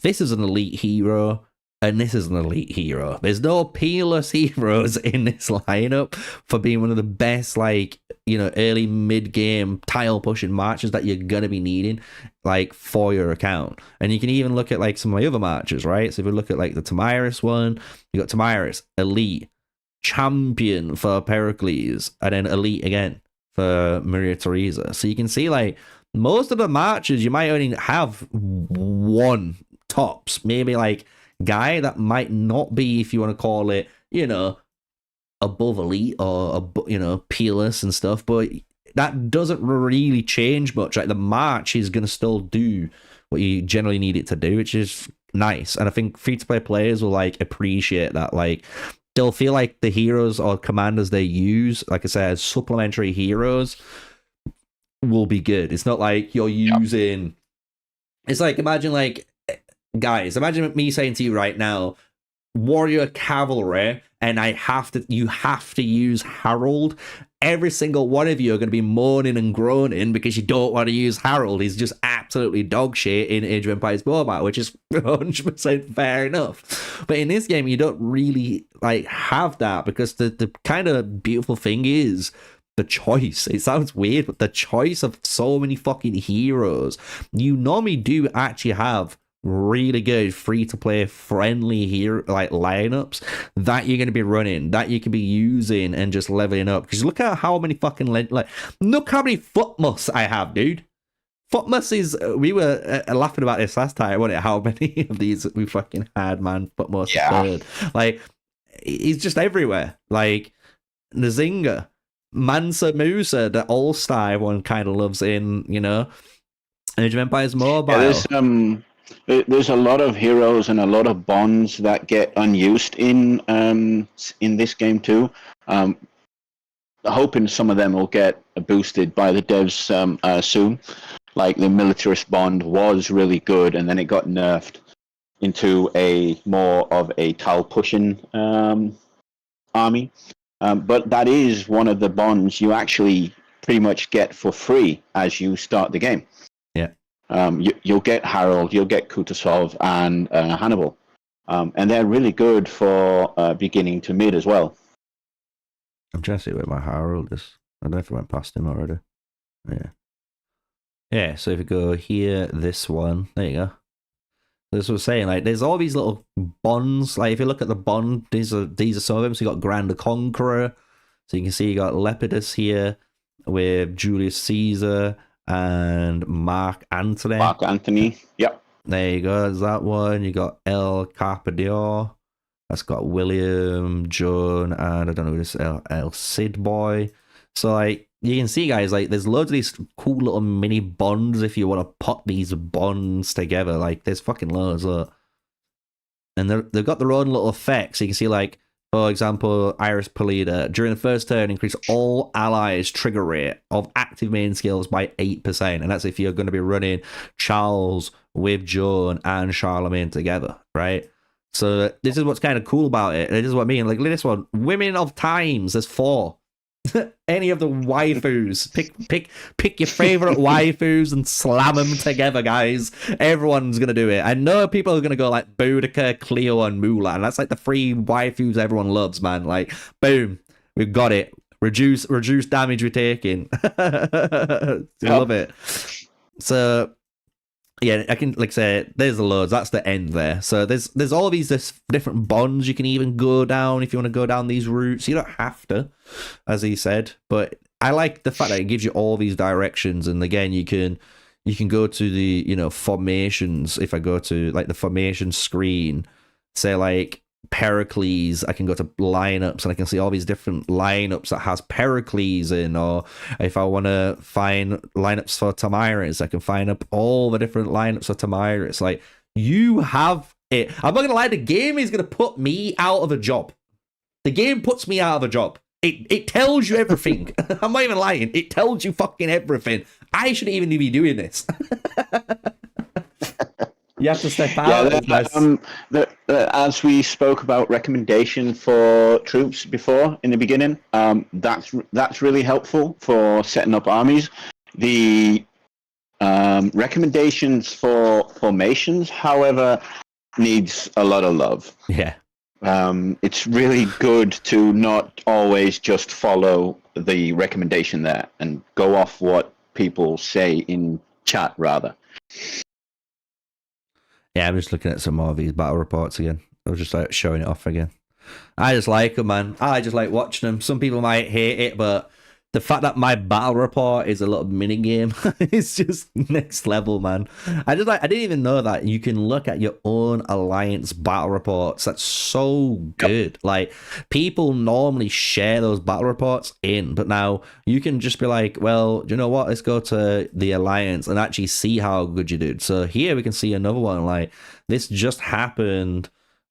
This is an elite hero. And this is an elite hero. There's no peerless heroes in this lineup for being one of the best, like, you know, early mid-game tile-pushing marches that you're going to be needing, like, for your account. And you can even look at, like, some of my other marches, right? So if we look at, like, the Tamiris one, you got Tamiris, elite, champion for Pericles, and then elite again for Maria Theresa. So you can see, like, most of the marches, you might only have one tops. Maybe, like, guy that might not be, if you want to call it, you know, above elite or, you know, peerless and stuff. But that doesn't really change much. Like, the march is going to still do what you generally need it to do, which is nice. And I think free-to-play players will, like, appreciate that. Like, they'll feel like the heroes or commanders they use, like I said, as supplementary heroes, will be good. It's not like you're using... It's like, imagine, like, guys, imagine me saying to you right now, warrior cavalry, and you have to use Harold. Every single one of you are going to be moaning and groaning because you don't want to use Harold. He's just absolutely dog shit in Age of Empires mobile, which is 100% fair enough. But in this game, you don't really like have that, because the kind of beautiful thing is the choice. It sounds weird, but the choice of so many fucking heroes. You normally do actually have really good free-to-play friendly here like lineups that you're going to be running, that you can be using and just leveling up. Because look at how many fucking look how many footmus I have, dude. Footmus is, we were laughing about this last time, wasn't it? How many of these we fucking had, man. Footmus, third. Like, he's just everywhere. Like Nzinga, Mansa Musa, the all-star one kind of loves in, you know, Age of Empires Mobile. Yeah, there's a lot of heroes and a lot of bonds that get unused in this game too. Hoping some of them will get boosted by the devs soon. Like the militarist bond was really good, and then it got nerfed into a more of a tile pushing army. But that is one of the bonds you actually pretty much get for free as you start the game. You'll get Harold, you'll get Kutuzov and Hannibal. And they're really good for beginning to mid as well. I'm trying to see where my Harold is. I don't know if I went past him already. Yeah, so if you go here, this one, there you go. This was saying, like, there's all these little bonds. Like, if you look at the bond, these are some of them. So you got Grand the Conqueror. So you can see you got Lepidus here with Julius Caesar and Mark Antony. Mark Antony, yep. There you go, there's that one. You got El Carpador. That's got William, Joan, and I don't know who this El Cid boy. So, like, you can see, guys, like, there's loads of these cool little mini bonds if you want to put these bonds together. Like, there's fucking loads, look. And they've got their own little effects. So you can see, like, for example, Iris Polida, during the first turn, increase all allies' trigger rate of active main skills by 8%. And that's if you're going to be running Charles with Joan and Charlemagne together, right? So this is what's kind of cool about it. This is what I mean. Like, look at this one. Women of Times, there's 4. Any of the waifus. Pick your favorite waifus and slam them together, guys. Everyone's gonna do it. I know people are gonna go like Boudica, Cleo, and Mulan. That's like the 3 waifus everyone loves, man. Like, boom, we've got it. Reduce damage we're taking. Love it. So yeah, I can, like, say, there's the loads. That's the end there. So there's all these different bonds you can even go down if you want to go down these routes. You don't have to, as he said, but I like the fact that it gives you all these directions. And again, you can go to the, you know, formations. If I go to like the formation screen, say like Pericles, I can go to lineups and I can see all these different lineups that has Pericles in, or if I want to find lineups for Tamiris, I can find up all the different lineups for Tamiris. Like, you have it. I'm not gonna lie, the game is gonna put me out of a job. The game puts me out of a job. It tells you everything. I'm not even lying. It tells you fucking everything. I shouldn't even be doing this. You have to step out. As we spoke about recommendation for troops before in the beginning, that's really helpful for setting up armies. The recommendations for formations, however, needs a lot of love. Yeah. It's really good to not always just follow the recommendation there and go off what people say in chat, rather. Yeah, I'm just looking at some more of these battle reports again. I was just like showing it off again. I just like them, man. I just like watching them. Some people might hate it, but the fact that my battle report is a little mini game is just next level, man. I didn't even know that you can look at your own alliance battle reports. That's so good. Like, people normally share those battle reports in, but now you can just be like, well, do you know what? Let's go to the alliance and actually see how good you did. So here we can see another one. Like, this just happened.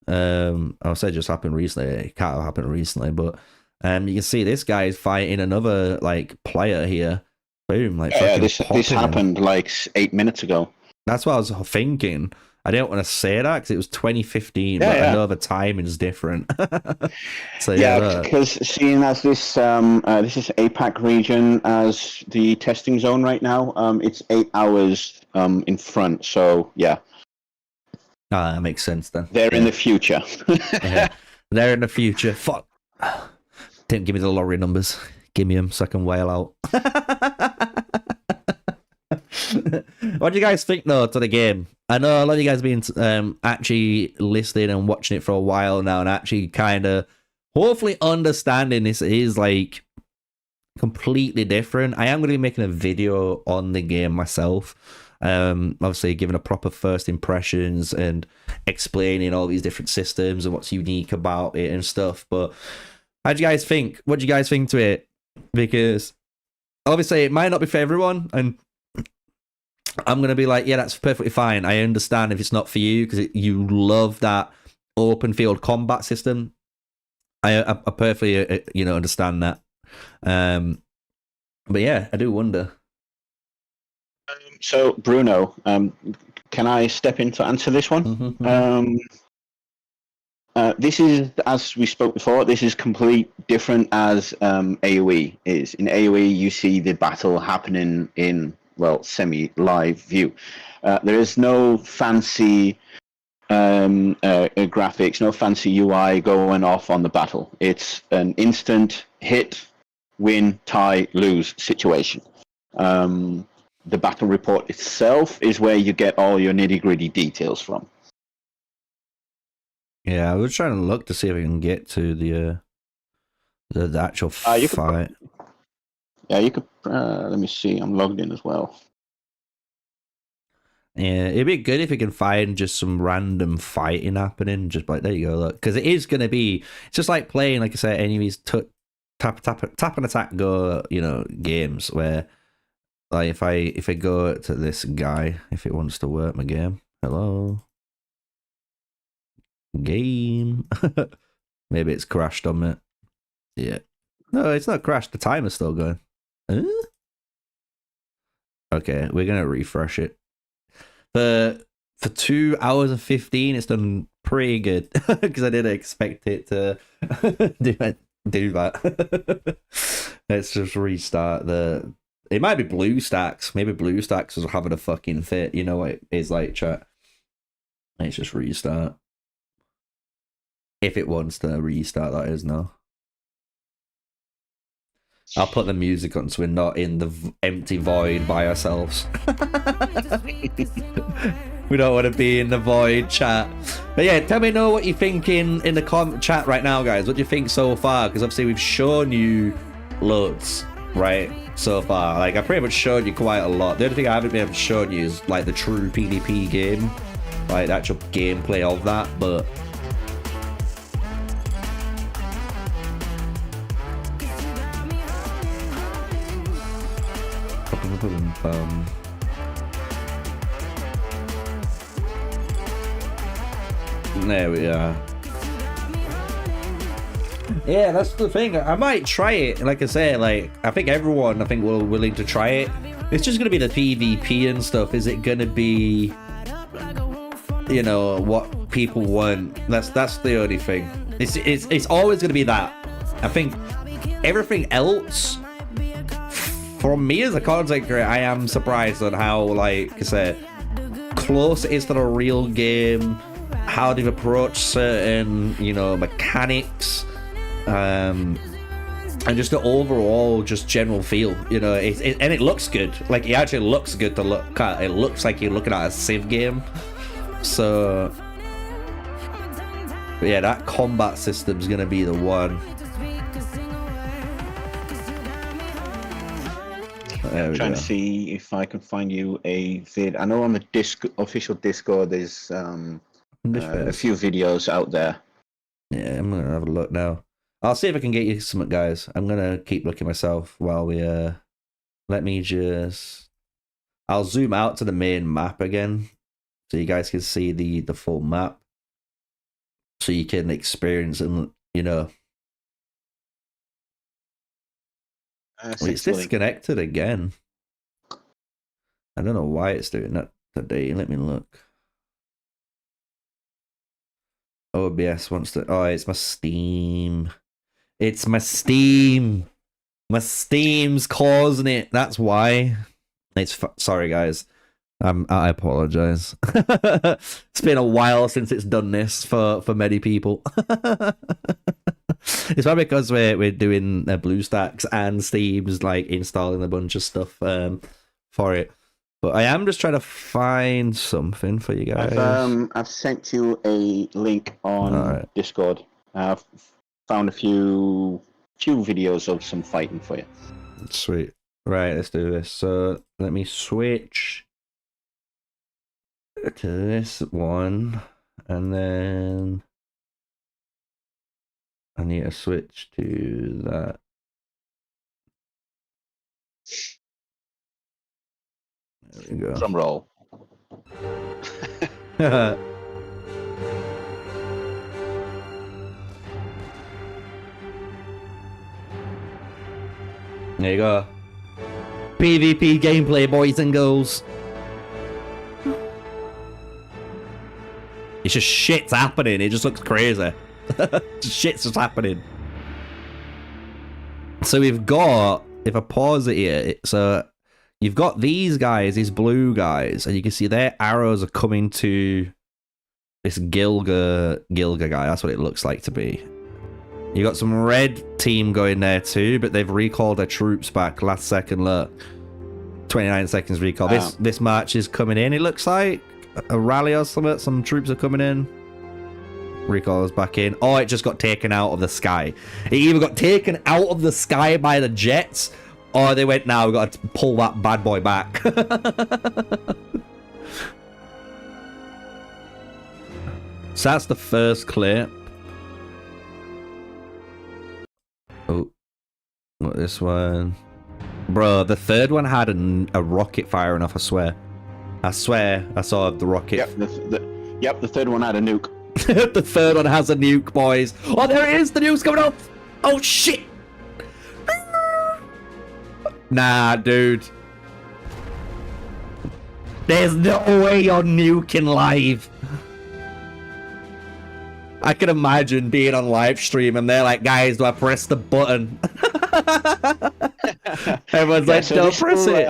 I'll say just happened recently. It can't have happened recently, but you can see this guy is fighting another like player here. Boom! Like, yeah, this happened like 8 minutes ago. That's what I was thinking. I didn't want to say that because it was 2015, but I know the timing is different. So yeah, because seeing as this is APAC region as the testing zone right now, it's 8 hours in front. So yeah. Ah, that makes sense then. They're in the future. Yeah. They're in the future. Fuck. Didn't give me the lottery numbers. Give me them so I can wail out. What do you guys think, though, to the game? I know a lot of you guys have been actually listening and watching it for a while now and actually kind of hopefully understanding this is like completely different. I am going to be making a video on the game myself. Obviously giving a proper first impressions and explaining all these different systems and what's unique about it and stuff. But how do you guys think? What do you guys think to it? Because obviously it might not be for everyone, and I'm gonna be like, yeah, that's perfectly fine. I understand if it's not for you because you love that open field combat system. I perfectly understand that. But yeah, I do wonder. So Bruno, can I step in to answer this one? Mm-hmm. This is, as we spoke before, this is complete different as AoE is. In AoE, you see the battle happening in, well, semi-live view. There is no fancy graphics, no fancy UI going off on the battle. It's an instant hit, win, tie, lose situation. The battle report itself is where you get all your nitty-gritty details from. Yeah, I was trying to look to see if we can get to the actual fight. You could. Let me see. I'm logged in as well. Yeah, it'd be good if we can find just some random fighting happening. Just like, there you go, look, because it is going to be. It's just like playing, like I said, any of these tap and attack go, games where. Like, if I go to this guy, if it wants to work my game, hello, game, maybe it's crashed on it. Yeah, no, it's not crashed. The timer's still going. Okay, we're gonna refresh it. For 2 hours and 15, it's done pretty good because I didn't expect it to do that. Let's just restart the. It might be BlueStacks. Maybe BlueStacks is having a fucking fit. You know what it is like, chat. Let's just restart. If it wants to restart, that is, no. I'll put the music on so we're not in the empty void by ourselves. We don't want to be in the void, chat. But yeah, tell me what you're thinking in the chat right now, guys. What do you think so far? Because obviously we've shown you loads, right? So far, like, I pretty much showed you quite a lot. The only thing I haven't been able to show you is like the true PvP game, like the actual gameplay of that. But There we are. Yeah, that's the thing. I might try it. Like I say, like I think everyone, will willing to try it. It's just gonna be the PvP and stuff. Is it gonna be, you know, what people want? That's the only thing. It's always gonna be that. I think everything else, from me as a content creator, I am surprised at how, like I said, close it is to the real game. How they've approached certain, you know, mechanics. And just the overall just general feel, you know, and it looks good. Like, it actually looks good to look at. It looks like you're looking at a Civ game. So but yeah, that combat system's gonna be the one. I'm trying to see if I can find you a vid. I know on the official Discord there's a few videos out there. Yeah, I'm gonna have a look now. I'll see if I can get you something, guys. I'm gonna keep looking myself while we let me just, I'll zoom out to the main map again so you guys can see the full map, so you can experience and, you know. It's disconnected again. I don't know why it's doing that today. Let me look. OBS wants to. Oh, it's my Steam. It's my Steam. My Steam's causing it. That's why. Sorry, guys. I apologize. It's been a while since it's done this for many people. It's probably because we're doing BlueStacks and Steam's like installing a bunch of stuff for it. But I am just trying to find something for you guys. I've sent you a link on Discord. I've found a few videos of some fighting for you. Sweet. Right, let's do this. So let me switch to this one, and then I need to switch to that. There we go. Drum roll. There you go. PvP gameplay, boys and girls. It's just shit's happening. It just looks crazy. Shit's just happening. So we've got, if I pause it here, so you've got these guys, these blue guys, and you can see their arrows are coming to this Gilga guy. That's what it looks like to be. You got some red team going there too, but they've recalled their troops back last second. Look, 29 seconds recall. This march is coming in. It looks like a rally or something. Some troops are coming in. Recall is back in. Oh, it just got taken out of the sky. It either got taken out of the sky by the jets, or they went, "Now we've got to pull that bad boy back." So that's the first clip. Oh, what this one? Bro, the third one had a rocket firing off, I swear. I saw the rocket. Yep, the third one had a nuke. The third one has a nuke, boys. Oh, there it is. The nuke's coming off. Oh, shit. Nah, dude. There's no way you're nuking live. I can imagine being on live stream and they're like, "Guys, do I press the button?" Everyone's like, "Don't press it."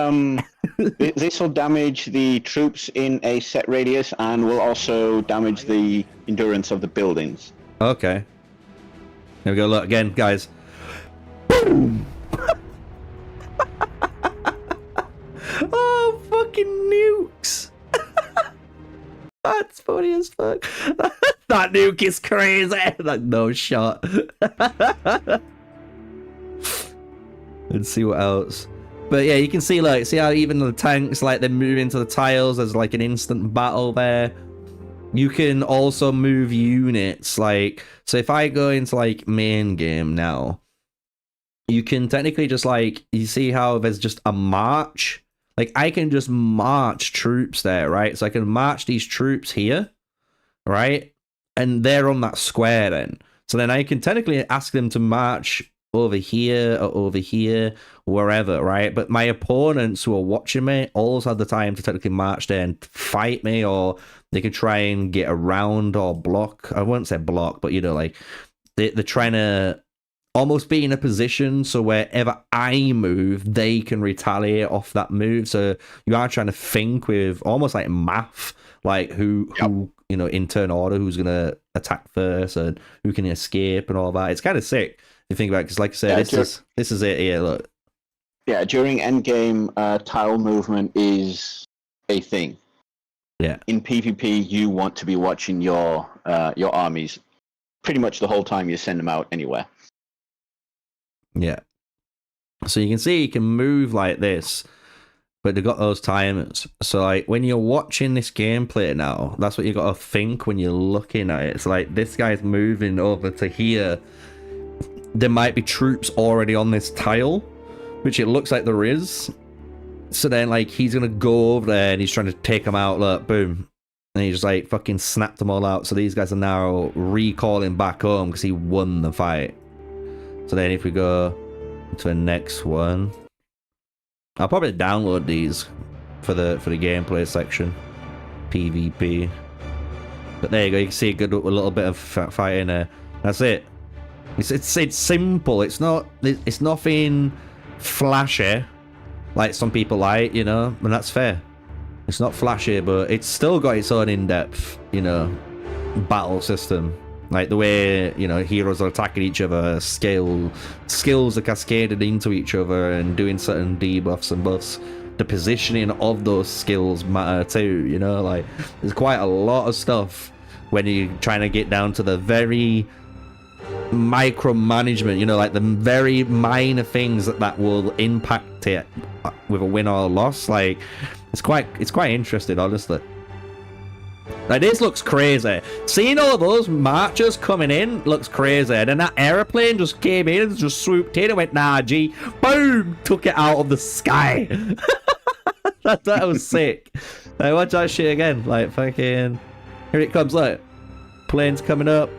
This will damage the troops in a set radius and will also damage the endurance of the buildings. Okay. Here we go. Look again, guys. Boom! Oh, fucking nukes! That's funny as fuck. That nuke is crazy. Like, no shot. Let's see what else. But yeah, you can see, like, see how even the tanks, like, they move into the tiles. There's like an instant battle there. You can also move units, like, so if I go into like main game now, you can technically just, like, you see how there's just a march. like I can just march troops there, right? So I can march these troops here, right? And they're on that square then. So then I can technically ask them to march over here or over here, wherever, right? But my opponents who are watching me always have the time to technically march there and fight me, or they could try and get around or block. I won't say block, but you know, like they're trying to almost be in a position so wherever I move, they can retaliate off that move. So you are trying to think with almost like math, like who you know, in turn order, who's gonna attack first and who can escape and all that. It's kind of sick if you think about it, because like I said, this is it here. Look. Yeah, during endgame, tile movement is a thing. Yeah. In PvP, you want to be watching your armies pretty much the whole time you send them out anywhere. Yeah. So you can see you can move like this, but they've got those timers. So like when you're watching this gameplay now, that's what you got to think when you're looking at it. It's like this guy's moving over to here. There might be troops already on this tile, which it looks like there is. So then like he's going to go over there and he's trying to take them out. Look, boom. And he just like fucking snapped them all out. So these guys are now recalling back home because he won the fight. So then if we go to the next one, I'll probably download these for the gameplay section, PvP. But there you go, you can see a little bit of fighting there. That's it. It's simple. It's nothing flashy like some people like, you know, and that's fair. It's not flashy, but it's still got its own in-depth, you know, battle system. Like the way, you know, heroes are attacking each other, skills are cascaded into each other and doing certain debuffs and buffs. The positioning of those skills matter too, you know, like there's quite a lot of stuff when you're trying to get down to the very micromanagement, you know, like the very minor things that will impact it with a win or a loss. Like it's quite interesting, honestly. Like this looks crazy. Seeing all those marchers coming in looks crazy. And then that aeroplane just came in and just swooped in and went, nah, G. Boom! Took it out of the sky. that was sick. Like, watch that shit again. Like, fucking... Here it comes, look. Plane's coming up.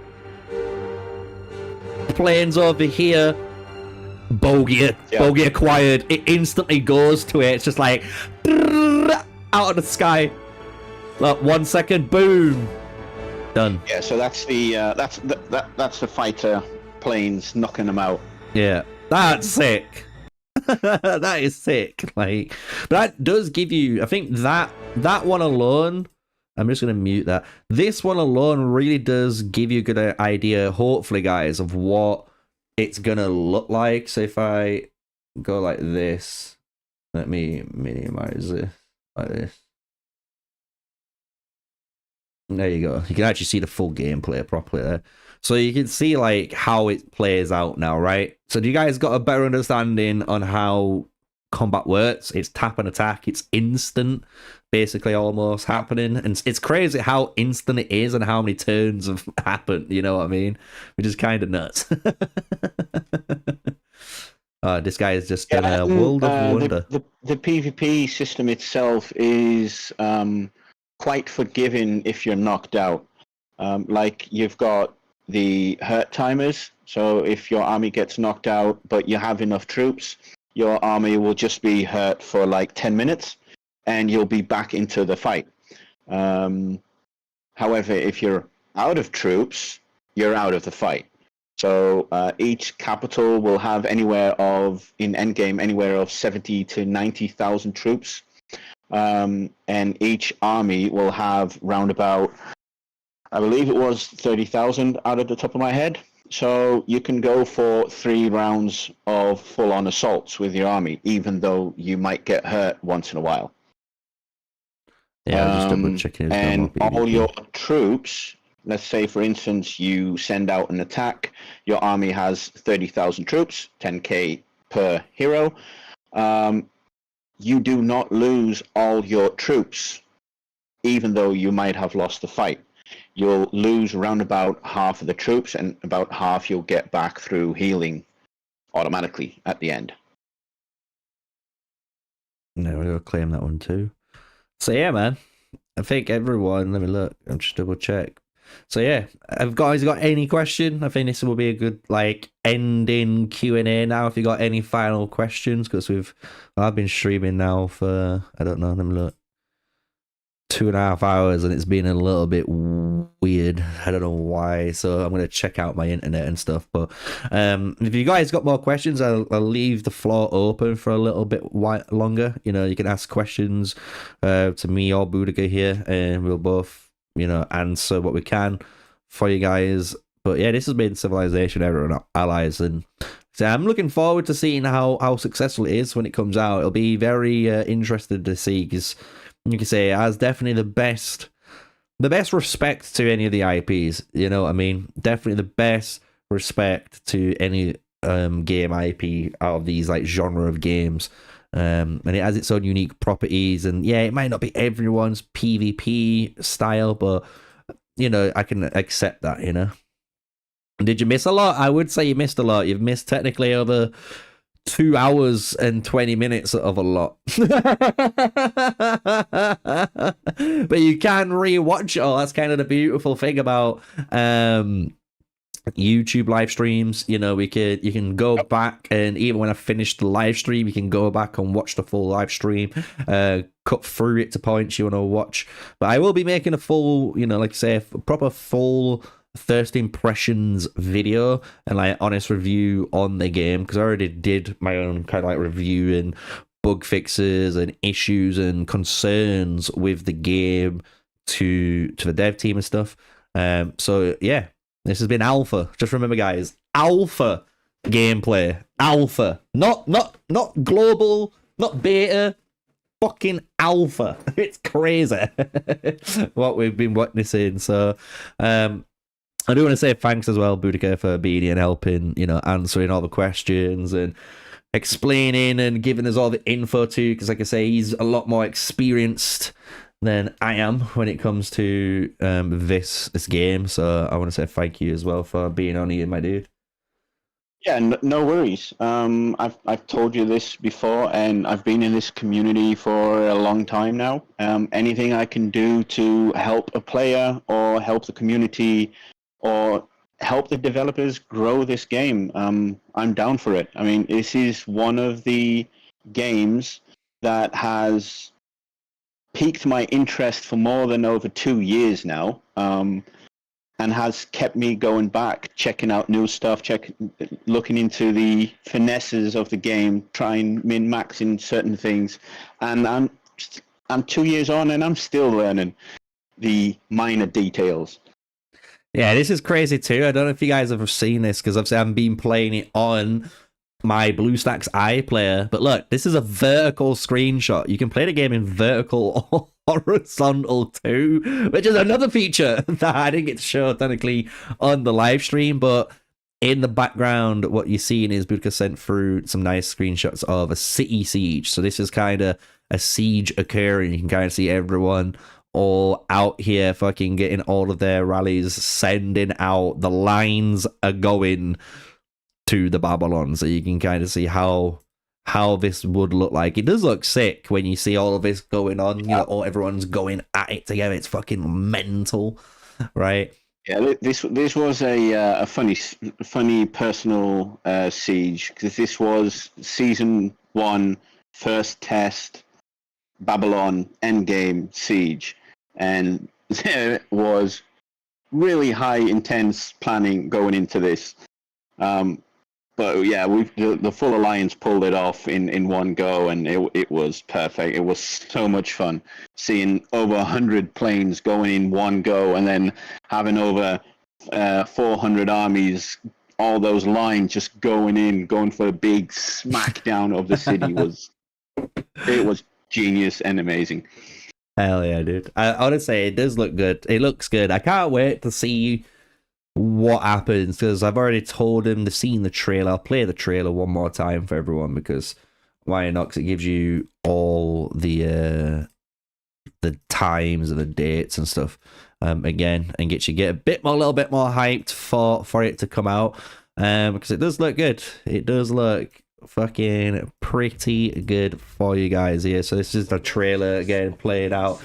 Plane's over here. Bogey. Yeah. Bogey acquired. It instantly goes to it. It's just like... out of the sky. Look, 1 second, boom, done. Yeah, so that's the fighter planes knocking them out. Yeah, that's sick. That is sick. Like, but that does give you, I think that one alone. I'm just gonna mute that. This one alone really does give you a good idea, hopefully, guys, of what it's gonna look like. So if I go like this, let me minimize this like this. There you go. You can actually see the full gameplay properly there. So you can see like how it plays out now, right? So do you guys got a better understanding on how combat works? It's tap and attack. It's instant, basically almost happening. And it's crazy how instant it is and how many turns have happened. You know what I mean? Which is kind of nuts. This guy is just in a world of wonder. The PvP system itself is... quite forgiving if you're knocked out. Like you've got the hurt timers, so if your army gets knocked out but you have enough troops, your army will just be hurt for like 10 minutes and you'll be back into the fight. However, if you're out of troops, you're out of the fight. So each capital will have in endgame anywhere of 70 to 90,000 troops. And each army will have round about, I believe it was 30,000 out of the top of my head. So you can go for 3 rounds of full-on assaults with your army, even though you might get hurt once in a while. Yeah, just double checking. And all your troops, let's say for instance you send out an attack, your army has 30,000 troops, 10k per hero. You do not lose all your troops, even though you might have lost the fight. You'll lose around about half of the troops, and about half you'll get back through healing automatically at the end. No, we're gonna claim that one too. So yeah, man. I think everyone. Let me look. I'm just double check. So yeah, have guys got any question? I think this will be a good like ending Q&A now. If you got any final questions, because I've been streaming now for I don't know. Let me look. 2.5 hours and it's been a little bit weird. I don't know why, so I'm gonna check out my internet and stuff. But if you guys got more questions, I'll leave the floor open for a little bit longer. You know, you can ask questions to me or Boudica here, and we'll both answer what we can for you guys. But yeah, this has been Civilization Era and Allies, and so I'm looking forward to seeing how successful it is when it comes out. It'll be very interesting to see, because you can say it has definitely the best respect to any of the IPs. You know what I mean? Definitely the best respect to any game IP out of these like genre of games. And it has its own unique properties. And yeah, it might not be everyone's PvP style, but I can accept that. Did you miss a lot? I would say you missed a lot. You've missed technically over 2 hours and 20 minutes of a lot. But you can rewatch it all. That's kind of the beautiful thing about YouTube live streams. You can go back, and even when I finish the live stream, you can go back and watch the full live stream, cut through it to points you want to watch. But I will be making a full, like I say, a proper full first impressions video and like honest review on the game, because I already did my own kind of like review and bug fixes and issues and concerns with the game to the dev team and stuff. So yeah, this has been alpha. Just remember, guys, alpha gameplay. Alpha, not global, not beta, fucking alpha. It's crazy what we've been witnessing. So I do want to say thanks as well, Boudica, for being here and helping, answering all the questions and explaining and giving us all the info too, because like I say, he's a lot more experienced than I am when it comes to this game. So I want to say thank you as well for being on here, my dude. Yeah, no worries. I've told you this before, and I've been in this community for a long time now. Anything I can do to help a player or help the community or help the developers grow this game, I'm down for it. I mean, this is one of the games that has piqued my interest for more than over 2 years now, and has kept me going back, checking out new stuff, looking into the finesses of the game, trying min-maxing certain things. And I'm 2 years on, and I'm still learning the minor details. Yeah, this is crazy too. I don't know if you guys have seen this, because obviously I've been playing it on my BlueStacks iPlayer. But look, this is a vertical screenshot. You can play the game in vertical or horizontal too, which is another feature that I didn't get to show technically on the live stream. But in the background, what you're seeing is Boudica sent through some nice screenshots of a city siege. So this is kind of a siege occurring. You can kind of see everyone all out here fucking getting all of their rallies, sending out. The lines are going to the Babylon, so you can kind of see how this would look like. It does look sick when you see all of this going on, all everyone's going at it together. It's fucking mental, right? Yeah, this was a funny personal siege, because this was season 1 first test Babylon endgame siege, and there was really high intense planning going into this. But yeah, the full alliance pulled it off in one go, and it was perfect. It was so much fun seeing over 100 planes going in one go, and then having over 400 armies, all those lines just going for a big smackdown of the city. It was genius and amazing. Hell yeah, dude. I want to say it does look good. It looks good. I can't wait to see what happens, because I've already told him to see the trailer. I'll play the trailer one more time for everyone, because why not? Because it gives you all the times and the dates and stuff again, and get a little bit more hyped for it to come out, because it does look good. It does look fucking pretty good for you guys here. So this is the trailer again played out.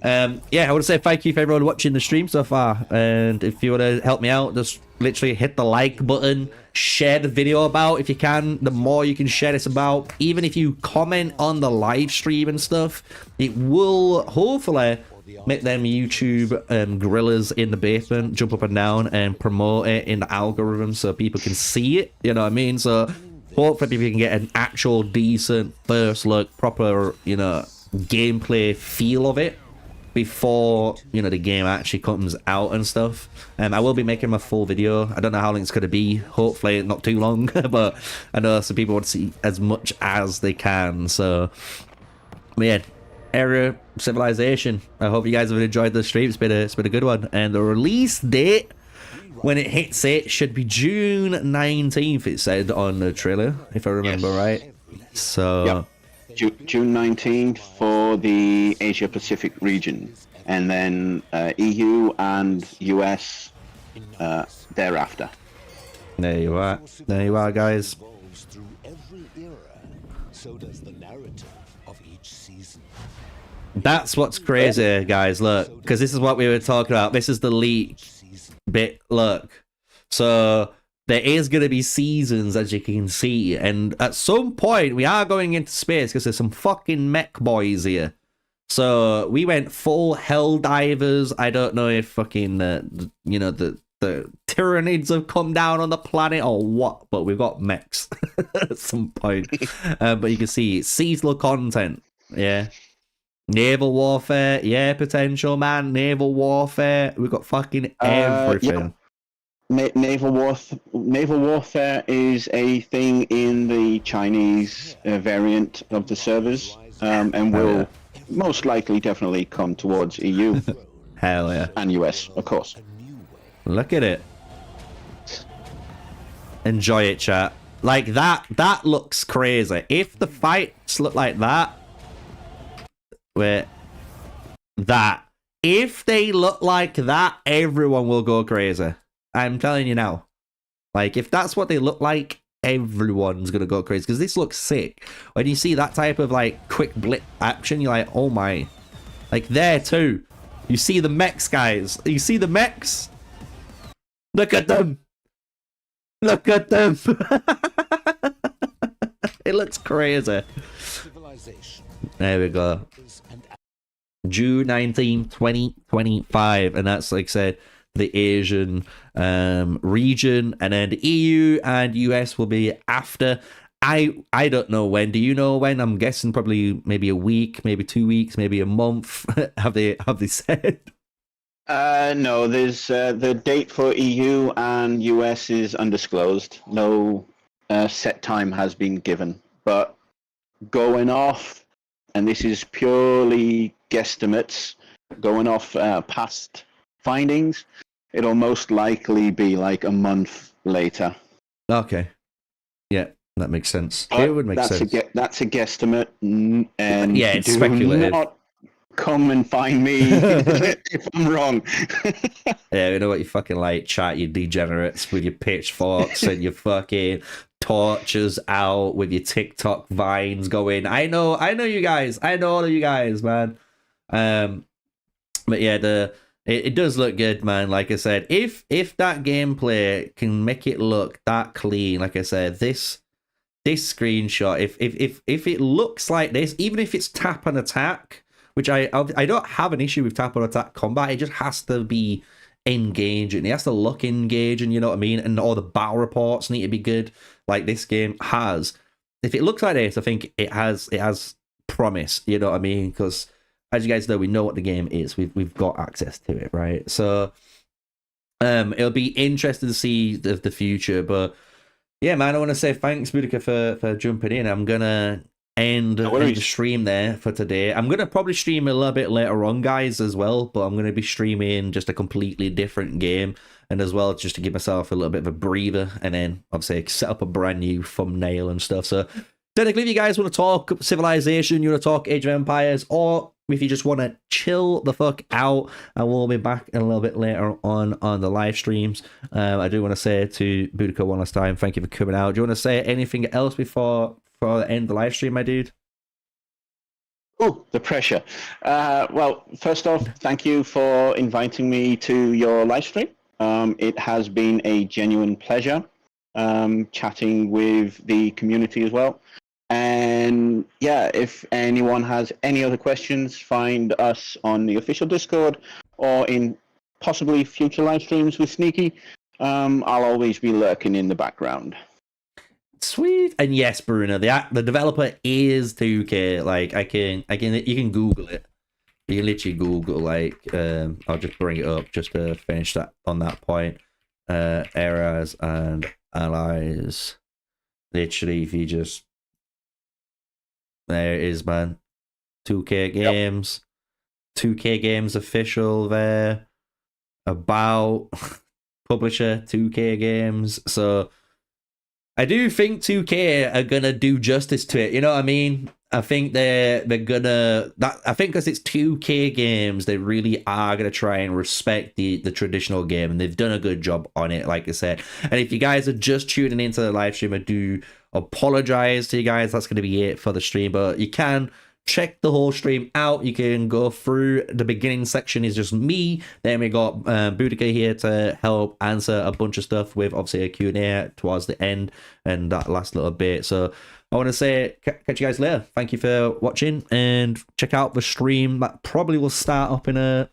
Yeah, I want to say thank you for everyone watching the stream so far, and if you want to help me out, just literally hit the like button, share the video about if you can. The more you can share this about, even if you comment on the live stream and stuff, it will hopefully make them YouTube gorillas in the basement jump up and down and promote it in the algorithm so people can see it, you know what I mean? So hopefully we can get an actual decent first look, proper, you know, gameplay feel of it before, you know, the game actually comes out and stuff. I will be making my full video. I don't know how long it's going to be. Hopefully not too long, but I know some people want to see as much as they can. So, yeah, Era Civilization. I hope you guys have enjoyed the stream. It's been a good one. And the release date, when it hits it, should be June 19th, it said on the trailer, if I remember right. So... Yep. June 19th for the Asia Pacific region, and then EU and US thereafter. There you are. There you are, guys. Through every era, so does the narrative of each season. That's what's crazy, guys. Look, because this is what we were talking about. This is the leak bit. Look, so there is going to be seasons, as you can see, and at some point we are going into space because there's some fucking mech boys here. So we went full hell divers. I don't know if fucking you know, the Tyranids have come down on the planet or what, but we've got mechs at some point. But you can see seasonal content, yeah. Naval warfare, yeah, potential, man. Naval warfare, we've got fucking everything. Yeah. Naval warfare is a thing in the Chinese variant of the servers, and will most likely definitely come towards EU. Hell yeah. And US, of course. Look at it. Enjoy it, chat. Like that looks crazy. If the fights look like that, if they look like that, everyone will go crazy. I'm telling you now. Like, if that's what they look like, everyone's gonna go crazy. Because this looks sick. When you see that type of, like, quick blip action, you're like, oh my. Like, there too. You see the mechs, guys. You see the mechs? Look at them. Look at them. It looks crazy. There we go. June 19, 2025. And that's, like I said, the Asian region, and then the EU and US will be after. I don't know when. Do you know when? I'm guessing probably maybe a week, maybe 2 weeks, maybe a month. have they said? No, there's the date for EU and US is undisclosed. No set time has been given, but going off, and this is purely guesstimates, going off past findings, it'll most likely be like a month later. Okay. Yeah, that makes sense. But it would make sense. That's a guesstimate, and yeah, it's speculative. Not come and find me if I'm wrong. Yeah, we know what you fucking like, chat, you degenerates, with your pitchforks and your fucking torches out, with your TikTok vines going. I know you guys. I know all of you guys, man. But yeah, it does look good, man. Like I said, if that gameplay can make it look that clean, like I said, this screenshot, if it looks like this, even if it's tap and attack, which I don't have an issue with tap and attack combat, it just has to be engaging. It has to look engaging, you know what I mean? And all the battle reports need to be good, like this game has. If it looks like this, I think it has promise, you know what I mean? Because as you guys know, we know what the game is. We've got access to it, right? So it'll be interesting to see the future. But yeah, man, I want to say thanks, Boudica, for jumping in. I'm gonna end the stream there for today. I'm gonna probably stream a little bit later on, guys, as well. But I'm gonna be streaming just a completely different game, and as well just to give myself a little bit of a breather, and then obviously set up a brand new thumbnail and stuff. So technically, if you guys want to talk Civilization, you want to talk Age of Empires, or if you just want to chill the fuck out, I will be back a little bit later on the live streams. I do want to say to Boudica one last time, thank you for coming out. Do you want to say anything else before the end of the live stream, my dude? Oh, the pressure. Well, first off, thank you for inviting me to your live stream. It has been a genuine pleasure chatting with the community as well. And yeah, if anyone has any other questions, find us on the official Discord or in possibly future live streams with Sneaky. I'll always be lurking in the background. Sweet. And yes, Bruno, the developer is 2K. Like you can Google it. You can literally Google, like, I'll just bring it up just to finish that on that point. Eras and allies. Literally, if you just, there it is, man. 2K games. Yep. 2K games official there. About publisher 2K games. So I do think 2K are gonna do justice to it. You know what I mean? I think they're gonna I think because it's 2K games, they really are gonna try and respect the traditional game, and they've done a good job on it, like I said. And if you guys are just tuning into the live stream, I do apologize to you guys. That's gonna be it for the stream, but you can check the whole stream out. You can go through the beginning section is just me. Then we got Boudica here to help answer a bunch of stuff with obviously a Q&A towards the end and that last little bit. So I want to say catch you guys later. Thank you for watching, and check out the stream that probably will start up in the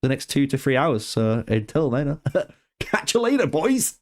next 2 to 3 hours. So until then, catch you later, boys.